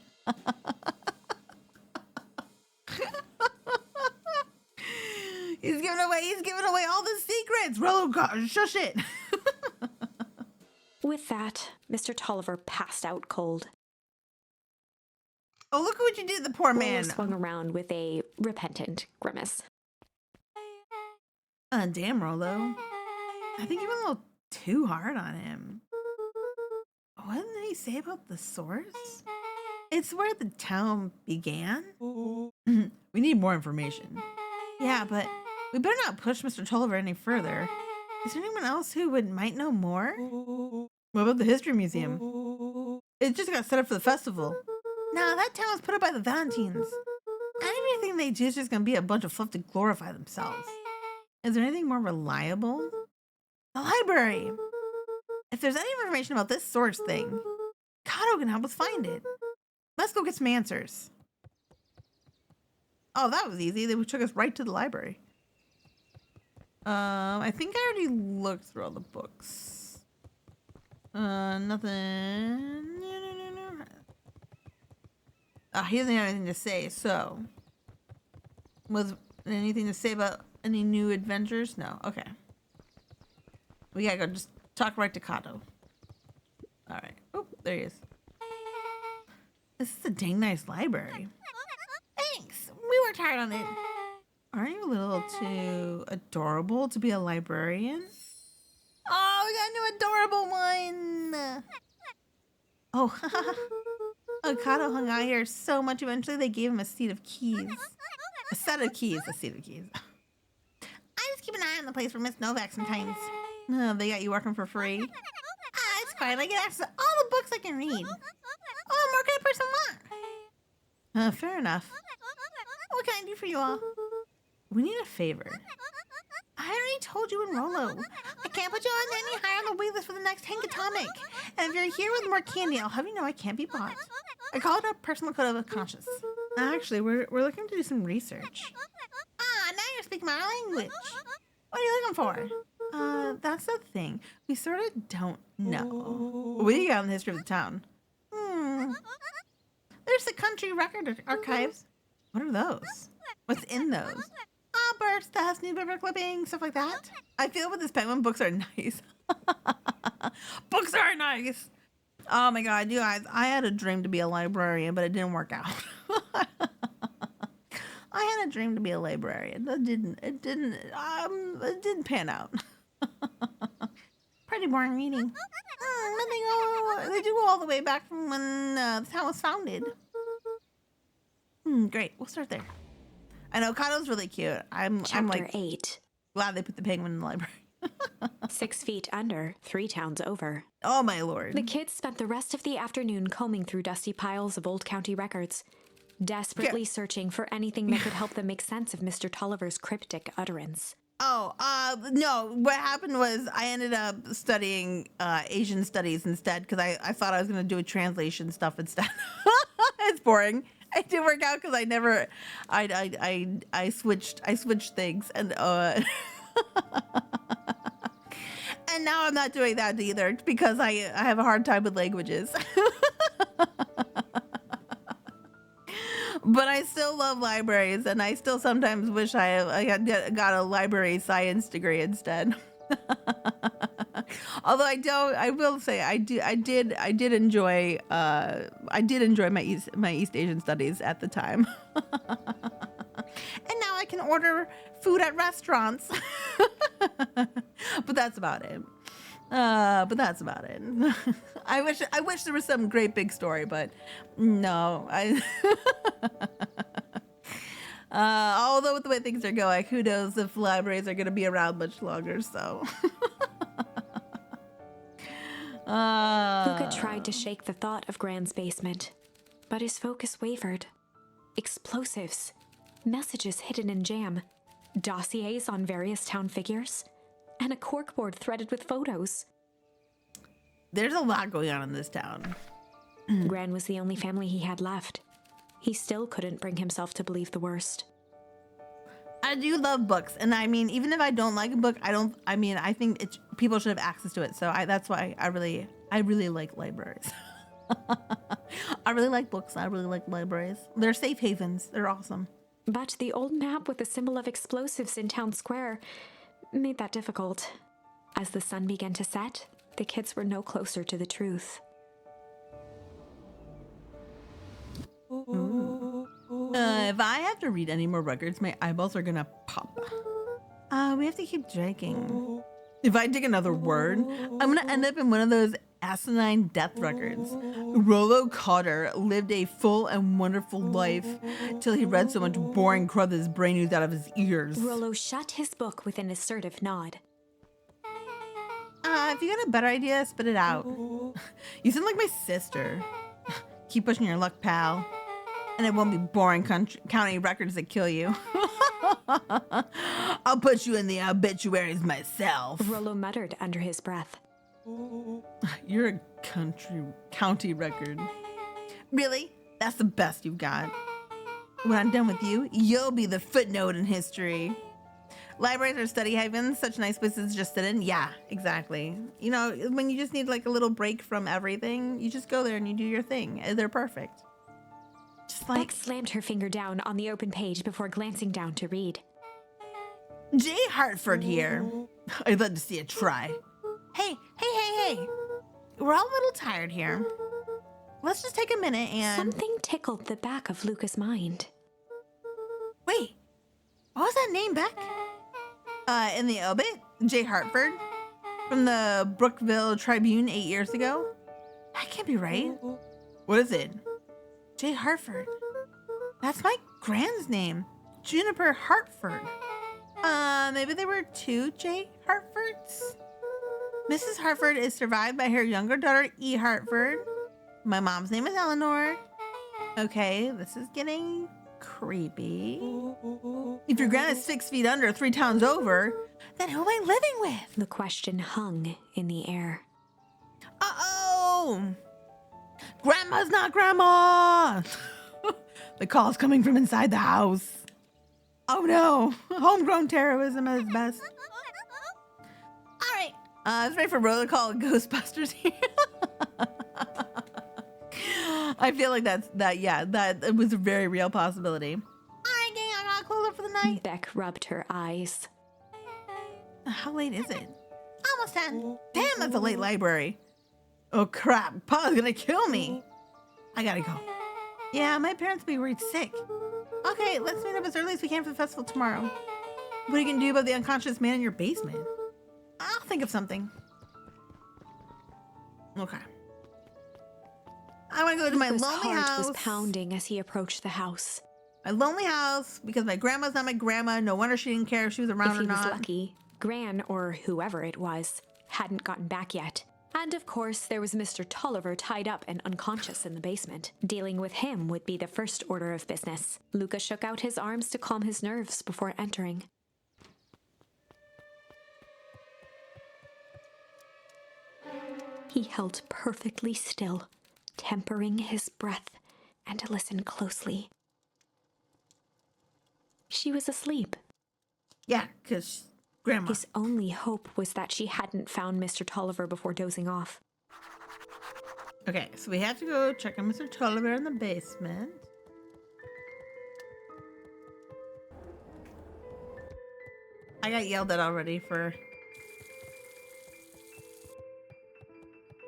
A: He's giving away all the secrets. Rollo, gosh, shush it.
B: With that, Mr. Tolliver passed out cold.
A: Oh, look at what you did to the poor
B: Rollo
A: man.
B: swung around with a repentant grimace.
A: Damn, Rollo. I think you went a little too hard on him. What did he say about the source? It's where the town began? We need more information. Yeah, but we better not push Mr. Tolliver any further. Is there anyone else who might know more? What about the History Museum? It just got set up for the festival. No, that town was put up by the Valentines. Everything they do is just going to be a bunch of fluff to glorify themselves. Is there anything more reliable? The library. If there's any information about this source thing, Kato can help us find it. Let's go get some answers. Oh, that was easy. They took us right to the library. I think I already looked through all the books. Nothing. No. He doesn't have anything to say, so. Was anything to say about any new adventures? No. Okay. We gotta go just talk right to Kato. Alright. Oh, there he is. This is a dang nice library. Thanks. We worked hard on it. Aren't you a little too adorable to be a librarian? Oh, we got a new adorable one. Oh, Kato hung out here so much eventually they gave him a seat of keys. A set of keys, a seat of keys. I just keep an eye on the place for Miss Novak sometimes. Oh, they got you working for free? It's fine. I get access to all the books I can read. Oh, more could a person want? Fair enough. What can I do for you all? We need a favor. I already told you and Rollo. I can't put you on any higher on the wait list for the next Hank Atomic. And if you're here with more candy, I'll have you know I can't be bought. I call it a personal code of conscience. Actually, we're looking to do some research. Now you're speaking my language. What are you looking for? That's the thing. We sort of don't know. What do you got in the history of the town? There's the country record archives. What are those? What's in those? Bird stuff, newspaper clippings, stuff like that. I feel with this penguin, books are nice. Books are nice. Oh my god, you guys, I had a dream to be a librarian, but it didn't work out. I had a dream to be a librarian. It didn't pan out. Pretty boring reading. They do go all the way back from when the town was founded. Great, we'll start there. I know Kato's really cute. I'm like
B: 8.
A: Glad they put the penguin in the library.
B: 6 feet under, 3 towns over.
A: Oh my lord.
B: The kids spent the rest of the afternoon combing through dusty piles of old county records, desperately searching for anything that could help them make sense of Mr. Tolliver's cryptic utterance.
A: No, what happened was I ended up studying Asian studies instead because I thought I was going to do a translation stuff instead. It's boring. It didn't work out because I switched things and and now I'm not doing that either because I have a hard time with languages. But I still love libraries, and I still sometimes wish I had got a library science degree instead. Although I will say I did enjoy my East Asian studies at the time. And now I can order food at restaurants. But that's about it. But that's about it. I wish there was some great big story, but no. Although with the way things are going, who knows if libraries are going to be around much longer, so.
B: Luca tried to shake the thought of Gran's basement, but his focus wavered. Explosives, messages hidden in jam, dossiers on various town figures, and a corkboard threaded with photos.
A: There's a lot going on in this town.
B: Gran was the only family he had left. He still couldn't bring himself to believe the worst.
A: I do love books, and I mean, even if I don't like a book, I think people should have access to it. So that's why I really like libraries. I really like books. I really like libraries. They're safe havens. They're awesome.
B: But the old map with the symbol of explosives in town square made that difficult. As the sun began to set, the kids were no closer to the truth.
A: If I have to read any more records, my eyeballs are gonna pop. We have to keep drinking. If I dig another word, I'm gonna end up in one of those asinine death records. Rollo Cotter lived a full and wonderful life till he read so much boring crud that his brain oozed out of his ears.
B: Rollo shut his book with an assertive nod.
A: If you got a better idea, spit it out. You sound like my sister. Keep pushing your luck, pal. And it won't be boring county records that kill you. I'll put you in the obituaries myself.
B: Rollo muttered under his breath.
A: You're a county record. Really? That's the best you've got. When I'm done with you, you'll be the footnote in history. Libraries are study havens, such nice places to just sit in. Yeah, exactly. You know, when you just need like a little break from everything, you just go there and you do your thing. They're perfect. Just like
B: Beck slammed her finger down on the open page before glancing down to read.
A: J. Hartford here. I'd love to see it try. Hey. We're all a little tired here. Let's just take a minute and...
B: Something tickled the back of Luca's mind.
A: Wait, what was that name, Beck? In the obit, J. Hartford, from the Brookville Tribune 8 years ago? That can't be right. What is it? J. Hartford. That's my grand's name, Juniper Hartford. Maybe there were two J. Hartfords? Mrs. Hartford is survived by her younger daughter, E. Hartford. My mom's name is Eleanor. Okay, this is getting creepy. If your grand is 6 feet under, 3 towns over, then who am I living with?
B: The question hung in the air.
A: Uh-oh! Grandma's not grandma! The call's coming from inside the house. Oh no, homegrown terrorism at its best. All right, it's ready for roller call Ghostbusters here. I feel like that was a very real possibility. All right, gang, I gotta close up for the night.
B: Beck rubbed her eyes.
A: How late is it? Almost 10. Damn, that's a late library. Oh crap, Pa's gonna kill me. I gotta go. Yeah, my parents will be worried sick. Okay, let's meet up as early as we can for the festival tomorrow. What are you gonna do about the unconscious man in your basement? I'll think of something. Okay. I want to go to my
B: His
A: lonely
B: heart
A: house.
B: was pounding as he approached the house.
A: My lonely house, because my grandma's not my grandma. No wonder she didn't care if she was around
B: If
A: or
B: he was
A: not.
B: lucky, Gran, or whoever it was, hadn't gotten back yet. And of course, there was Mr. Tolliver tied up and unconscious in the basement. Dealing with him would be the first order of business. Luca shook out his arms to calm his nerves before entering. He held perfectly still, tempering his breath, and listened closely. She was asleep.
A: Yeah, because grandma.
B: His only hope was that she hadn't found Mr. Tolliver before dozing off.
A: Okay, so we have to go check on Mr. Tolliver in the basement. I got yelled at already for...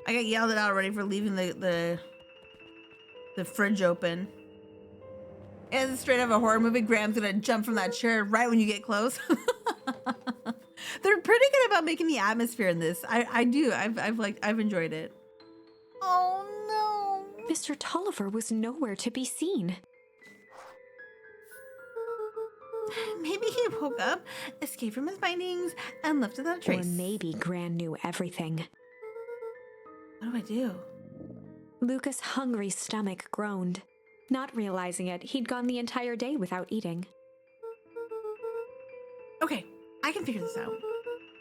A: leaving the fridge open. And straight out of a horror movie, Graham's gonna jump from that chair right when you get close. They're pretty good about making the atmosphere in this. I do. I've enjoyed it. Oh no.
B: Mr. Tolliver was nowhere to be seen.
A: Maybe he woke up, escaped from his bindings, and left without a trace.
B: Or maybe Gran knew everything.
A: What do I do?
B: Luca's hungry stomach groaned. Not realizing it, he'd gone the entire day without eating.
A: Okay, I can figure this out.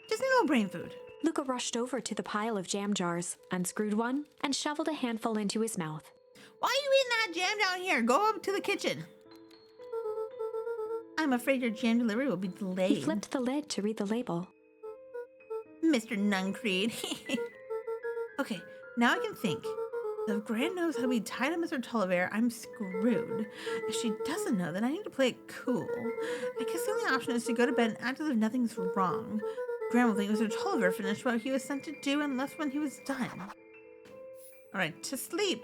A: Just need a little brain food.
B: Luca rushed over to the pile of jam jars, unscrewed one, and shoveled a handful into his mouth.
A: Why are you eating that jam down here? Go up to the kitchen. I'm afraid your jam delivery will be delayed.
B: He flipped the lid to read the label.
A: Mr. Nuncreed. Okay, now I can think. If Gran knows how to be tied to Mr. Tolliver, I'm screwed. If she doesn't know, then I need to play it cool. I guess the only option is to go to bed and act as if nothing's wrong. Gran will think Mr. Tolliver finished what he was sent to do and left when he was done. Alright, to sleep.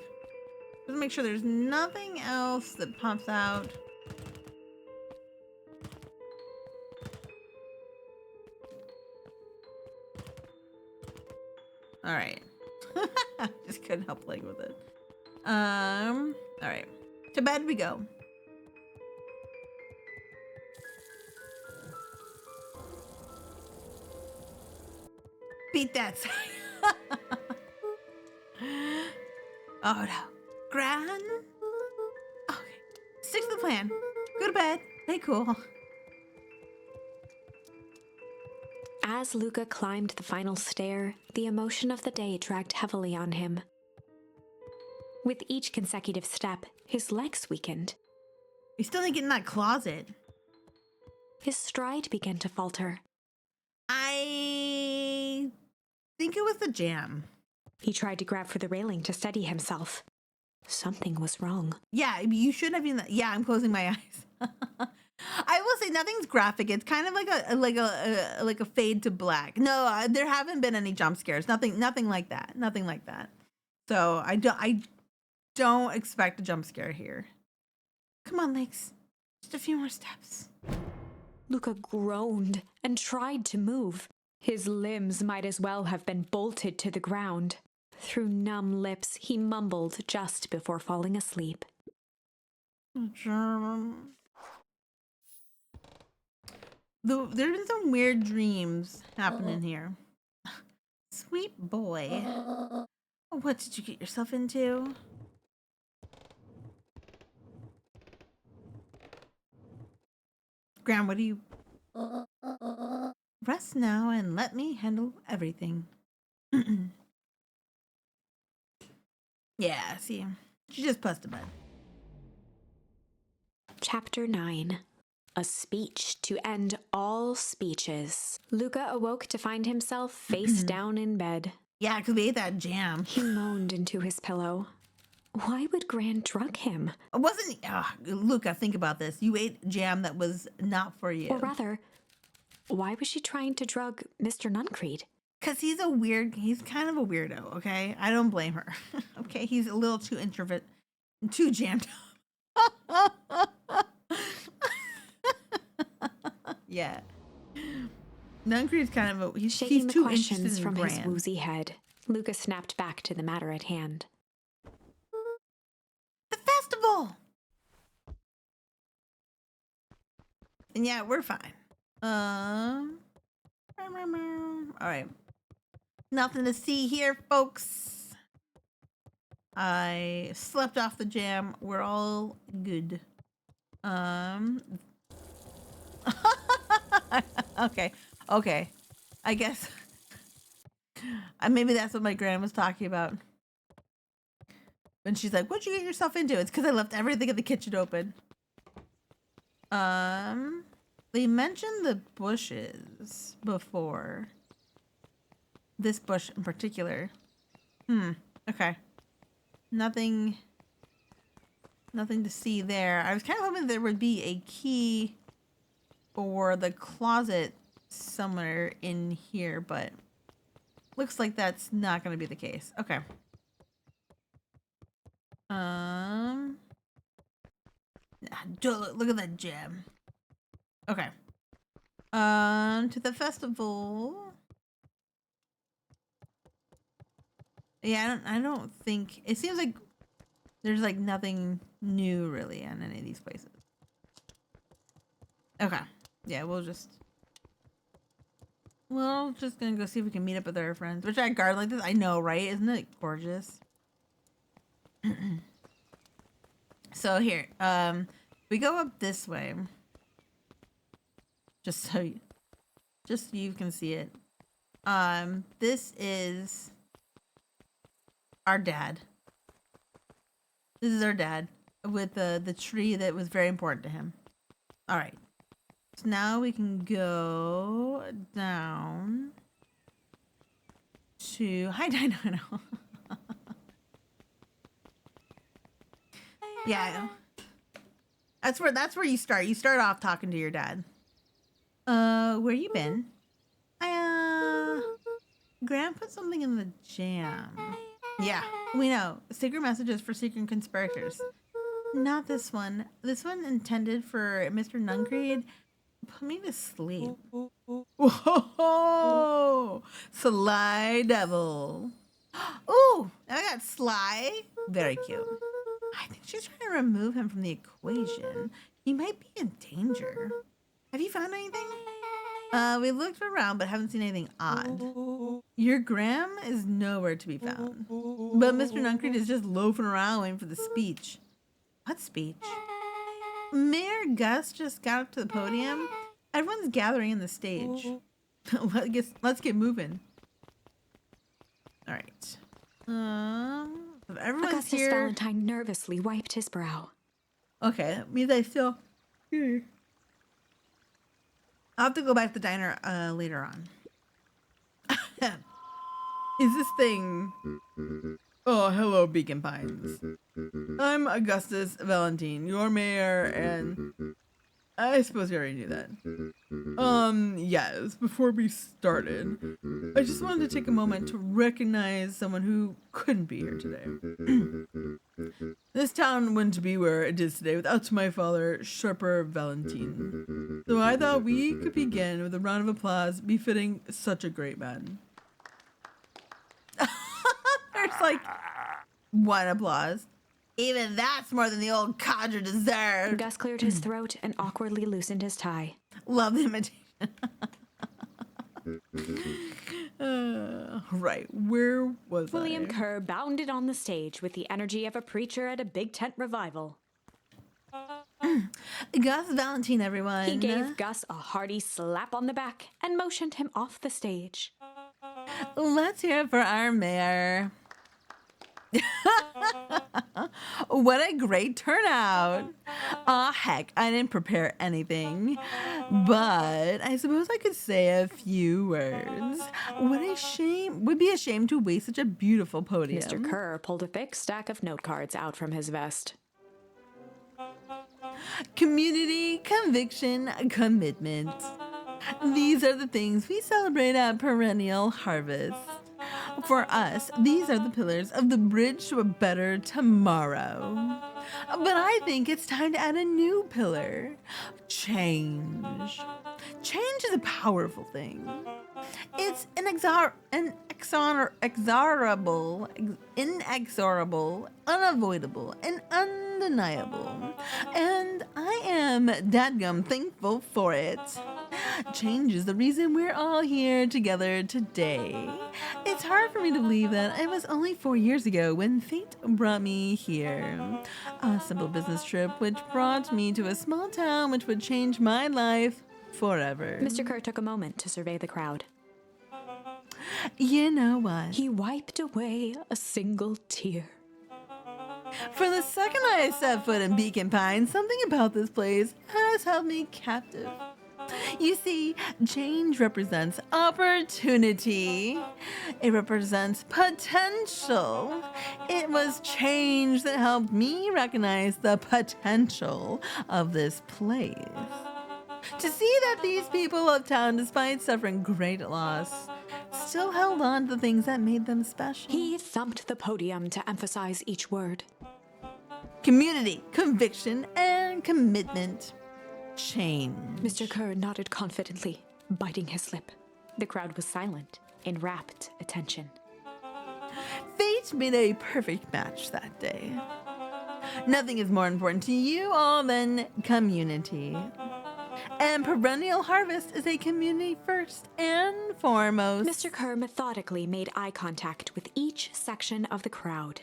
A: Just make sure there's nothing else that pops out. Alright. Just couldn't help playing with it. Alright. To bed we go. Beat that sign. Oh no. Gran? Okay. Stick to the plan. Go to bed. Stay cool.
B: As Luca climbed the final stair, the emotion of the day dragged heavily on him. With each consecutive step, his legs weakened.
A: You still didn't get in that closet.
B: His stride began to falter.
A: I think it was the jam.
B: He tried to grab for the railing to steady himself. Something was wrong.
A: Yeah, you shouldn't have been. Yeah, I'm closing my eyes. I will say nothing's graphic. It's kind of like a fade to black. No, there haven't been any jump scares. Nothing like that. Nothing like that. So I don't expect a jump scare here. Come on, Legs. Just a few more steps.
B: Luca groaned and tried to move. His limbs might as well have been bolted to the ground. Through numb lips, he mumbled just before falling asleep.
A: There's been some weird dreams happening here. Sweet boy. What did you get yourself into? Gran, what do you... Rest now and let me handle everything. Yeah, see, she just pressed to bed.
B: Chapter 9. A speech to end all speeches. Luca awoke to find himself face down in bed.
A: Yeah, because we ate that jam.
B: He moaned into his pillow. Why would Gran drug him?
A: It wasn't... Luca, think about this. You ate jam that was not for you.
B: Or rather, why was she trying to drug Mr. Nuncreed?
A: Because he's kind of a weirdo, okay? I don't blame her. Okay, he's a little too introvert, too jammed up. Yeah. Nuncreed's kind of he's
B: Shaking
A: too
B: the questions
A: interested in
B: from his
A: Gran.
B: woozy head, Luca snapped back to the matter at hand.
A: The festival! And yeah, we're fine. Alright. Nothing to see here, folks. I slept off the jam. We're all good. Okay. I guess maybe that's what my grandma was talking about. When she's like, what'd you get yourself into? It's because I left everything in the kitchen open. They mentioned the bushes before. This bush in particular. Okay. Nothing to see there. I was kind of hoping there would be a key for the closet somewhere in here, but looks like that's not going to be the case. Okay. Look at that gem. Okay. To the festival. Yeah, I don't think it seems like there's like nothing new really in any of these places. Okay. Yeah, we're just gonna go see if we can meet up with our friends. Which at a garden like this, I know, right? Isn't it gorgeous? So here, we go up this way. Just so you can see it. This is our dad. This is our dad with the tree that was very important to him. All right. So now we can go down to hi Dino. Yeah. That's where you start. You start off talking to your dad. Where you been? Graham put something in the jam. Yeah, we know. Secret messages for secret conspirators. Not this one. This one intended for Mr. Nuncreed. Put me to sleep. Whoa! Sly devil. Ooh, I got Sly. Very cute. I think she's trying to remove him from the equation. He might be in danger. Have you found anything? We looked around but haven't seen anything odd. Your Graham is nowhere to be found. But Mr. Nuncreed is just loafing around waiting for the speech. What speech? Mayor Gus just got up to the podium. Everyone's gathering in the stage. Let's get moving. All right. If everyone's
B: Augustus
A: here.
B: Valentine nervously wiped his brow.
A: Okay, that means I still. I'll have to go back to the diner later on. Is this thing? Oh, hello, Beacon Pines. I'm Augustus Valentine, your mayor, and I suppose you already knew that. Yes, before we started, I just wanted to take a moment to recognize someone who couldn't be here today. This town wouldn't be where it is today without my father, Sharper Valentine. So I thought we could begin with a round of applause befitting such a great man. There's like one applause. Even that's more than the old codger deserved.
B: Gus cleared his throat and awkwardly loosened his tie.
A: Love the imitation. Right, where was
B: William
A: I?
B: Kerr bounded on the stage with the energy of a preacher at a big tent revival.
A: Gus Valentine, everyone.
B: He gave Gus a hearty slap on the back and motioned him off the stage.
A: Let's hear it for our mayor. What a great turnout. Aw, heck, I didn't prepare anything. But I suppose I could say a few words. What a shame. Would be a shame to waste such a beautiful podium.
B: Mr. Kerr pulled a thick stack of note cards out from his vest.
A: Community, conviction, commitment. These are the things we celebrate at Perennial Harvest. For us, these are the pillars of the bridge to a better tomorrow. But I think it's time to add a new pillar. Change. Change is a powerful thing. It's inexorable, unavoidable, and undeniable. And I am dadgum thankful for it. Change is the reason we're all here together today. It's hard for me to believe that it was only 4 years ago when fate brought me here. A simple business trip which brought me to a small town which would change my life forever.
B: Mr. Kerr took a moment to survey the crowd.
A: You know what?
B: He wiped away a single tear.
A: For the second I set foot in Beacon Pines, something about this place has held me captive. You see, change represents opportunity. It represents potential. It was change that helped me recognize the potential of this place. To see that these people of town, despite suffering great loss, still held on to the things that made them special.
B: He thumped the podium to emphasize each word.
A: Community, conviction, and commitment. Change.
B: Mr. Kerr nodded confidently, biting his lip. The crowd was silent, in rapt attention.
A: Fate each made a perfect match that day. Nothing is more important to you all than community. And Perennial Harvest is a community first and foremost.
B: Mr. Kerr methodically made eye contact with each section of the crowd.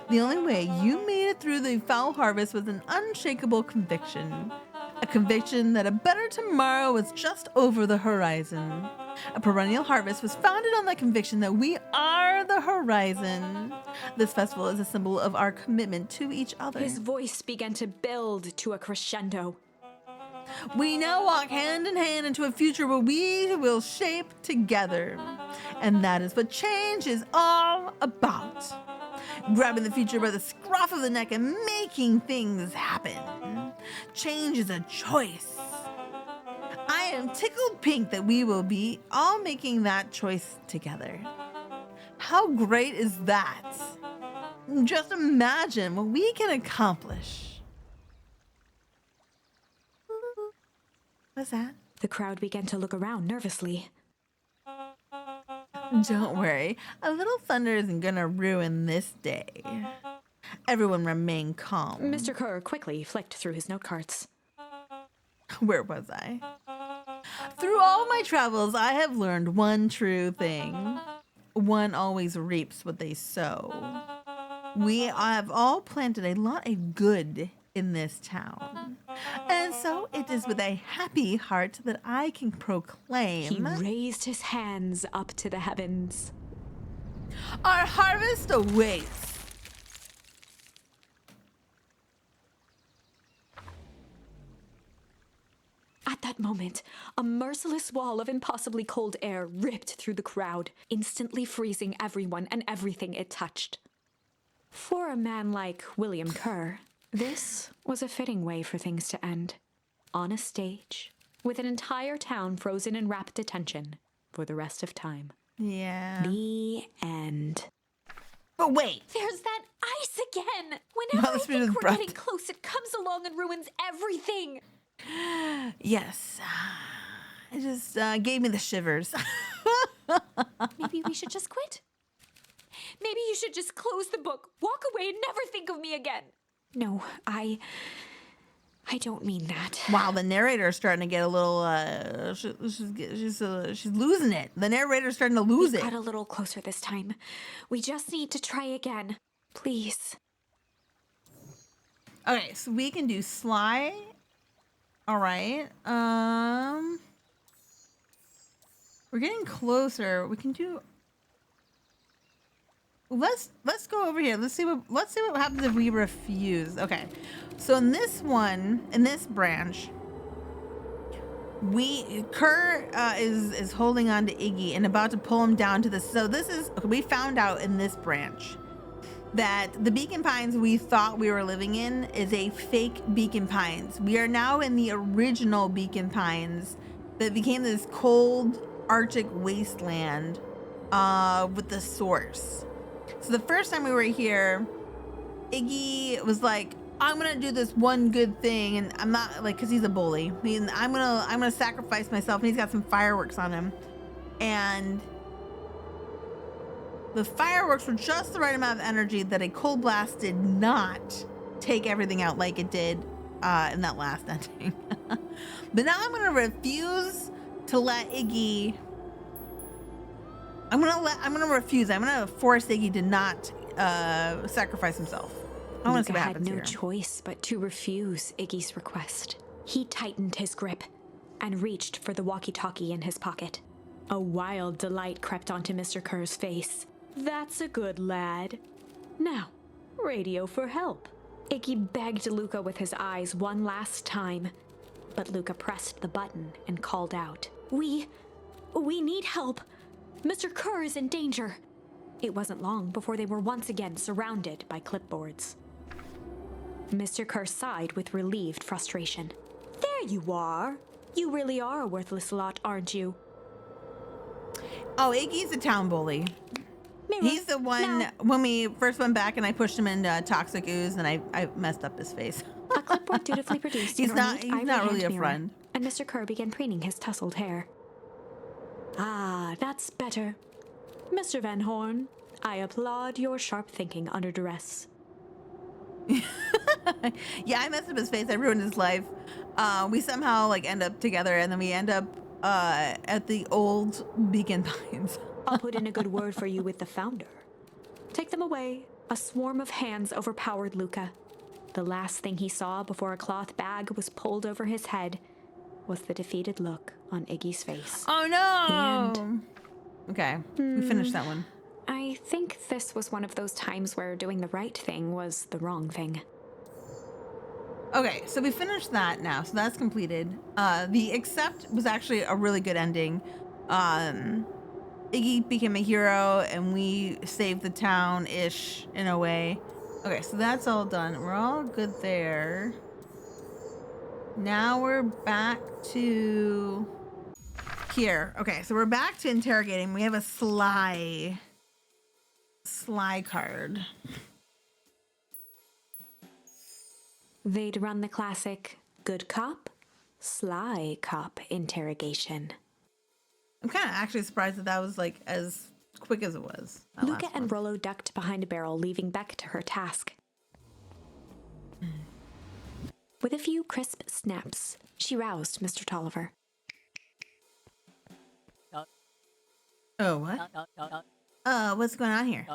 A: The only way you made it through the foul harvest was an unshakable conviction. A conviction that a better tomorrow was just over the horizon. A perennial harvest was founded on the conviction that we are the horizon. This festival is a symbol of our commitment to each other.
B: His voice began to build to a crescendo.
A: We now walk hand in hand into a future where we will shape together. And that is what change is all about. Grabbing the future by the scruff of the neck and making things happen. Change is a choice. I am tickled pink that we will be all making that choice together. How great is that? Just imagine what we can accomplish. What's that?
B: The crowd began to look around nervously.
A: Don't worry, a little thunder isn't gonna ruin this day. Everyone remain calm.
B: Mr. Kerr quickly flicked through his note cards.
A: Where was I? Through all my travels, I have learned one true thing. One always reaps what they sow. We have all planted a lot of good in this town. And so it is with a happy heart that I can proclaim...
B: He raised his hands up to the heavens.
A: Our harvest awaits.
B: At that moment, a merciless wall of impossibly cold air ripped through the crowd, instantly freezing everyone and everything it touched. For a man like William Kerr, this was a fitting way for things to end. On a stage, with an entire town frozen in rapt attention for the rest of time.
A: Yeah.
B: The end.
A: But wait.
C: There's that ice again! Whenever I think we're getting close, it comes along and ruins everything!
A: Yes. It just gave me the shivers.
C: Maybe we should just quit? Maybe you should just close the book, walk away, and never think of me again.
B: No, I don't mean that.
A: Wow, the narrator's starting to get a little, she's losing it. The narrator's starting to lose
B: We
A: it.
B: got a little closer this time. We just need to try again. Please.
A: Okay, so we can do Sly. All right. We're getting closer. We can do... Let's go over here. Let's see what happens if we refuse. Okay. So in this one, in this branch, Kerr is holding on to Iggy and about to pull him down to this. So this is, we found out in this branch that the Beacon Pines we thought we were living in is a fake Beacon Pines. We are now in the original Beacon Pines that became this cold Arctic wasteland with the source. So the first time we were here, Iggy was like, I'm gonna do this one good thing, and I'm not like, cause he's a bully. I'm gonna sacrifice myself, and he's got some fireworks on him, and the fireworks were just the right amount of energy that a cold blast did not take everything out like it did in that last ending. But now I'm gonna refuse to let Iggy. I'm gonna refuse. I'm gonna force Iggy to not sacrifice himself. I want to see what happens
B: had no
A: here.
B: choice but to refuse Iggy's request. He tightened his grip and reached for the walkie-talkie in his pocket. A wild delight crept onto Mr. Kerr's face. That's a good lad. Now, radio for help. Iggy begged Luca with his eyes one last time, but Luca pressed the button and called out. We need help. Mr. Kerr is in danger. It wasn't long before they were once again surrounded by clipboards. Mr. Kerr sighed with relieved frustration. There you are. You really are a worthless lot, aren't you?
A: Oh, Iggy's a town bully.
B: Mirror,
A: He's the one
B: now.
A: when we first went back and I pushed him into toxic ooze and I messed up his face.
B: A clipboard dutifully produced.
A: He's
B: an
A: not-
B: ornate
A: he's
B: ivory
A: not really
B: hand
A: a
B: mirror,
A: friend.
B: And Mr. Kerr began preening his tousled hair. Ah, that's better. Mr. Van Horn, I applaud your sharp thinking under duress.
A: Yeah, I messed up his face. I ruined his life. We somehow like end up together, and then we end up at the old Beacon Pines.
B: I'll put in a good word for you with the founder. Take them away. A swarm of hands overpowered Luca. The last thing he saw before a cloth bag was pulled over his head was the defeated look on Iggy's face.
A: Oh no! Okay, we finished that one.
B: I think this was one of those times where doing the right thing was the wrong thing.
A: Okay, so we finished that now, so that's completed. The Accept was actually a really good ending. Iggy became a hero, and we saved the town-ish in a way. Okay, so that's all done. We're all good there. Now we're back to here. Okay, so we're back to interrogating. We have a sly card.
B: They'd run the classic good cop, sly cop interrogation.
A: I'm kind of actually surprised that was like as quick as it was.
B: Luca and Rollo ducked behind a barrel, leaving Beck to her task. With a few crisp snaps, she roused Mr. Tolliver.
A: Oh, what? What's going on here?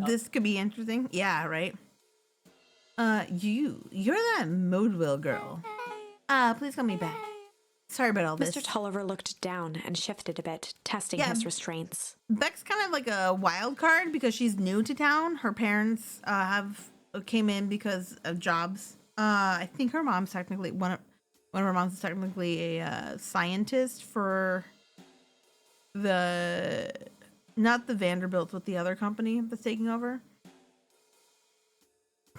A: This could be interesting. Yeah, right. You're that Modeville girl. Please call me back. Sorry about all this.
B: Mr. Tolliver looked down and shifted a bit, testing his restraints.
A: Beck's kind of like a wild card because she's new to town. Her parents came in because of jobs. I think her mom's technically one of her moms is technically a scientist for not the Vanderbilts, but the other company that's taking over.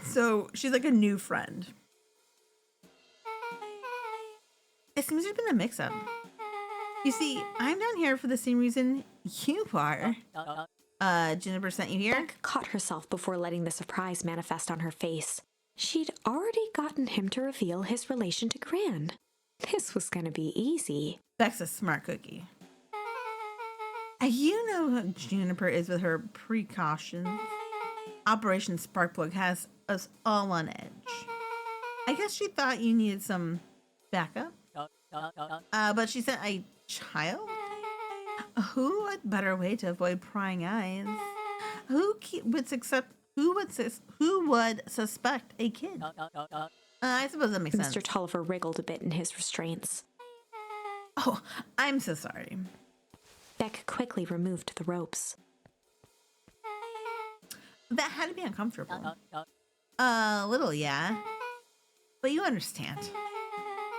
A: So she's like a new friend. It seems there's been a mix-up. You see, I'm down here for the same reason you are. Juniper sent you here?
B: Beck caught herself before letting the surprise manifest on her face. She'd already gotten him to reveal his relation to Gran. This was gonna be easy.
A: Beck's a smart cookie. You know how Juniper is with her precautions. Operation Sparkplug has us all on edge. I guess she thought you needed some backup. But she sent a child? Who a better way to avoid prying eyes? Who would suspect a kid? I suppose that makes sense.
B: Mr. Tolliver wriggled a bit in his restraints.
A: Oh, I'm so sorry.
B: Beck quickly removed the ropes.
A: That had to be uncomfortable. A little, yeah. But you understand.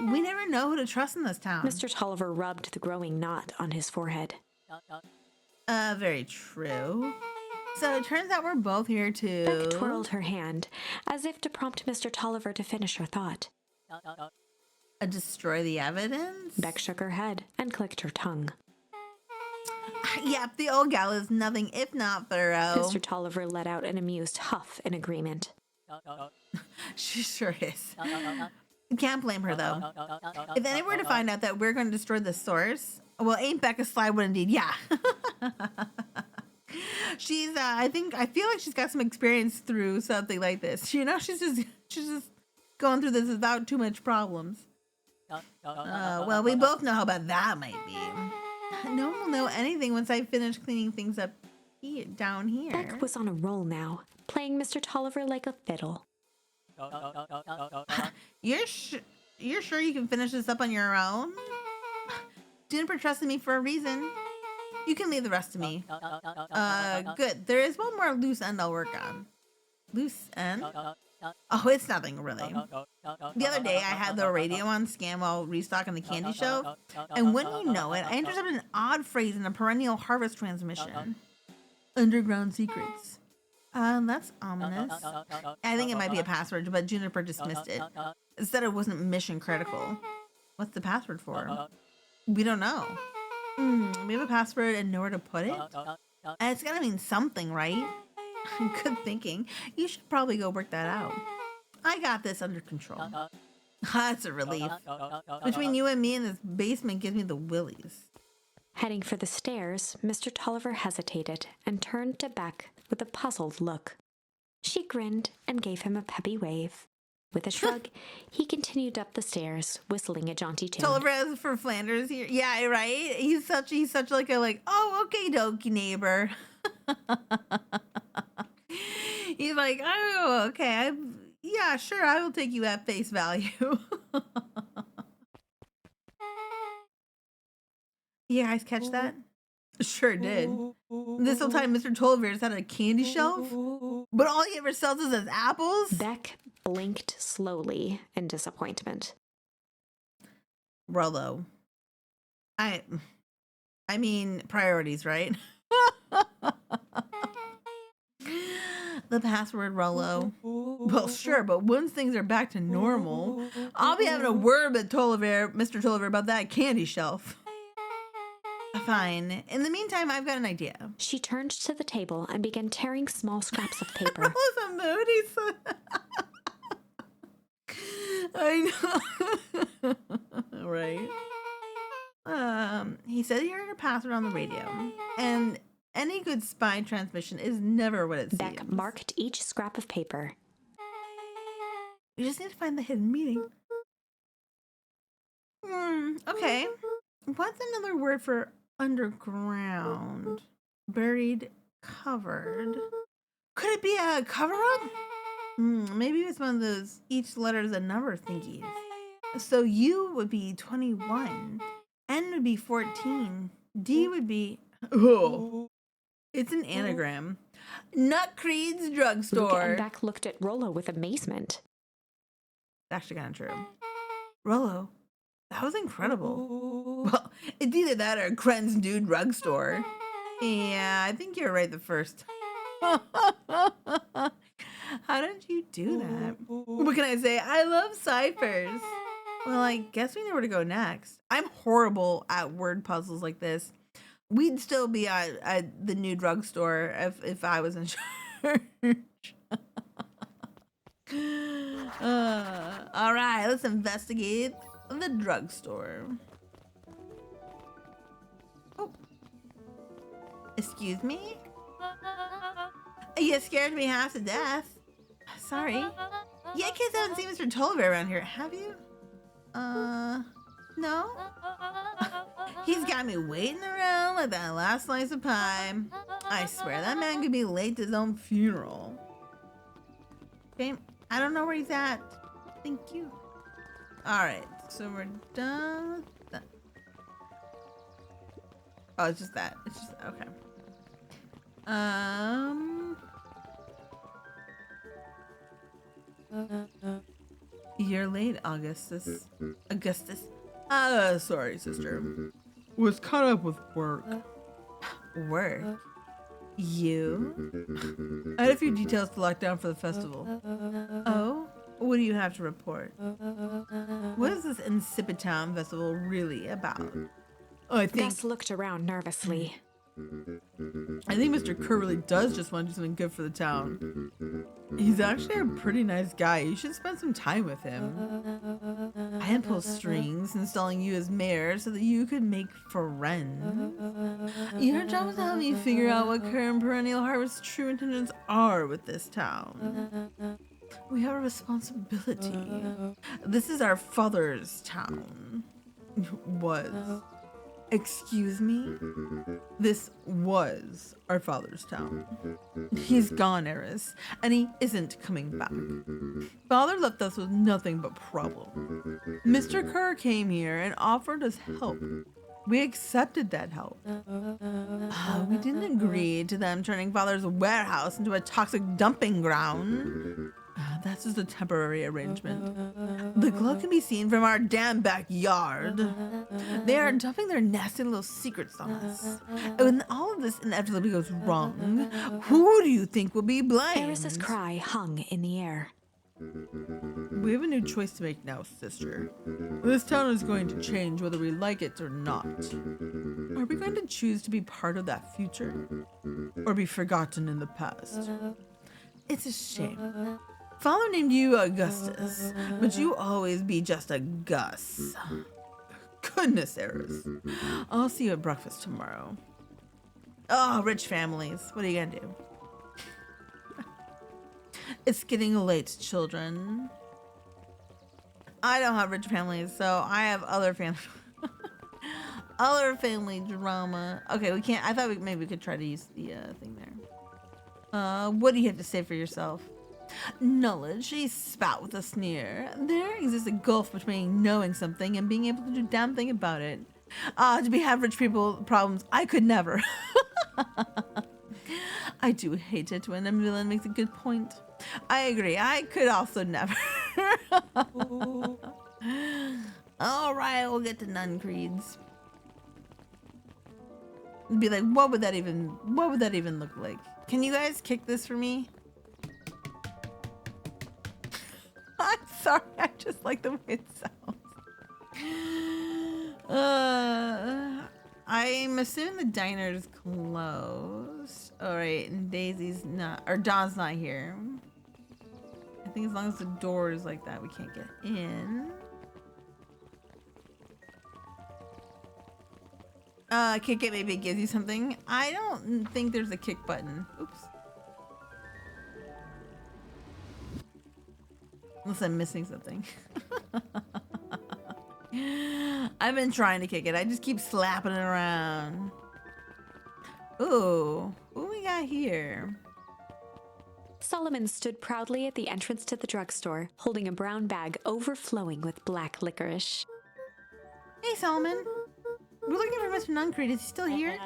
A: We never know who to trust in this town.
B: Mr. Tolliver rubbed the growing knot on his forehead.
A: Very true. So it turns out we're both here to...
B: Beck twirled her hand, as if to prompt Mr. Tolliver to finish her thought.
A: Destroy the evidence?
B: Beck shook her head and clicked her tongue.
A: Yep, the old gal is nothing if not thorough.
B: Mr. Tolliver let out an amused huff in agreement.
A: She sure is. Can't blame her, though. If anyone were to find out that we're going to destroy the source, well, ain't Becca sly one indeed. Yeah. She's, I feel like she's got some experience through something like this. You know, she's just going through this without too much problems. Well, we both know how bad that might be. No one will know anything once I finish cleaning things up down here.
B: Beck was on a roll now, playing Mr. Tolliver like a fiddle.
A: You're sure you can finish this up on your own? Juniper trusted me for a reason. You can leave the rest to me. Good. There is one more loose end I'll work on. Loose end? Oh, it's nothing really. The other day, I had the radio on scan while restocking the candy shelf, and when you know it, I intercepted an odd phrase in a perennial harvest transmission. Underground secrets. That's ominous. I think it might be a password, but Juniper dismissed it. It said it wasn't mission critical. What's the password for? We don't know. We have a password and nowhere to put it? And it's gotta mean something, right? Good thinking. You should probably go work that out. I got this under control. That's a relief. Between you and me in this basement gives me the willies.
B: Heading for the stairs, Mr. Tolliver hesitated and turned to Beck with a puzzled look. She grinned and gave him a peppy wave. With a shrug, he continued up the stairs, whistling a jaunty tune.
A: Tolliver is for Flanders here. Yeah, right? He's such like a oh, okay, dokie, neighbor. He's like, oh, okay. Yeah, sure, I will take you at face value. You guys catch that? Sure did. This whole time, Mr. Tolliver's had a candy shelf, but all he ever sells is his apples.
B: Beck blinked slowly in disappointment.
A: Rollo. I mean, priorities, right? The password, Rollo. Well, sure, but once things are back to normal, I'll be having a word with Mr. Tolliver, about that candy shelf. Fine. In the meantime, I've got an idea.
B: She turned to the table and began tearing small scraps of paper.
A: That was a mood, he said. I know. Right. He said he heard a password on the radio, and any good spy transmission is never what it seems.
B: Beck marked each scrap of paper.
A: We just need to find the hidden meaning. Okay. What's another word for underground? Buried, covered. Could it be a cover-up? Maybe it's one of those each letter is a number thingies. So U would be 21. N would be 14. D would be... Oh, it's an anagram. Nut Creed's drugstore.
B: Luca and Beck looked at Rollo with amazement.
A: It's actually kind of true. Rollo, that was incredible. Well, it's either that or Kren's new drugstore. Yeah, I think you're right the first. How did you do that? What can I say? I love ciphers. Well, I guess we know where to go next. I'm horrible at word puzzles like this. We'd still be at the new drugstore if I was in charge. All right, let's investigate the drugstore. Oh, excuse me? You scared me half to death. Sorry. Yeah, kids haven't seen Mr. Tolliver around here, have you? No? He's got me waiting around like that last slice of pie. I swear that man could be late to his own funeral. Okay, I don't know where he's at. Thank you. Alright, so we're done with that. Oh, it's just that. It's just, okay. You're late, Augustus. Sorry, sister. Was caught up with work. Work? You? I had a few details to lock down for the festival. Oh? What do you have to report? What is this Insipid Town festival really about? Oh, I think...
B: Gus looked around nervously.
A: I think Mr. Kerr really does just want to do something good for the town. He's actually a pretty nice guy. You should spend some time with him. I had pulled strings installing you as mayor so that you could make friends. Your job is to help me figure out what Kerr and Perennial Harvest's true intentions are with this town. We have a responsibility. This is our father's town. Was. Excuse me? This was our father's town. He's gone, Eris, and he isn't coming back. Father left us with nothing but problem. Mr. Kerr came here and offered us help. We accepted that help. We didn't agree to them turning Father's warehouse into a toxic dumping ground. That's just a temporary arrangement. The glove can be seen from our damn backyard. They are dumping their nasty little secrets on us. And when all of this inevitably goes wrong, who do you think will be blamed?
B: Eris's cry hung in the air.
A: We have a new choice to make now, sister. This town is going to change whether we like it or not. Are we going to choose to be part of that future? Or be forgotten in the past? It's a shame. Father named you Augustus, but you always be just a Gus. Goodness, Eris. I'll see you at breakfast tomorrow. Oh, rich families. What are you gonna do? It's getting late, children. I don't have rich families, so I have other family. Other family drama. Okay, we can't. I thought maybe we could try to use the thing there. What do you have to say for yourself? Knowledge, she spat with a sneer. There exists a gulf between knowing something and being able to do a damn thing about it. To be have rich people problems, I could never. I do hate it when a villain makes a good point. I agree. I could also never. All right, we'll get to nun creeds. Be like, what would that even look like? Can you guys kick this for me? I'm sorry, I just like the way it sounds. I'm assuming the diner's closed. All right, and Daisy's not, or Dawn's not here. I think as long as the door is like that, we can't get in. Kick it, maybe it gives you something. I don't think there's a kick button. Oops. Unless I'm missing something. I've been trying to kick it. I just keep slapping it around. Ooh, what we got here?
B: Solomon stood proudly at the entrance to the drugstore, holding a brown bag overflowing with black licorice.
A: Hey, Solomon. We're looking for Mr. Nuncreed. Is he still here?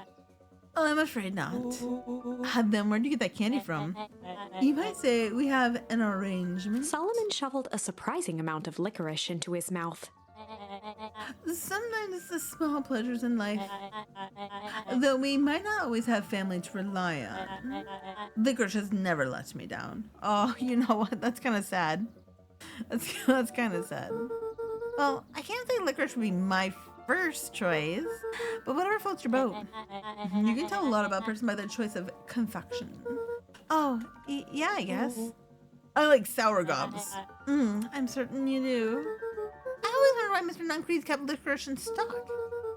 A: Oh, I'm afraid not. Then where'd you get that candy from? You might say we have an arrangement.
B: Solomon shoveled a surprising amount of licorice into his mouth.
A: Sometimes it's the small pleasures in life, though we might not always have family to rely on. Licorice has never let me down. Oh, you know what? That's kind of sad. That's kind of sad. Well, I can't say licorice would be my first choice, but whatever floats your boat. You can tell a lot about a person by their choice of confection. Oh, yeah, I guess. I like sour gobs. I'm certain you do. I always wonder why Mr. Nuncreed kept licorice in stock.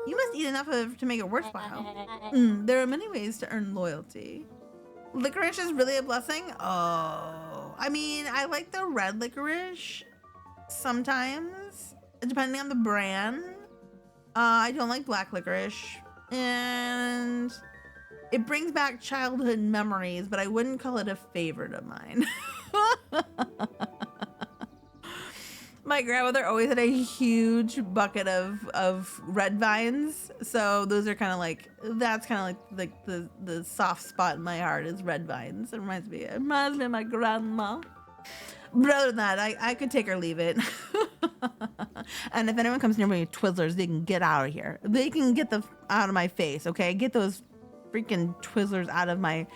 A: You must eat enough of it to make it worthwhile. There are many ways to earn loyalty. Licorice is really a blessing? Oh, I mean, I like the red licorice sometimes, depending on the brand. I don't like black licorice, and it brings back childhood memories, but I wouldn't call it a favorite of mine. My grandmother always had a huge bucket of red vines, so those are kind of like, that's kind of like the soft spot in my heart is red vines. It reminds me of my grandma. But other than that, I could take or leave it. And if anyone comes near me with Twizzlers, they can get out of here. They can get out of my face, okay? Get those freaking Twizzlers out of my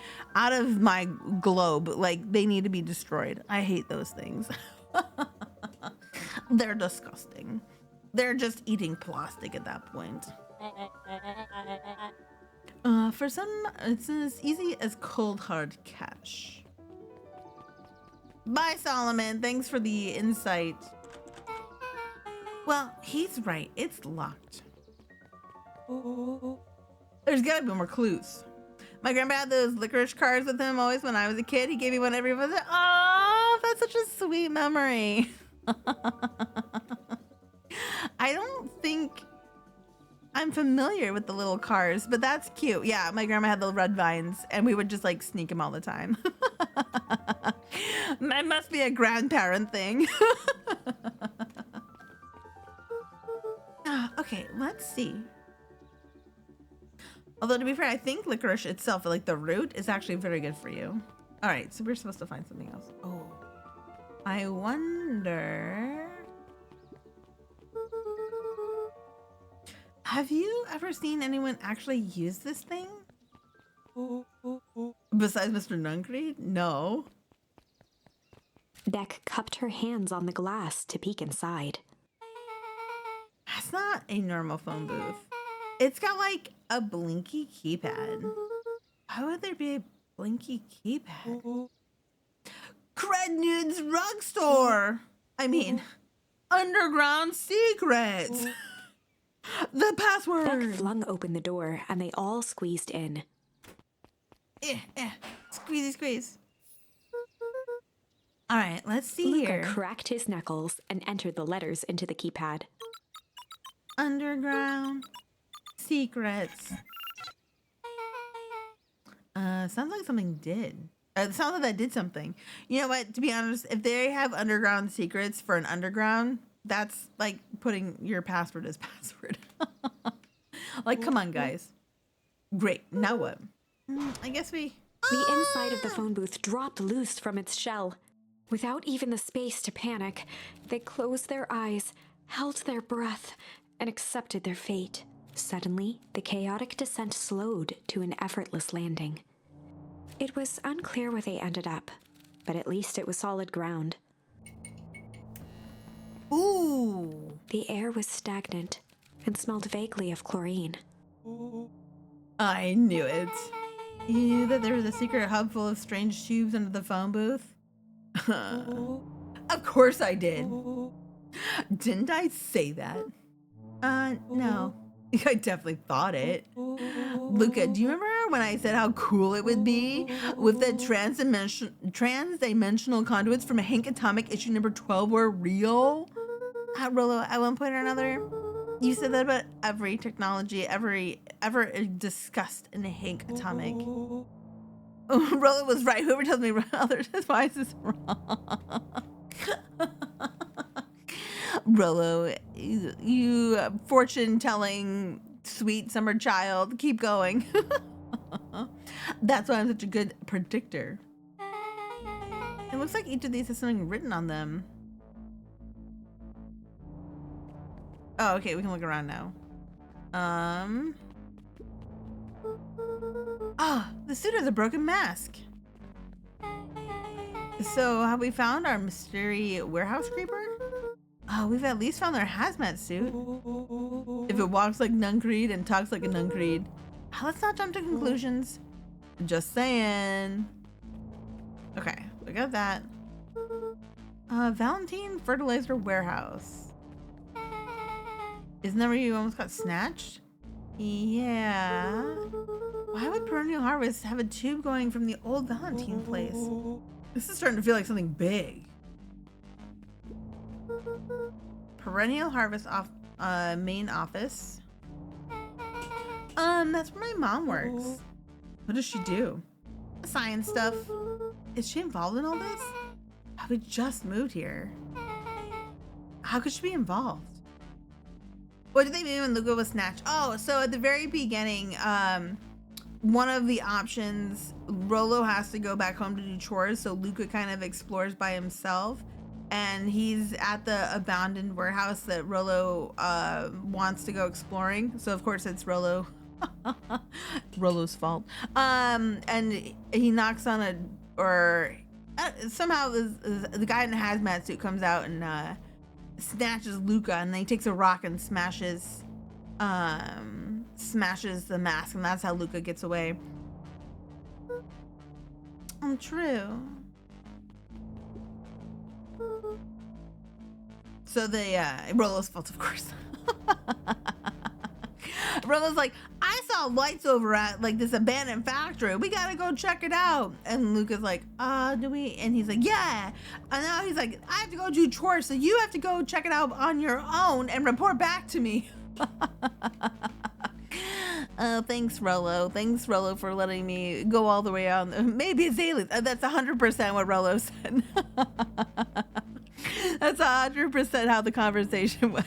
A: globe. Like, they need to be destroyed. I hate those things. They're disgusting. They're just eating plastic at that point. For some, it's as easy as cold hard cash. Bye, Solomon. Thanks for the insight. Well, he's right. It's locked. There's gotta be more clues. My grandpa had those licorice cards with him always when I was a kid. He gave me one every visit. Oh, that's such a sweet memory. I don't think I'm familiar with the little cars, but that's cute. Yeah, my grandma had the red vines, and we would just like sneak them all the time. That must be a grandparent thing. Okay, let's see. Although to be fair, I think licorice itself, like the root, is actually very good for you. All right, so we're supposed to find something else. Oh, I wonder. Have you ever seen anyone actually use this thing? Besides Mr. Nuncreed? No.
B: Beck cupped her hands on the glass to peek inside.
A: That's not a normal phone booth. It's got like a blinky keypad. Why would there be a blinky keypad? Cred Nudes Rug Store! I mean, underground secrets! The
B: Beck
A: password.
B: flung open the door and they all squeezed in.
A: Squeezy squeeze. All right, let's see
B: Luca
A: here.
B: cracked his knuckles and entered the letters into the keypad.
A: Underground secrets. Sounds like something did. It sounds like that did something. You know what? To be honest, if they have underground secrets for an underground, that's like putting your password as password. Like, come on, guys. Great. Now what? I guess we.
B: The inside of the phone booth dropped loose from its shell. Without even the space to panic, they closed their eyes, held their breath, and accepted their fate. Suddenly, the chaotic descent slowed to an effortless landing. It was unclear where they ended up, but at least it was solid ground.
A: Ooh.
B: The air was stagnant and smelled vaguely of chlorine.
A: I knew it. You knew that there was a secret hub full of strange tubes under the phone booth? Of course I did. Didn't I say that? No. I definitely thought it. Luca, do you remember when I said how cool it would be with the trans-dimensional conduits from Hank Atomic issue number 12 were real? Rolo, at one point or another, you said that about every technology ever discussed in Hank Atomic. Rolo was right. Whoever tells me otherwise is wrong. Rolo, you fortune-telling sweet summer child. Keep going. That's why I'm such a good predictor. It looks like each of these has something written on them. Oh, okay, we can look around now. The suit has a broken mask. So, have we found our mystery warehouse creeper? Oh, we've at least found their hazmat suit. If it walks like Nuncreed and talks like a Nuncreed. Let's not jump to conclusions. Just saying. Okay, we got that. Valentine Fertilizer Warehouse. Isn't that where you almost got snatched? Yeah. Why would Perennial Harvest have a tube going from the old Valentine place? This is starting to feel like something big. Perennial Harvest main office. That's where my mom works. What does she do? Science stuff. Is she involved in all this? We just moved here. How could she be involved? What did they mean when Luca was snatched? Oh, so at the very beginning, one of the options, Rolo has to go back home to do chores, so Luca kind of explores by himself. And he's at the abandoned warehouse that Rolo wants to go exploring. So of course it's Rolo's fault. And he knocks on somehow the guy in the hazmat suit comes out and snatches Luca, and then he takes a rock and smashes the mask, and that's how Luca gets away. True. So Rolo's fault, of course. Rolo's like, I saw lights over at like this abandoned factory. We gotta go check it out. And Luca's like, do we? And he's like, yeah. And now he's like, I have to go do chores, so you have to go check it out on your own and report back to me. Oh, thanks, Rolo. Thanks, Rolo, for letting me go all the way on. Maybe it's aliens. That's 100% what Rolo said. That's 100% how the conversation went.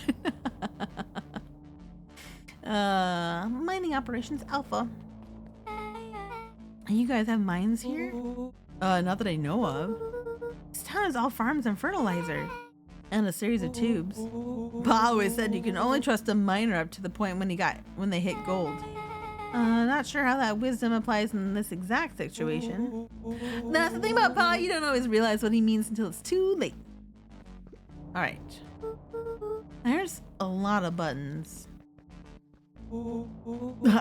A: Mining operations alpha. You guys have mines here? Not that I know of. This town is all farms and fertilizer. And a series of tubes. Pa always said you can only trust a miner up to the point when they hit gold. Not sure how that wisdom applies in this exact situation. That's the thing about Pa, you don't always realize what he means until it's too late. Alright. There's a lot of buttons.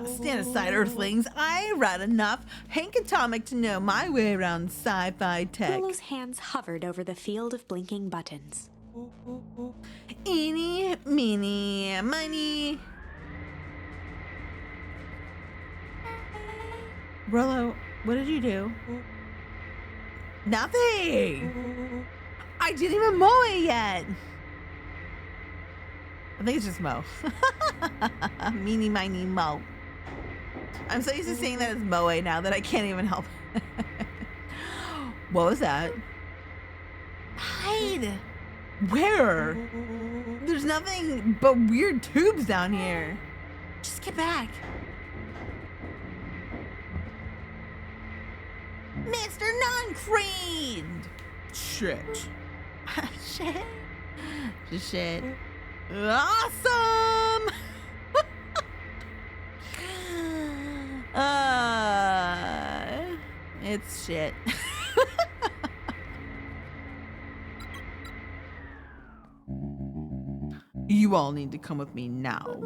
A: Stand aside, Earthlings. I read enough Hank Atomic to know my way around sci-fi tech.
B: Rolo's hands hovered over the field of blinking buttons.
A: Eeny, meeny, miny. Rollo, what did you do? Nothing. I didn't even mow it yet. I think it's just Mo. Meeny, miny, Mo. I'm so used to saying that as Moe now that I can't even help. What was that? Hide. Where? There's nothing but weird tubes down here. Just get back. Mr. Non-Creed! Shit. Shit. Shit. Awesome! It's shit. You all need to come with me now.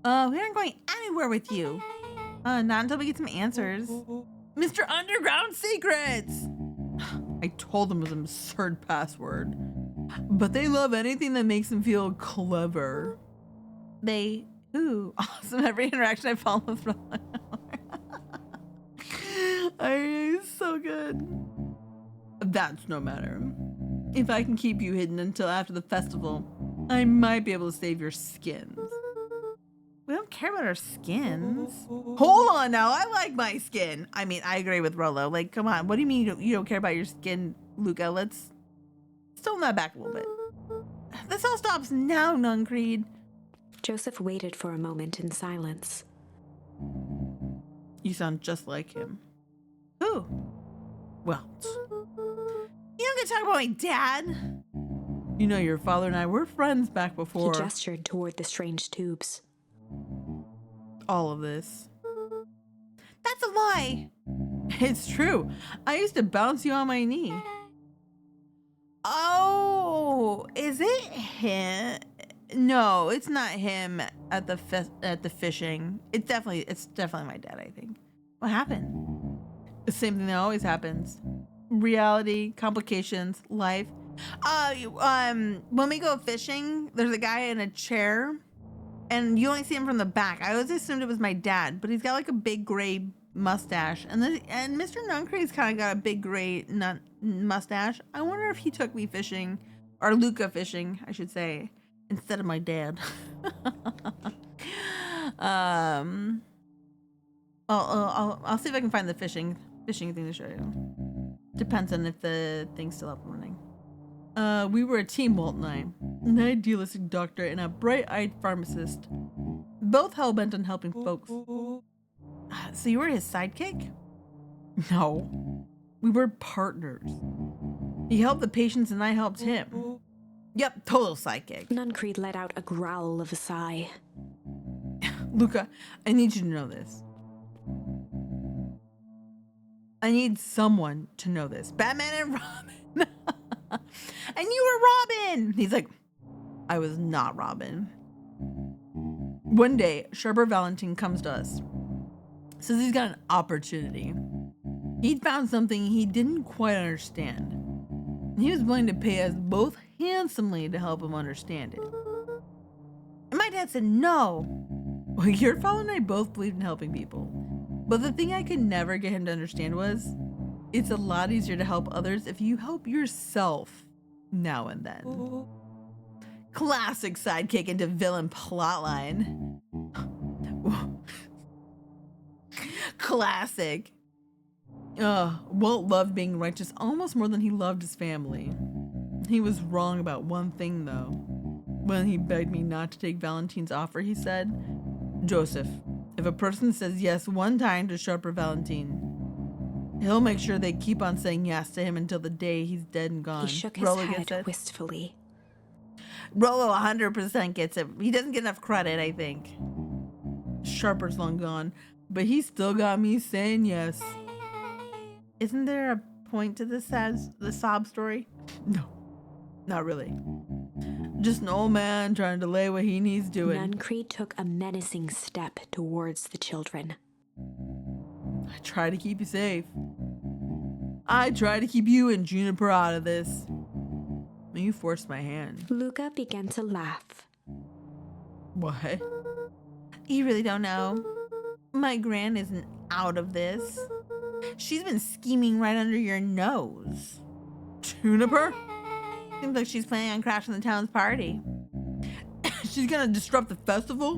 A: We aren't going anywhere with you. Not until we get some answers. Mr. Underground Secrets! I told them it was an absurd password. But they love anything that makes them feel clever. They, ooh, awesome. Every interaction I follow through. So good. That's no matter. If I can keep you hidden until after the festival, I might be able to save your skins. We don't care about our skins. Hold on now, I like my skin. I mean, I agree with Rollo. Like, come on, what do you mean you don't care about your skin, Luca? Let's tone that back a little bit. This all stops now, Non-Creed.
B: Joseph waited for a moment in silence.
A: You sound just like him. Who? Well, you don't get to talk about my dad. You know, your father and I were friends back before.
B: He gestured toward the strange tubes.
A: All of this. That's a lie. It's true. I used to bounce you on my knee. Oh, is it him? No, it's not him at the fishing. It's definitely my dad, I think. What happened? The same thing that always happens. Reality, complications, life. When we go fishing, there's a guy in a chair and you only see him from the back. I always assumed it was my dad, but he's got like a big gray mustache. And Mr. Nuncre's kind of got a big gray mustache. I wonder if he took me fishing, or Luca fishing, I should say, instead of my dad. I'll see if I can find the fishing thing to show you. Depends on if the thing's still up and running. We were a team, Walt and I. An idealistic doctor and a bright-eyed pharmacist. Both hell-bent on helping folks. So you were his sidekick? No. We were partners. He helped the patients and I helped him. Yep, total sidekick.
B: Nuncreed let out a growl of a sigh.
A: Luca, I need you to know this. I need someone to know this. Batman and Robin. And you were Robin. He's like, I was not Robin. One day, Sharper Valentine comes to us. Says he's got an opportunity. He'd found something he didn't quite understand. And he was willing to pay us both handsomely to help him understand it. And my dad said no. Well, your father and I both believed in helping people. But the thing I could never get him to understand was, it's a lot easier to help others if you help yourself now and then. Classic sidekick into villain plotline. Classic. Walt loved being righteous almost more than he loved his family. He was wrong about one thing, though. When he begged me not to take Valentine's offer, he said, Joseph, if a person says yes one time to Sharper Valentine, he'll make sure they keep on saying yes to him until the day he's dead and gone.
B: He shook his
A: Rollo
B: head
A: gets it.
B: wistfully.
A: Rollo 100% gets it. He doesn't get enough credit, I think. Sharper's long gone, but he still got me saying yes. Isn't there a point to the sob story? No, not really. Just an old man trying to delay what he needs doing.
B: Nuncreed took a menacing step towards the children.
A: I try to keep you safe. I try to keep you and Juniper out of this. You forced my hand.
B: Luca began to laugh.
A: What? You really don't know. My gran is an out of this. She's been scheming right under your nose. Juniper? Seems like she's planning on crashing the town's party. She's gonna disrupt the festival?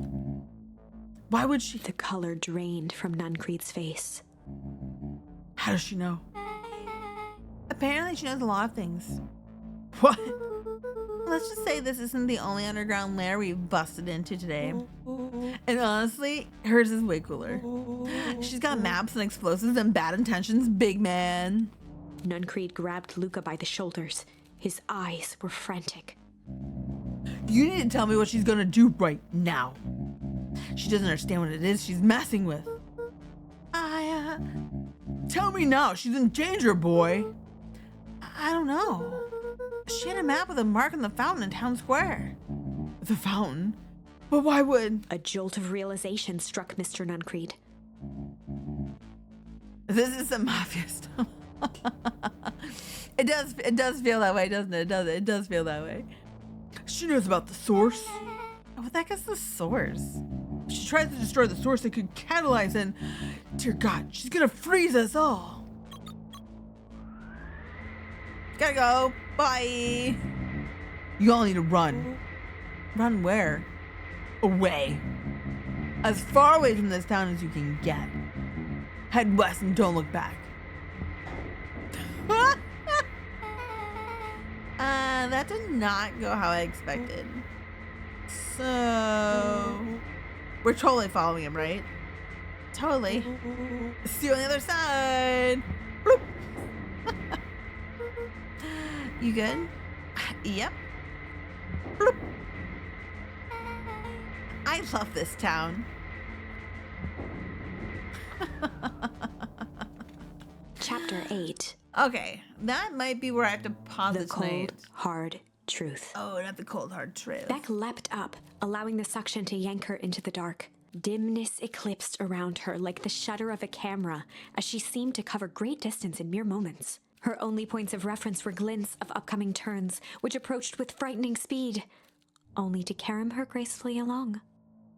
A: Why would she?
B: The color drained from Nuncreed's face.
A: How does she know? Apparently she knows a lot of things. What? Let's just say this isn't the only underground lair we've busted into today. And honestly, hers is way cooler. She's got maps and explosives and bad intentions, big man.
B: Nuncreed grabbed Luca by the shoulders. His eyes were frantic.
A: You need to tell me what she's gonna do right now. She doesn't understand what it is she's messing with. Tell me now, she's in danger, boy. I don't know. She had a map with a mark on the fountain in town square. The fountain? But why would...
B: A jolt of realization struck Mr. Nuncreed.
A: This is some mafia stuff. It does feel that way, doesn't it? It does feel that way. She knows about the source. What the heck is the source? If she tries to destroy the source, it could catalyze and... Dear God, she's gonna freeze us all. Gotta go. Bye. You all need to run. Run where? Away. As far away from this town as you can get. Head west and don't look back. That did not go how I expected. So... We're totally following him, right? Totally. See you on the other side. Bloop. You good? Yep. Bloop. I love this town.
B: Chapter 8.
A: Okay, that might be where I have to pause
B: The
A: it
B: cold,
A: tonight.
B: hard truth.
A: Oh, not the cold, hard truth.
B: Beck leapt up, allowing the suction to yank her into the dark. Dimness eclipsed around her like the shutter of a camera as she seemed to cover great distance in mere moments. Her only points of reference were glints of upcoming turns, which approached with frightening speed, only to carom her gracefully along.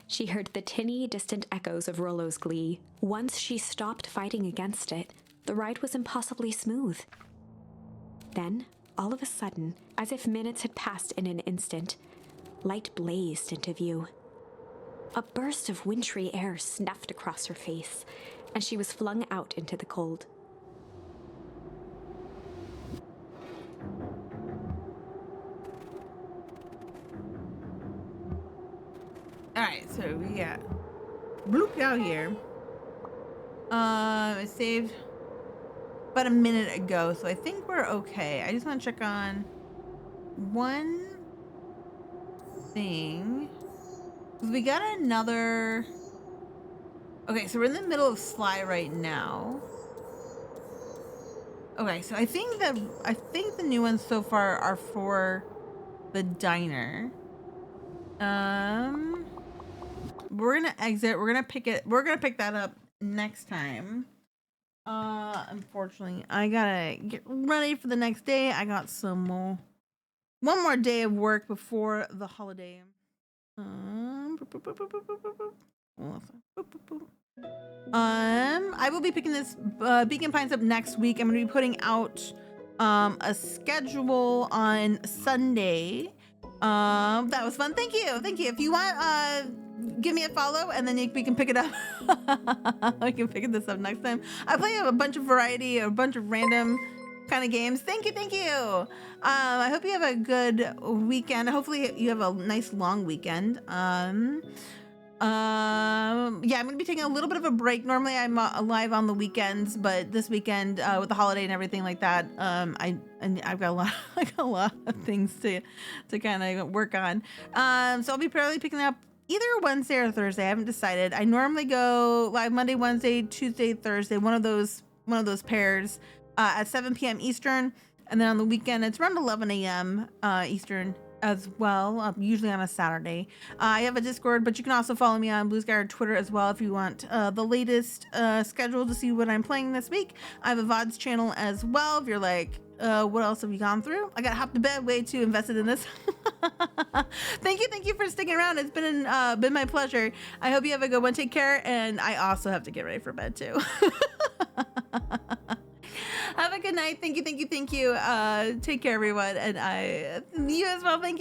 B: She heard the tinny, distant echoes of Rollo's glee. Once she stopped fighting against it, the ride was impossibly smooth. Then, all of a sudden, as if minutes had passed in an instant, light blazed into view. A burst of wintry air snuffed across her face, and she was flung out into the cold.
A: Alright, so we got blooped out here. It saved about a minute ago, so I think we're okay. I just want to check on one thing. We got another... Okay, so we're in the middle of Sly right now. Okay, so I think the new ones so far are for the diner. We're gonna exit. We're gonna pick that up next time. Unfortunately, I gotta get ready for the next day. I got one more day of work before the holiday. I will be picking this Beacon Pines up next week. I'm gonna be putting out a schedule on Sunday. That was fun. Thank you. If you want, give me a follow, and then we can pick it up. I can pick this up next time. I play a bunch of variety, a bunch of random kind of games. Thank you. I hope you have a good weekend. Hopefully you have a nice long weekend. Yeah, I'm gonna be taking a little bit of a break. Normally I'm live on the weekends, but this weekend with the holiday and everything like that, I've got a lot of things to kind of work on. So I'll be probably picking up either Wednesday or Thursday. I haven't decided. I normally go live Monday, Wednesday, Tuesday, Thursday, one of those pairs at 7 p.m. Eastern, and then on the weekend it's around 11 a.m. Eastern as well, usually on a Saturday. I have a Discord, but you can also follow me on Blue Sky or Twitter as well if you want the latest schedule to see what I'm playing this week. I have a VODs channel as well if you're like, What else have we gone through? I got hopped to bed, way too invested in this. Thank you for sticking around. It's been my pleasure. I hope you have a good one. Take care, and I also have to get ready for bed too. Have a good night. Thank you. Take care, everyone, and you as well. Thank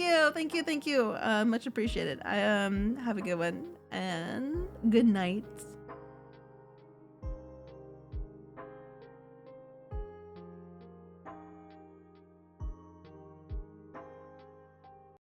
A: you. Much appreciated. Have a good one, and good night.